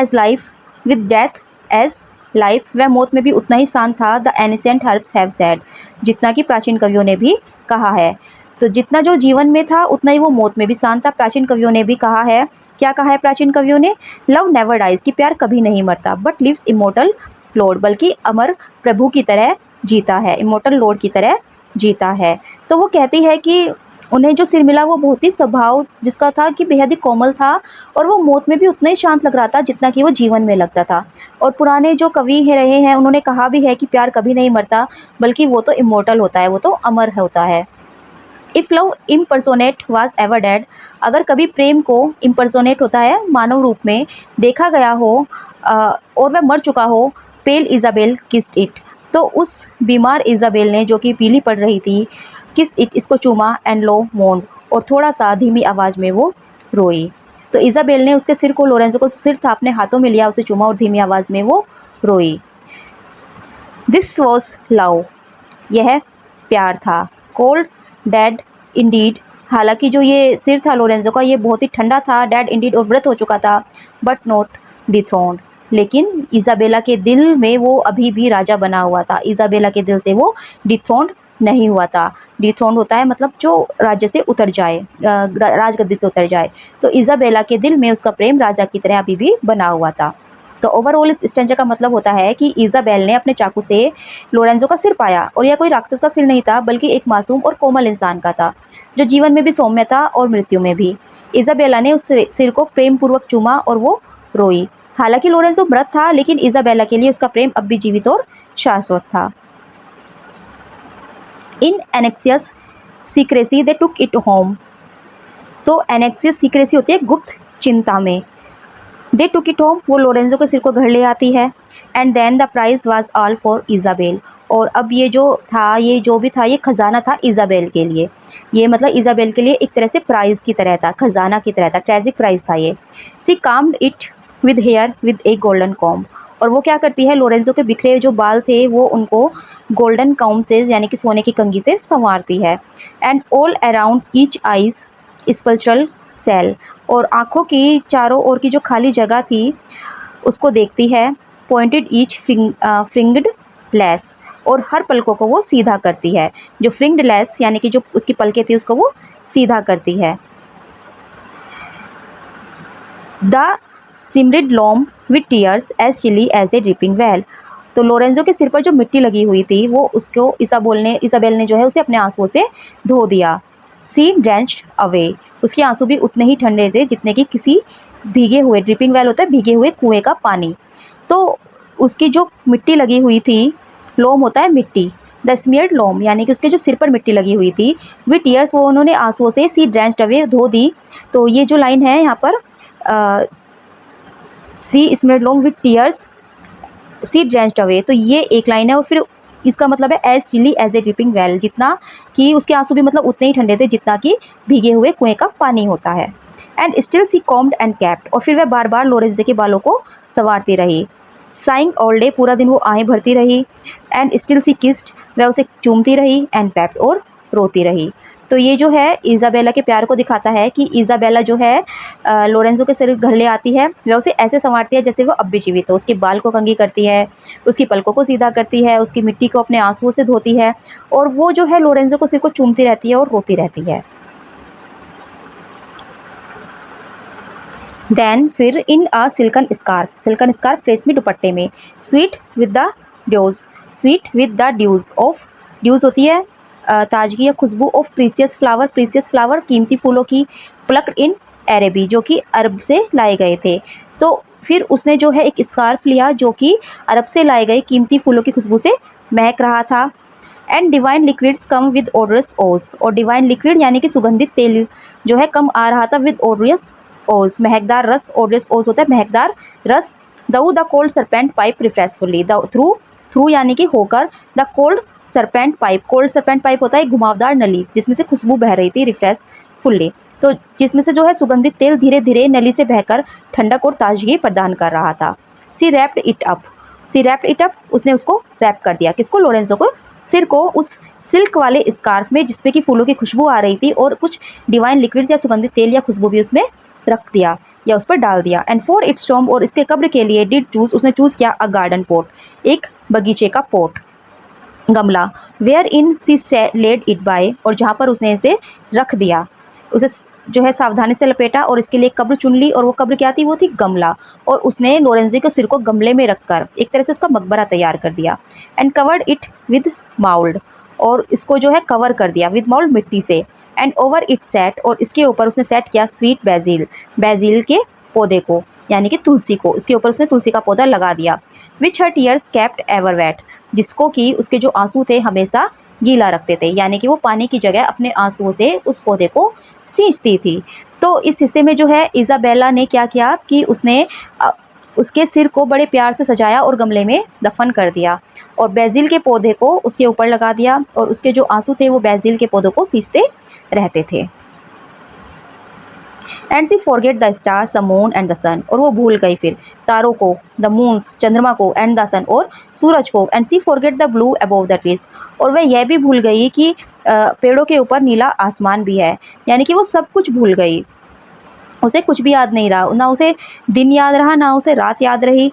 एज लाइफ, वह मौत में भी उतना ही शांत था। The ancient herbs have said, जितना कि प्राचीन कवियों ने भी कहा है। तो जितना जो जीवन में था उतना ही वो मौत में भी शांत था। प्राचीन कवियों ने भी कहा है, क्या कहा है प्राचीन कवियों ने? लव नेवर डाइज, कि प्यार कभी नहीं मरता। बट लिव्स इमोर्टल लॉर्ड, बल्कि अमर प्रभु की तरह जीता है, इमोर्टल लॉर्ड की तरह जीता है। तो वो कहती है कि उन्हें जो सिर मिला वो बहुत ही स्वभाव जिसका था कि बेहद ही कोमल था, और वो मौत में भी उतना ही शांत लग रहा था जितना कि वो जीवन में लगता था। और पुराने जो कवि है रहे हैं उन्होंने कहा भी है कि प्यार कभी नहीं मरता, बल्कि वो तो इमोर्टल होता है, वो तो अमर होता है। If love impersonate was ever dead, अगर कभी प्रेम को इम्पर्सोनेट होता है मानव रूप में देखा गया हो और वह मर चुका हो, पेल इजाबेल किस्ड इट, तो उस बीमार इजाबेल ने जो कि पीली पड़ रही थी, किस्ड इट इसको चूमा एंड लो मोन्ड, और थोड़ा सा धीमी आवाज में वो रोई। तो इजाबेल ने उसके सिर को, लोरेंजो को सिर था अपने हाथों में लिया, उसे चूमा और धीमी आवाज में वो रोई। दिस वॉज लव, यह प्यार था। कोल्ड डेड इंडीड, हालांकि जो ये सिर था लोरेंजो का ये बहुत ही ठंडा था, डेड इंडीड और व्रत हो चुका था, बट नॉट डिथ्रोन्ड, लेकिन इजाबेला के दिल में वो अभी भी राजा बना हुआ था। इजाबेला के दिल से वो डिथ्रोन्ड नहीं हुआ था। डिथ्रोन्ड होता है मतलब जो राज्य से उतर जाए, राजगद्दी से उतर जाए। तो इजाबेला के दिल में उसका प्रेम राजा की तरह अभी भी बना हुआ था। तो ओवरऑल इस स्टेंजा का मतलब होता है कि इजाबेल ने अपने चाकू से लोरेंजो का सिर पाया, और यह कोई राक्षस का सिर नहीं था, बल्कि एक मासूम और कोमल इंसान का था, जो जीवन में भी सौम्य था और मृत्यु में भी। इजाबेला ने उस सिर को प्रेम पूर्वक चूमा और वो रोई। हालांकि लोरेंजो मृत था, लेकिन इजाबेला के लिए उसका प्रेम अब भी जीवित और शाश्वत था। इन एनेक्सियस secrecy they took it home, तो एनेक्सियस सीक्रेसी होती है गुप्त चिंता में। दे टुक इट होम, वो लोरेंजो के सिर को घर ले आती है। And then the prize was all for Isabel, और अब ये जो था, ये जो भी था, ये खजाना था इजाबेल के लिए। ये मतलब इजाबेल के लिए एक तरह से प्राइज की तरह था, खजाना की तरह था, ट्रेजिक प्राइज था ये। She calmed it with hair with a golden comb, और वो क्या करती है, लोरेंजो के बिखरे जो बाल थे वो उनको गोल्डन कॉम्ब से, यानी कि सोने की कंघी से संवारती है। And all around each eyes sepulchral cell, और आँखों की चारों ओर की जो खाली जगह थी उसको देखती है। पॉइंटेड ईच फ्रिंग्ड लेस, और हर पलकों को वो सीधा करती है। जो फ्रिंग्ड लेस यानी कि जो उसकी पलकें थी उसको वो सीधा करती है। The smeared loam with tears as chilly as a dripping well, तो लोरेंजो के सिर पर जो मिट्टी लगी हुई थी वो उसको इसाबेल ने जो है उसे अपने आंसुओं से धो दिया। सी ड्रेंच्ड अवे, उसके आंसू भी उतने ही ठंडे थे जितने कि किसी भीगे हुए, ड्रिपिंग वेल होता है भीगे हुए कुएं का पानी। तो उसकी जो मिट्टी लगी हुई थी, लोम होता है मिट्टी, द स्मियर्ड लोम यानी कि उसके जो सिर पर मिट्टी लगी हुई थी, विथ टीयर्स वो उन्होंने आंसुओं से, सी ड्रेंच्ड अवे धो दी। तो ये जो लाइन है यहाँ पर, she smeared loam with tears she drenched away, तो ये एक लाइन है। और फिर इसका मतलब है as chilly as a dripping well, जितना कि उसके आंसू भी मतलब उतने ही ठंडे थे जितना कि भीगे हुए कुएं का पानी होता है। And still she combed and kept, और फिर वह बार बार लोरेंजो के बालों को संवारती रही। साइंग ऑल डे, पूरा दिन वो आहें भरती रही। एंड स्टिल सी किस्ड, वह उसे चूमती रही। एंड वेप्ट, और रोती रही। तो ये जो है इजाबेला के प्यार को दिखाता है कि इजाबेला जो है लोरेंजो के सिर घर ले आती है, वह उसे ऐसे संवारती है जैसे वो अब भी जीवित हो। उसके बाल को कंघी करती है, उसकी पलकों को सीधा करती है, उसकी मिट्टी को अपने आंसुओं से धोती है, और वो जो है लोरेंजो को सिर को चूमती रहती है और रोती रहती है। देन फिर इन अ सिल्कन स्कार्फ रेशमी दुपट्टे में, sweet with the dews, sweet with the dews of, dews होती है ताजगी या खुशबू, ऑफ प्रीसियस फ्लावर कीमती फूलों की, प्लक्ड इन अरेबी जो कि अरब से लाए गए थे। तो फिर उसने जो है एक स्कार्फ लिया जो कि अरब से लाए गए कीमती फूलों की खुशबू से महक रहा था। And divine liquids come with odorous ooze, और डिवाइन लिक्विड यानी कि सुगंधित तेल जो है कम आ रहा था विद ओडरस ओस, महकदार रस। ओडरस ओस होता है महकदार रस। Through the cold serpent pipe refreshfully, the through यानी कि होकर, द कोल्ड सरपेंट पाइप होता है एक घुमावदार नली जिसमें से खुशबू बह रही थी, रिफ्रेशफुली, तो जिसमें से जो है सुगंधित तेल धीरे धीरे नली से बहकर ठंडक और ताजगी प्रदान कर रहा था। सी रैप्ड इट अप, उसने उसको रैप कर दिया, किसको, लोरेंजो को, सिर को उस सिल्क वाले स्कार्फ में जिसपे कि फूलों की खुशबू आ रही थी, और कुछ डिवाइन लिक्विड या सुगंधित तेल या खुशबू भी उसमें रख दिया या उस पर डाल दिया। एंड फॉर इट्स टॉम्ब, और इसके कब्र के लिए, डिड चूज, उसने चूज किया अ गार्डन पॉट, एक बगीचे का पॉट, गमला, wherein she laid it by, और जहाँ पर उसने इसे रख दिया, उसे जो है सावधानी से लपेटा और इसके लिए कब्र चुन ली। और वो कब्र क्या थी, वो थी गमला, और उसने लोरेंजो के सिर को गमले में रखकर एक तरह से उसका मकबरा तैयार कर दिया। And covered it with mould, और इसको जो है कवर कर दिया विद मोल्ड मिट्टी से। एंड ओवर इट सेट, और इसके ऊपर उसने सेट किया स्वीट बेजिल, बेजिल के पौधे को, यानी कि तुलसी को, उसके ऊपर उसने तुलसी का पौधा लगा दिया। Which her tears kept ever wet, जिसको कि उसके जो आंसू थे हमेशा गीला रखते थे, यानी कि वो पानी की जगह अपने आंसुओं से उस पौधे को सींचती थी। तो इस हिस्से में जो है इज़ाबेला ने क्या किया कि उसने उसके सिर को बड़े प्यार से सजाया और गमले में दफन कर दिया, और बेजिल के पौधे को उसके ऊपर लगा दिया, और उसके जो आंसू थे वो बेजिल के पौधों को सींचते रहते थे। And she forget the stars, the moon and the sun, और वो भूल गई फिर तारों को, द मून्स चंद्रमा को, एंड द सन और सूरज को। And she forget the blue above the trees, और वह यह भी भूल गई कि पेड़ों के ऊपर नीला आसमान भी है, यानी कि वो सब कुछ भूल गई, उसे कुछ भी याद नहीं रहा, ना उसे दिन याद रहा ना उसे रात याद रही।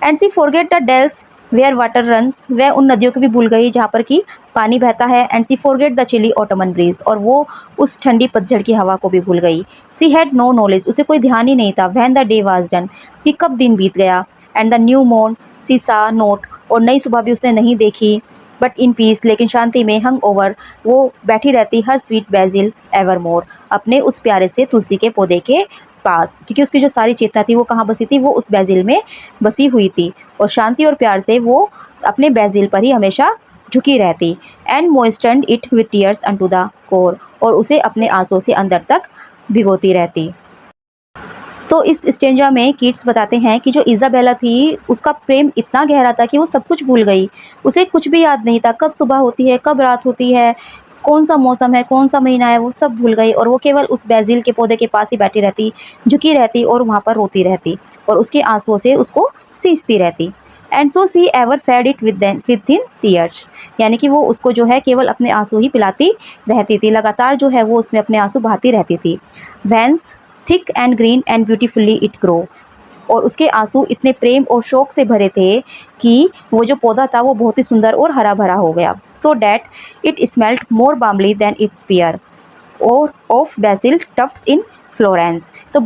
And she forget the dells where water runs, वह उन नदियों को भी भूल गई जहाँ पर कि पानी बहता है। And she forget the chilly autumn breeze, और वो उस ठंडी पतझड़ की हवा को भी भूल गई। सी हैड नो नॉलेज, उसे कोई ध्यान ही नहीं था, when the day was done, कि कब दिन बीत गया। एंड द न्यू मॉर्न सी सा नोट, और नई सुबह भी उसने नहीं देखी, बट इन पीस, लेकिन शांति में, हंग ओवर, वो बैठी रहती हर स्वीट बेजिल एवर मोर, अपने उस प्यारे से तुलसी के पौधे के पास, क्योंकि उसकी जो सारी चेतना थी वो कहाँ बसी थी, वो उस बेजिल में बसी हुई थी, और शांति और प्यार से वो अपने बेजिल पर ही हमेशा झुकी रहती। And moistened it with tears unto the core, और उसे अपने आंसुओं से अंदर तक भिगोती रहती। तो इस स्टेंजा में कीट्स बताते हैं कि जो इज़ाबेला थी उसका प्रेम इतना गहरा था कि वो सब कुछ भूल गई, उसे कुछ भी याद नहीं था, कब सुबह होती है कब रात होती है, कौन सा मौसम है कौन सा महीना है, वो सब भूल गई, और वो केवल उस बेजिल के पौधे के पास ही बैठी रहती, झुकी रहती और वहाँ पर रोती रहती, और उसके आंसुओं से उसको सींचती रहती। And so she ever fed it with in tears, यानी कि वो उसको जो है केवल अपने आंसू ही पिलाती रहती थी, लगातार जो है वो उसमें अपने आंसू बहाती रहती थी। Whence thick and green and beautifully it grow, और उसके आंसू इतने प्रेम और शौक से भरे थे कि वो जो पौधा था वो बहुत ही सुंदर और हरा भरा हो गया। So that it smelt more बामली than its peer or of basil tufts in Florence, तो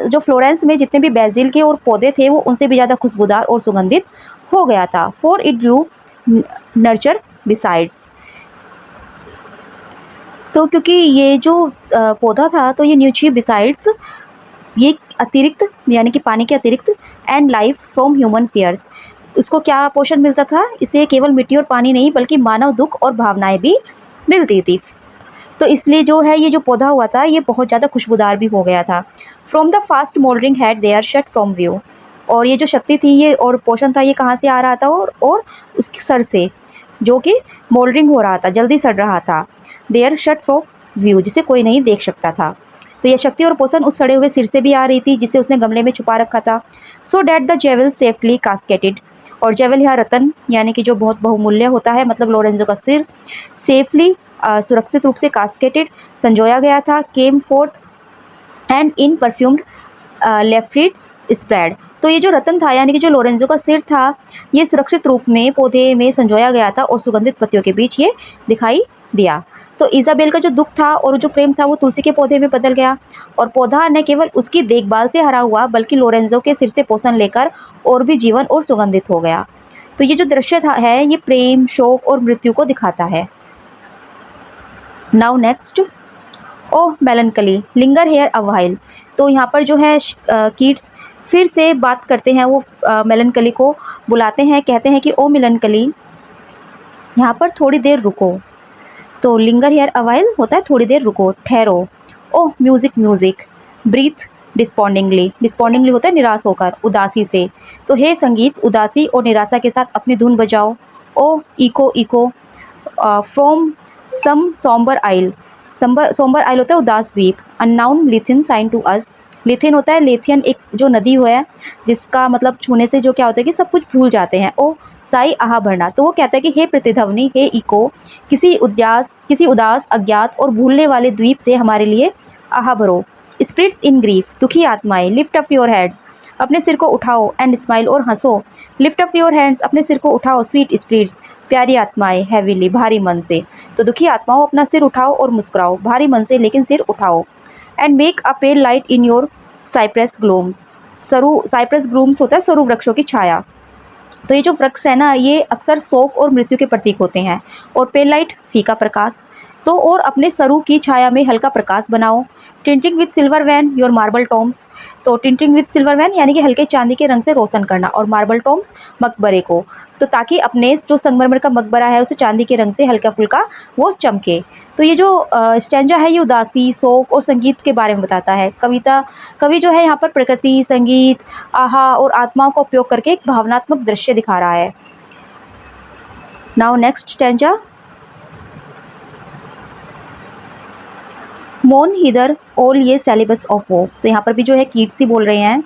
जो फ्लोरेंस में जितने भी बेसिल के और पौधे थे वो उनसे भी ज़्यादा खुशबूदार और सुगंधित हो गया था। For it grew nurture besides, तो क्योंकि ये जो पौधा था तो ये न्यूट्री बिसाइड्स, ये अतिरिक्त यानी कि पानी के अतिरिक्त, and life from human fears, उसको क्या पोषण मिलता था, इसे केवल मिट्टी और पानी नहीं बल्कि मानव दुख और भावनाएं भी मिलती थी। तो इसलिए जो है ये जो पौधा हुआ था ये बहुत ज़्यादा खुशबूदार भी हो गया था। From the fast mouldering head they are shut from view, और ये जो शक्ति थी ये और पोषण था ये कहाँ से आ रहा था, और उसके सर से जो कि मोल्डरिंग हो रहा था, जल्दी सड़ रहा था। They are shut from view, जिसे कोई नहीं देख सकता था। तो यह शक्ति और पोषण उस सड़े हुए सिर से भी आ रही थी जिसे उसने गमले में छुपा रखा था। सो डैट द जेवल सेफली कास्केटेड, और जेवल यहाँ रतन यानी कि जो बहुत बहुमूल्य होता है, मतलब लोरेंजो का सिर सेफली सुरक्षित रूप से कास्केटेड संजोया गया था। Came forth and in perfumed leafits spread, तो ये जो रतन था यानी कि जो लोरेंजो का सिर था ये सुरक्षित रूप में पौधे में संजोया गया था और सुगंधित पत्तियों के बीच ये दिखाई दिया। तो इज़ाबेल का जो दुख था और जो प्रेम था वो तुलसी के पौधे में बदल गया, और पौधा न केवल उसकी देखभाल से हरा हुआ बल्कि लोरेंजो के सिर से पोषण लेकर और भी जीवन और सुगंधित हो गया। तो ये जो दृश्य था है ये प्रेम, शोक और मृत्यु को दिखाता है। Now next, oh melancholy linger here a while, तो यहाँ पर जो है कीट्स फिर से बात करते हैं, वो मेलनकली को बुलाते हैं, कहते हैं कि ओ मेलनकली यहाँ पर थोड़ी देर रुको। तो लिंगर हेयर अ व्हाइल होता है थोड़ी देर रुको, ठहरो। ओह म्यूजिक म्यूजिक ब्रीथ डिस्पॉन्डिंगली, डिस्पॉन्डिंगली होता है निराश होकर, उदासी से। तो हे संगीत उदासी और निराशा के साथ अपनी धुन बजाओ। O echo echo from some sombre isle, sombre isle होता है उदास द्वीप। Unknown Lethean sign to us, Lethean होता है लेथियन एक जो नदी हुआ है जिसका मतलब छूने से जो क्या होता है कि सब कुछ भूल जाते हैं। ओ साई आहा भरना, तो वो कहता है कि हे प्रतिध्वनि, हे इको, किसी उदास अज्ञात और भूलने वाले द्वीप से हमारे लिए आहा भरो। स्पिरिट्स इन ग्रीफ, दुखी आत्माएं, लिफ्ट अप योर हेड्स, अपने सिर को उठाओ, एंड स्माइल और हंसो। लिफ्ट अप योर हैंड्स, अपने सिर को उठाओ, स्वीट स्पिरिट्स, प्यारी आत्माएं, हैवीली, भारी मन से। तो दुखी आत्माओं अपना सिर उठाओ और मुस्कुराओ, भारी मन से लेकिन सिर उठाओ। And make a pale light in your cypress glooms, cypress glooms होता है सरू वृक्षों की छाया। तो ये जो वृक्ष है ना, ये अक्सर शोक और मृत्यु के प्रतीक होते हैं। और पेल लाइट, फीका प्रकाश। तो और अपने सरू की छाया में हल्का प्रकाश बनाओ। Tinting with silver wan your marble tombs. तो टिंटिंग विद सिल्वर वैन यानी कि हल्के चांदी के रंग से रोशन करना, और मार्बल टॉम्स मकबरे को, तो ताकि अपने जो संगमरमर का मकबरा है उसे चांदी के रंग से हल्का फुल्का वो चमके। तो ये जो स्टैंजा है ये उदासी, शोक और संगीत के बारे में बताता है। कवि जो है यहाँ पर प्रकृति, संगीत, आहा और आत्माओं का उपयोग करके एक भावनात्मक दृश्य दिखा रहा है। Now next stanza. मोन हिदर ऑल ये सेलिबस ऑफ वो। तो यहाँ पर भी जो है कीट्स ही बोल रहे हैं।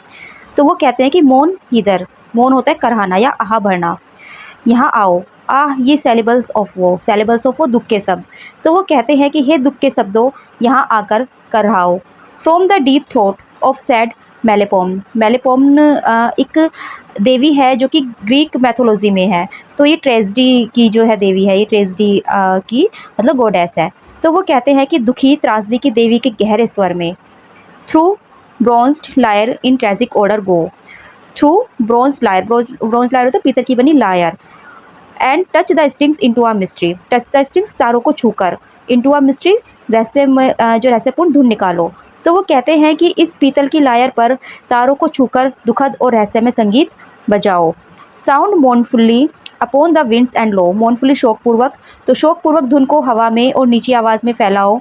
तो वो कहते हैं कि मोन हिदर, मोन होता है कराहना या आहा भरना, यहाँ आओ। आह ये सेलिबल्स ऑफ वो, सेलिबल्स ऑफ वो दुख के शब्द। तो वो कहते हैं कि हे दुख के शब्दों यहाँ आकर कराओ। From the deep throat of sad Melpomene. Melpomene एक देवी है जो कि ग्रीक मैथोलॉजी में है। तो ये ट्रेजेडी की जो है देवी है, ये ट्रेजेडी की मतलब गॉडेस है। तो वो कहते हैं कि दुखी त्रासदी की देवी के गहरे स्वर में। Through bronzed lyre in tragic order go. Through bronze lyre, bronze lyre होता है पीतल की बनी lyre. And touch the strings into a mystery. Touch the strings तारों को छूकर, इनटू अ मिस्ट्री रहस्य में जो रहस्यपूर्ण धुन निकालो। तो वो कहते हैं कि इस पीतल की लायर पर तारों को छूकर दुखद और रहस्य में संगीत बजाओ। Sound mournfully upon the winds and low. Mournfully शोकपूर्वक, तो शोकपूर्वक धुन को हवा में और नीची आवाज़ में फैलाओ।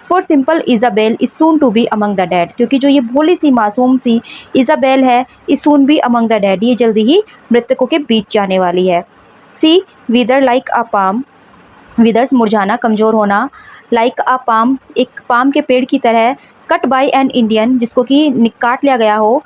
For simple Isabel is soon to be among the dead. क्योंकि जो ये भोली सी मासूम सी इजाबेल है, is soon be among the dead, ये जल्दी ही मृतकों के बीच जाने वाली है। She wither like a palm. Withers मुरझाना, कमज़ोर होना। लाइक अ पाम, एक पाम के पेड़ की तरह। कट बाय एन इंडियन, जिसको कि काट लिया गया हो।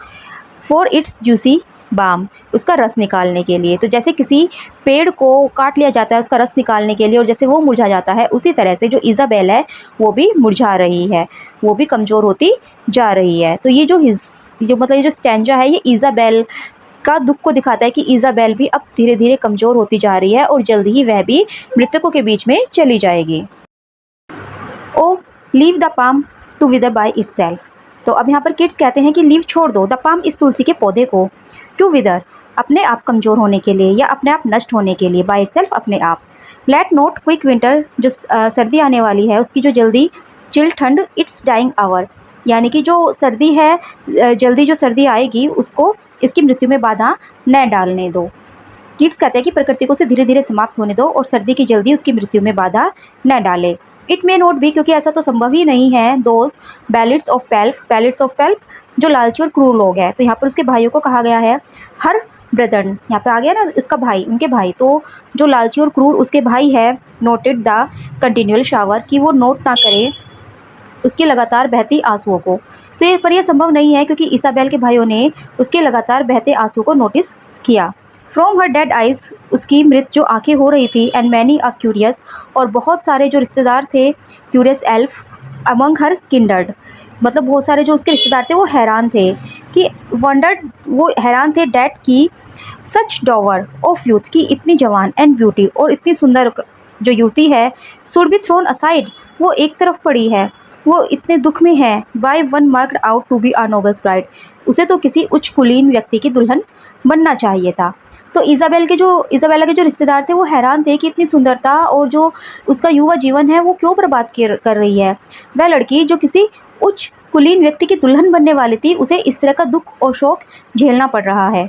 फॉर इट्स जूसी बाम, उसका रस निकालने के लिए। तो जैसे किसी पेड़ को काट लिया जाता है उसका रस निकालने के लिए, और जैसे वो मुरझा जाता है, उसी तरह से जो इजाबेल है वो भी मुरझा रही है, वो भी कमज़ोर होती जा रही है। तो ये जो मतलब ये जो स्टैंजा है ये इजाबेल का दुख को दिखाता है कि इजाबेल भी अब धीरे धीरे कमज़ोर होती जा रही है और जल्दी ही वह भी मृतकों के बीच में चली जाएगी। O leave the palm to wither by itself. तो अब यहाँ पर किड्स कहते हैं कि लीव छोड़ दो, द पाम इस तुलसी के पौधे को, टू विदर अपने आप कमज़ोर होने के लिए या अपने आप नष्ट होने के लिए, बाय इटसेल्फ अपने आप। लेट नोट क्विक विंटर, जो सर्दी आने वाली है उसकी जो जल्दी चिल ठंड, इट्स डाइंग आवर, यानी कि जो सर्दी है जल्दी जो सर्दी आएगी उसको इसकी मृत्यु में बाधा न डालने दो। किड्स कहते हैं कि प्रकृति को से धीरे धीरे समाप्त होने दो और सर्दी की जल्दी उसकी मृत्यु में बाधा न डाले। इट मे नॉट बी, क्योंकि ऐसा तो संभव ही नहीं है। Those baalites of pelf, baalites of pelf जो लालची और क्रूर लोग हैं। तो यहाँ पर उसके भाइयों को कहा गया है हर ब्रदर, यहाँ पे आ गया ना उसका भाई, उनके भाई। तो जो लालची और क्रूर उसके भाई है, नोटेड द कंटिन्यूअल शावर, कि वो नोट ना करे उसकी लगातार बहती आंसुओं को। तो ये पर यह संभव नहीं है क्योंकि इसाबेल के भाइयों ने उसके लगातार बहते आंसू को नोटिस किया। फ्रॉम हर डेड आइज, उसकी मृत जो आंखें हो रही थी, एंड मैनी अ क्यूरियस, और बहुत सारे जो रिश्तेदार थे, क्यूरियस एल्फ अमंग हर किंडर्ड, मतलब बहुत सारे जो उसके रिश्तेदार थे वो हैरान थे कि वंडर्ड, वो हैरान थे डेट की सच डॉवर ऑफ यूथ, की इतनी जवान एंड ब्यूटी और इतनी सुंदर जो युवती है, शुड बी थ्रोन असाइड, वो एक तरफ पड़ी है, वो इतने दुख में है। By one marked out to be a noble's bride, उसे तो किसी उच्च कुलीन व्यक्ति की दुल्हन बनना चाहिए था। तो इजाबेला के जो रिश्तेदार थे वो हैरान थे कि इतनी सुंदरता और जो उसका युवा जीवन है वो क्यों बर्बाद कर रही है। वह लड़की जो किसी उच्च कुलीन व्यक्ति की दुल्हन बनने वाली थी, उसे इस तरह का दुख और शोक झेलना पड़ रहा है।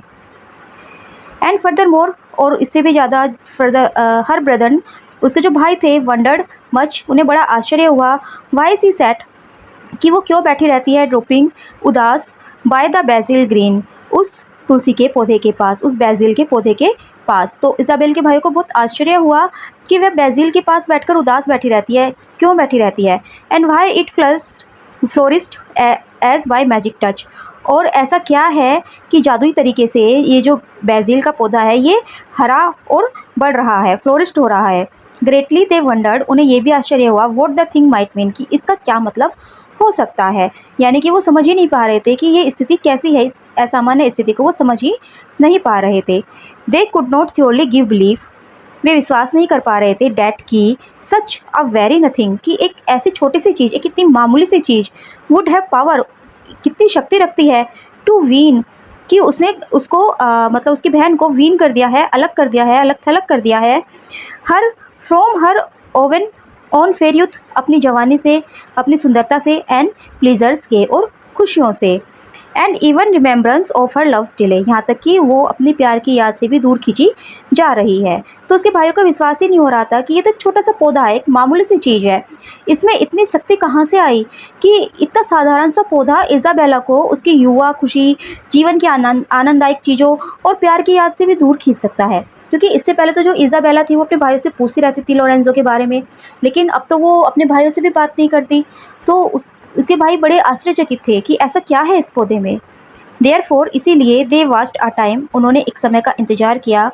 एंड फर्दर मोर, और इससे भी ज़्यादा फर्दर हर ब्रदर, उसके जो भाई थे, वंडर्ड मच, उन्हें बड़ा आश्चर्य हुआ। वाई सी सेट, कि वो क्यों बैठी रहती है ड्रोपिंग उदास, बाय द बेजिल ग्रीन, उस तुलसी के पौधे के पास, उस बेजिल के पौधे के पास। तो इजाबेल के भाइयों को बहुत आश्चर्य हुआ कि वह बेजिल के पास बैठकर उदास बैठी रहती है, क्यों बैठी रहती है। And why it flourished as by magic touch, और ऐसा क्या है कि जादुई तरीके से ये जो बेजिल का पौधा है ये हरा और बढ़ रहा है, फ्लोरिस्ट हो रहा है। ग्रेटली दे वंडर्ड, उन्हें ये भी आश्चर्य हुआ, what the thing might mean, कि इसका क्या मतलब हो सकता है। यानी कि वो समझ ही नहीं पा रहे थे कि ये स्थिति कैसी है, असामान्य स्थिति को वो समझ ही नहीं पा रहे थे। They could not surely give belief, वे विश्वास नहीं कर पा रहे थे डैट की सच अ वेरी नथिंग, कि एक ऐसी छोटी सी चीज़, एक इतनी मामूली सी चीज़, वुड हैव पावर, कितनी शक्ति रखती है, टू वीन, कि उसने उसको मतलब उसकी बहन को वीन कर दिया है, अलग कर दिया है, अलग थलग कर दिया है। Her from her oven on fair youth, अपनी जवानी से, अपनी सुंदरता से, एंड प्लीजर्स के और खुशियों से, and even remembrance of her love still, यहाँ तक कि वो अपनी प्यार की याद से भी दूर खींची जा रही है। तो उसके भाइयों को विश्वास ही नहीं हो रहा था कि ये तो छोटा सा पौधा है, एक मामूली सी चीज़ है, इसमें इतनी शक्ति कहाँ से आई कि इतना साधारण सा पौधा इज़ाबेला को उसकी युवा खुशी, जीवन की आनंददायक चीज़ों और प्यार की याद से भी दूर खींच सकता है। क्योंकि इससे पहले तो जो इज़ाबेला थी वो अपने भाइयों से पूछती रहती थी लोरेंजो के बारे में, लेकिन अब तो वो अपने भाइयों से भी बात नहीं करती। तो उसके भाई बड़े आश्चर्यचकित थे कि ऐसा क्या है इस पौधे में। देयरफॉर इसीलिए दे वास्ट अ टाइम, उन्होंने एक समय का इंतजार किया,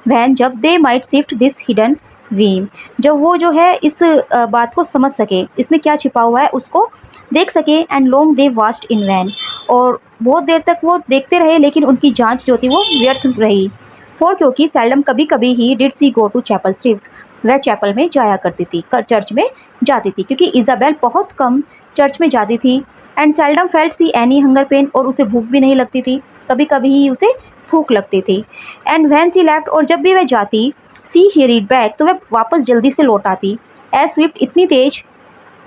वैन जब they might shift this hidden Vim, जब वो जो है इस बात को समझ सके, इसमें क्या छिपा हुआ है उसको देख सके। And long they waste in vain, और बहुत देर तक वो देखते रहे, लेकिन उनकी जांच जो थी वो व्यर्थ रही। फॉर क्योंकि सेल्डम कभी कभी ही did she go to chapel shrift, वह चैपल में जाया करती थी, चर्च में जाती थी, क्योंकि इज़ाबेल बहुत कम चर्च में जाती थी। And seldom felt she any hunger pain, और उसे भूख भी नहीं लगती थी, कभी कभी ही उसे भूख लगती थी। एंड व्हेन सी लेफ्ट, और जब भी वह जाती, सी हियरिड बैक, तो वह वापस जल्दी से लौट आती। एज स्विफ्ट, इतनी तेज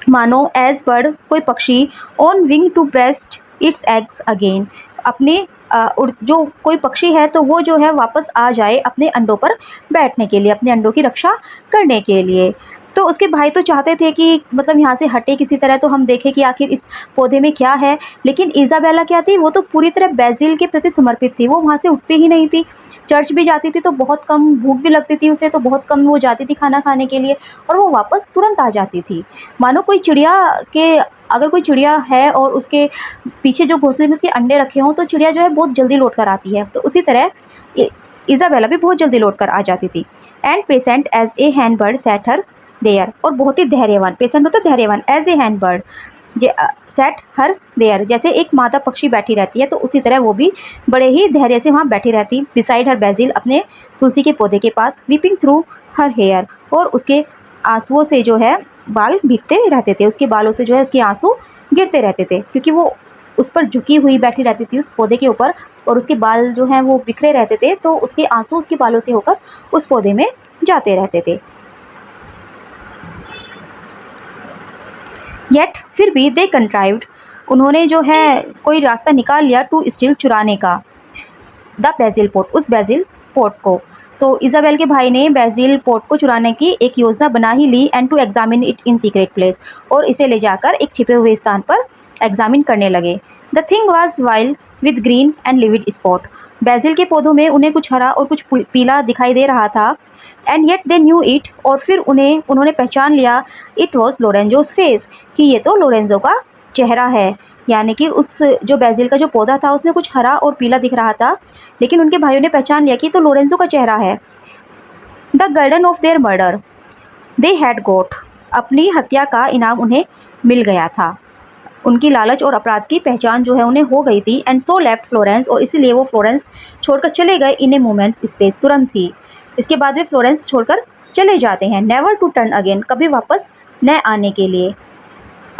मानो एज बर्ड, कोई पक्षी, on wing to breast its eggs again, अपने जो कोई पक्षी है तो वो जो है वापस आ जाए अपने अंडों पर बैठने के लिए, अपने अंडों की रक्षा करने के लिए। तो उसके भाई तो चाहते थे कि मतलब यहाँ से हटे किसी तरह, तो हम देखें कि आखिर इस पौधे में क्या है। लेकिन इज़ाबेला क्या थी, वो तो पूरी तरह बेसिल के प्रति समर्पित थी, वो वहाँ से उठती ही नहीं थी। चर्च भी जाती थी तो बहुत कम, भूख भी लगती थी उसे तो बहुत कम वो जाती थी खाना खाने के लिए, और वो वापस तुरंत आ जाती थी। मानो कोई चिड़िया के, अगर कोई चिड़िया है और उसके पीछे जो घोंसले में उसके अंडे रखे हों, तो चिड़िया जो है बहुत जल्दी लौट कर आती है। तो उसी तरह इज़ाबेला भी बहुत जल्दी लौट कर आ जाती थी। And patient as a hen bird sat her there, और बहुत ही धैर्यवान, पेशेंट होता है धैर्यवान, as a hen bird sat her there, जैसे एक मादा पक्षी बैठी रहती है, तो उसी तरह वो भी बड़े ही धैर्य से वहाँ बैठी रहती, बिसाइड हर बेजिल, अपने तुलसी के पौधे के पास, वीपिंग थ्रू हर हेयर, और उसके आंसुओं से जो है बाल भीगते रहते थे, उसके बालों से जो है उसके आंसू गिरते रहते थे, क्योंकि वो उस पर झुकी हुई बैठी रहती थी उस पौधे के ऊपर, और उसके बाल जो हैं वो बिखरे रहते थे, तो उसके आंसू उसके बालों से होकर उस पौधे में जाते रहते थे। येट, फिर भी दे कंट्राइव्ड, उन्होंने जो है कोई रास्ता निकाल लिया, टू स्टील, चुराने का, द बेजिल पोट, उस बेजिल पोट को। तो इज़ाबेल के भाई ने बेजिल पोट को चुराने की एक योजना बना ही ली, and to examine it in secret place, और इसे ले जाकर एक छिपे हुए स्थान पर एग्जामिन करने लगे। The thing was wild with green and levied spot, Basil के पौधों में उन्हें कुछ हरा और कुछ पीला दिखाई दे रहा था। And yet they knew it, और फिर उन्होंने पहचान लिया, इट वॉज लोरेंजोस फेस, कि ये तो लोरेंजो का चेहरा है। यानी कि उस जो बेजिल का जो पौधा था उसमें कुछ हरा और पीला दिख रहा था, लेकिन उनके भाइयों ने पहचान लिया कि तो लोरेंजो का चेहरा है। The guerdon of their murder they had got, अपनी हत्या का इनाम उन्हें मिल गया था, उनकी लालच और अपराध की पहचान जो है उन्हें हो गई थी। एंड सो लेफ्ट फ्लोरेंस, और इसीलिए वो फ्लोरेंस छोड़कर चले गए, इन ए मोमेंट्स स्पेस, तुरंत ही। इसके बाद वे फ्लोरेंस छोड़कर चले जाते हैं, नेवर टू टर्न अगेन, कभी वापस न आने के लिए।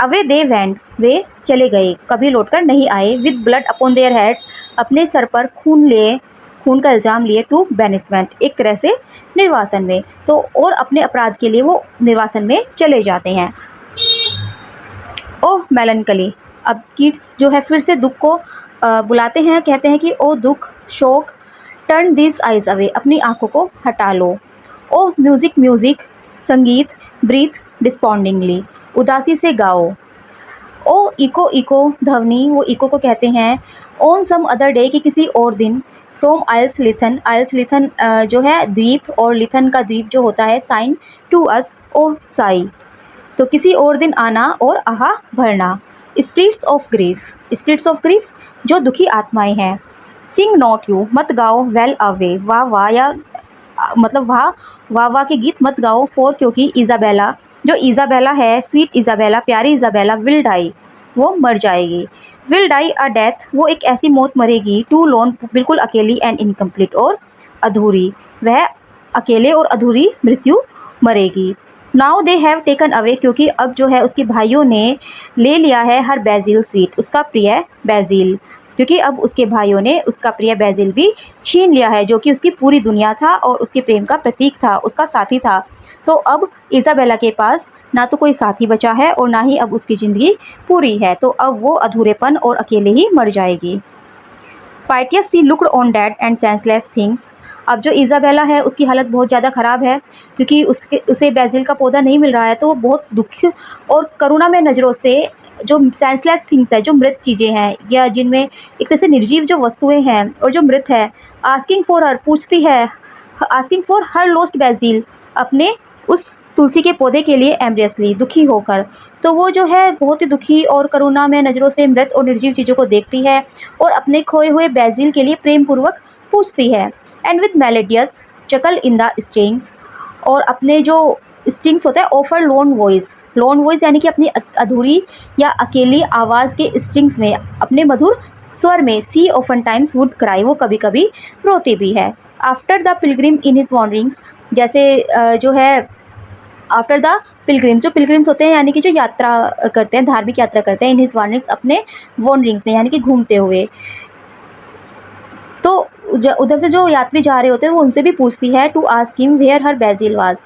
अवे दे वेंट, वे चले गए, कभी लौटकर नहीं आए। With blood upon their heads, अपने सर पर खून का इल्जाम लिए, टू बेनिसमेंट, एक तरह से निर्वासन में, तो और अपने अपराध के लिए वो निर्वासन में चले जाते हैं। ओह मेलनकली, अब कीट्स जो है फिर से दुख को बुलाते हैं, कहते हैं कि ओ दुख, शोक, टर्न दिस आइज अवे, अपनी आंखों को हटा लो। ओह म्यूजिक, म्यूजिक, संगीत, ब्रीथ डिस्पॉन्डिंगली, उदासी से गाओ। ओ इको, इको, ध्वनि, वो इको को कहते हैं। ऑन सम अदर डे, कि किसी और दिन। फ्रॉम आइल्स लिथन, आइल्स लिथन जो है द्वीप, और लिथन का द्वीप जो होता है sigh, to us, O sigh, तो किसी और दिन आना और आहा भरना। Spirits of grief, spirits of grief जो दुखी आत्माएं हैं। सिंग नॉट यू, मत गाओ, वेल अवे, वाह वाह, या मतलब वाह वाह के गीत मत गाओ। फॉर क्योंकि इज़ाबेला, जो इज़ाबेला है, स्वीट इज़ाबेला, प्यारी इज़ाबेला, विल डाई, वो मर जाएगी। विल डाई अ डेथ, वो एक ऐसी मौत मरेगी। टू लोन, बिल्कुल अकेली, एंड इनकम्प्लीट, और अधूरी, वह अकेले और अधूरी मृत्यु मरेगी। Now they have taken away, क्योंकि अब जो है उसके भाइयों ने ले लिया है हर बेजिल स्वीट, उसका प्रिय बेजिल। क्योंकि अब उसके भाइयों ने उसका प्रिय बेसिल भी छीन लिया है, जो कि उसकी पूरी दुनिया था और उसके प्रेम का प्रतीक था, उसका साथी था। तो अब इज़ाबेला के पास ना तो कोई साथी बचा है और ना ही अब उसकी ज़िंदगी पूरी है, तो अब वो अधूरेपन और अकेले ही मर जाएगी। Piteous she looked on dead and senseless things. अब जो इज़ाबेला है उसकी हालत बहुत ज़्यादा ख़राब है, क्योंकि उसे बेसिल का पौधा नहीं मिल रहा है, तो वो बहुत दुखी और करुणामय नज़रों से जो सेंसलेस थिंग्स है, जो मृत चीज़ें हैं या जिनमें एक तरह से निर्जीव जो वस्तुएं हैं और जो मृत है, आस्किंग फॉर हर, पूछती है, asking for her lost BECIL, अपने उस तुलसी के पौधे के लिए एम्ब्रियसली, दुखी होकर। तो वो जो है बहुत ही दुखी और करुणा में नज़रों से मृत और निर्जीव चीज़ों को देखती है और अपने खोए हुए बेसिल के लिए प्रेम पूर्वक पूछती है। And with melodious chuckle in the strings, और अपने जो स्ट्रिंग्स होता है ऑफर लोन वॉइस यानी कि अपनी अधूरी या अकेली आवाज़ के स्ट्रिंग्स में, अपने मधुर स्वर में, सी ऑफन टाइम्स वुड क्राई, वो कभी कभी रोती भी है। After the Pilgrim in his wanderings, जैसे जो है आफ्टर द पिलग्रिम्स, जो पिलग्रिम्स होते हैं यानी कि जो यात्रा करते हैं, धार्मिक यात्रा करते हैं, इन हिज वॉन्डरिंग्स, अपने वॉन्डरिंग्स में यानी कि घूमते हुए, तो उधर से जो यात्री जा रहे होते हैं वो उनसे भी पूछती है to ask him where her basil was,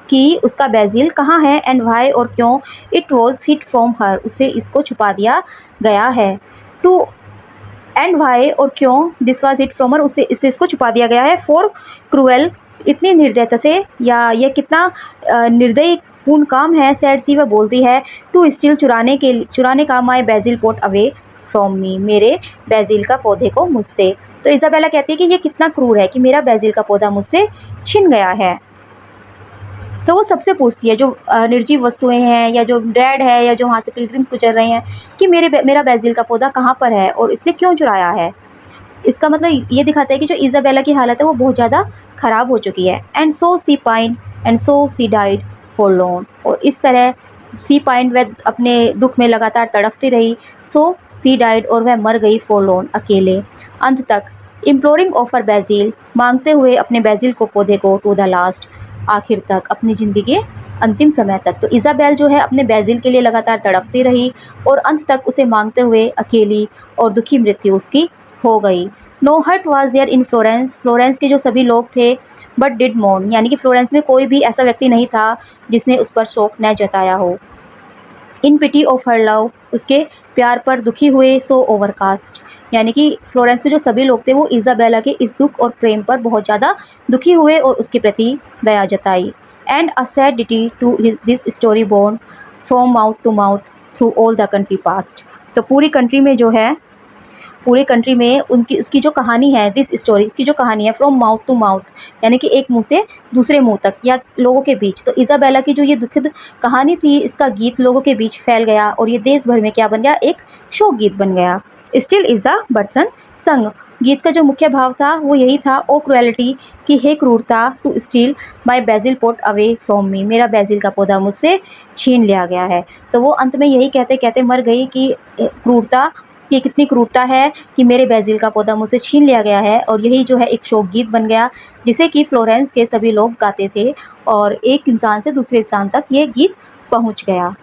कि उसका बेसिल कहाँ है, एंड वाई, और क्यों, it was hid from her, उसे इसको छुपा दिया गया है। टू एंड वाई, और क्यों, this was hid from her, उसे इसको छुपा दिया गया है। फॉर क्रूएल, इतनी निर्दयता से, या यह कितना निर्दयी पूर्ण काम है, सैड सी वह बोलती है, टू स्टील, चुराने का, my basil pot away from me, मेरे बेसिल का पौधे को मुझसे। तो इज़ाबेला कहती है कि ये कितना क्रूर है कि मेरा बेसिल का पौधा मुझसे छिन गया है। तो वो सबसे पूछती है, जो निर्जीव वस्तुएं हैं या जो डेड है या जो वहाँ से पिलग्रिम्स गुजर रहे हैं, कि मेरा बेसिल का पौधा कहाँ पर है और इससे क्यों चुराया है। इसका मतलब ये दिखाता है कि जो इज़ाबेला की हालत है वो बहुत ज़्यादा ख़राब हो चुकी है। And so she pine and so she died forlorn, और इस तरह सी पाइन, वह अपने दुख में लगातार तड़पती रही, सो सी डाइड, और वह मर गई, फॉर लोन, अकेले, अंत तक, इम्प्लोरिंग ऑफर बेसिल, मांगते हुए अपने बेसिल को, पौधे को, टू द लास्ट, आखिर तक, अपनी ज़िंदगी के अंतिम समय तक। तो इज़ाबेल जो है अपने बेसिल के लिए लगातार तड़पती रही और अंत तक उसे मांगते हुए अकेली और दुखी मृत्यु उसकी हो गई। No heart was there in Florence, Florence के जो सभी लोग थे, बट डिड मोर्न, यानी कि फ्लोरेंस में कोई भी ऐसा व्यक्ति नहीं था जिसने उस पर शोक न जताया हो। इन पिटी ऑफ हर लव, उसके प्यार पर दुखी हुए, सो ओवरकास्ट, यानी कि फ्लोरेंस के जो सभी लोग थे वो इज़ाबेला के इस दुख और प्रेम पर बहुत ज़्यादा दुखी हुए और उसके प्रति दया जताई। And a sad ditty to this story born from mouth to mouth through all the country past. तो पूरी कंट्री में जो है, पूरे कंट्री में उसकी जो कहानी है, दिस स्टोरी, इसकी जो कहानी है, फ्रॉम माउथ टू माउथ, यानी कि एक मुंह से दूसरे मुंह तक या लोगों के बीच। तो इज़ाबेला की जो ये दुखद कहानी थी, इसका गीत लोगों के बीच फैल गया और ये देश भर में क्या बन गया, एक शोक गीत बन गया। स्टिल इज द बर्थन संग, गीत का जो मुख्य भाव था वो यही था, ओ क्रुएलिटी, कि हे क्रूरता, to steal my basil pot away from me, मेरा बेसिल का पौधा मुझसे छीन लिया गया है। तो वो अंत में यही कहते कहते मर गई कि क्रूरता, ये कितनी क्रूरता है कि मेरे बेसिल का पौधा मुझसे छीन लिया गया है। और यही जो है एक शोक गीत बन गया, जिसे कि फ्लोरेंस के सभी लोग गाते थे और एक इंसान से दूसरे इंसान तक ये गीत पहुंच गया।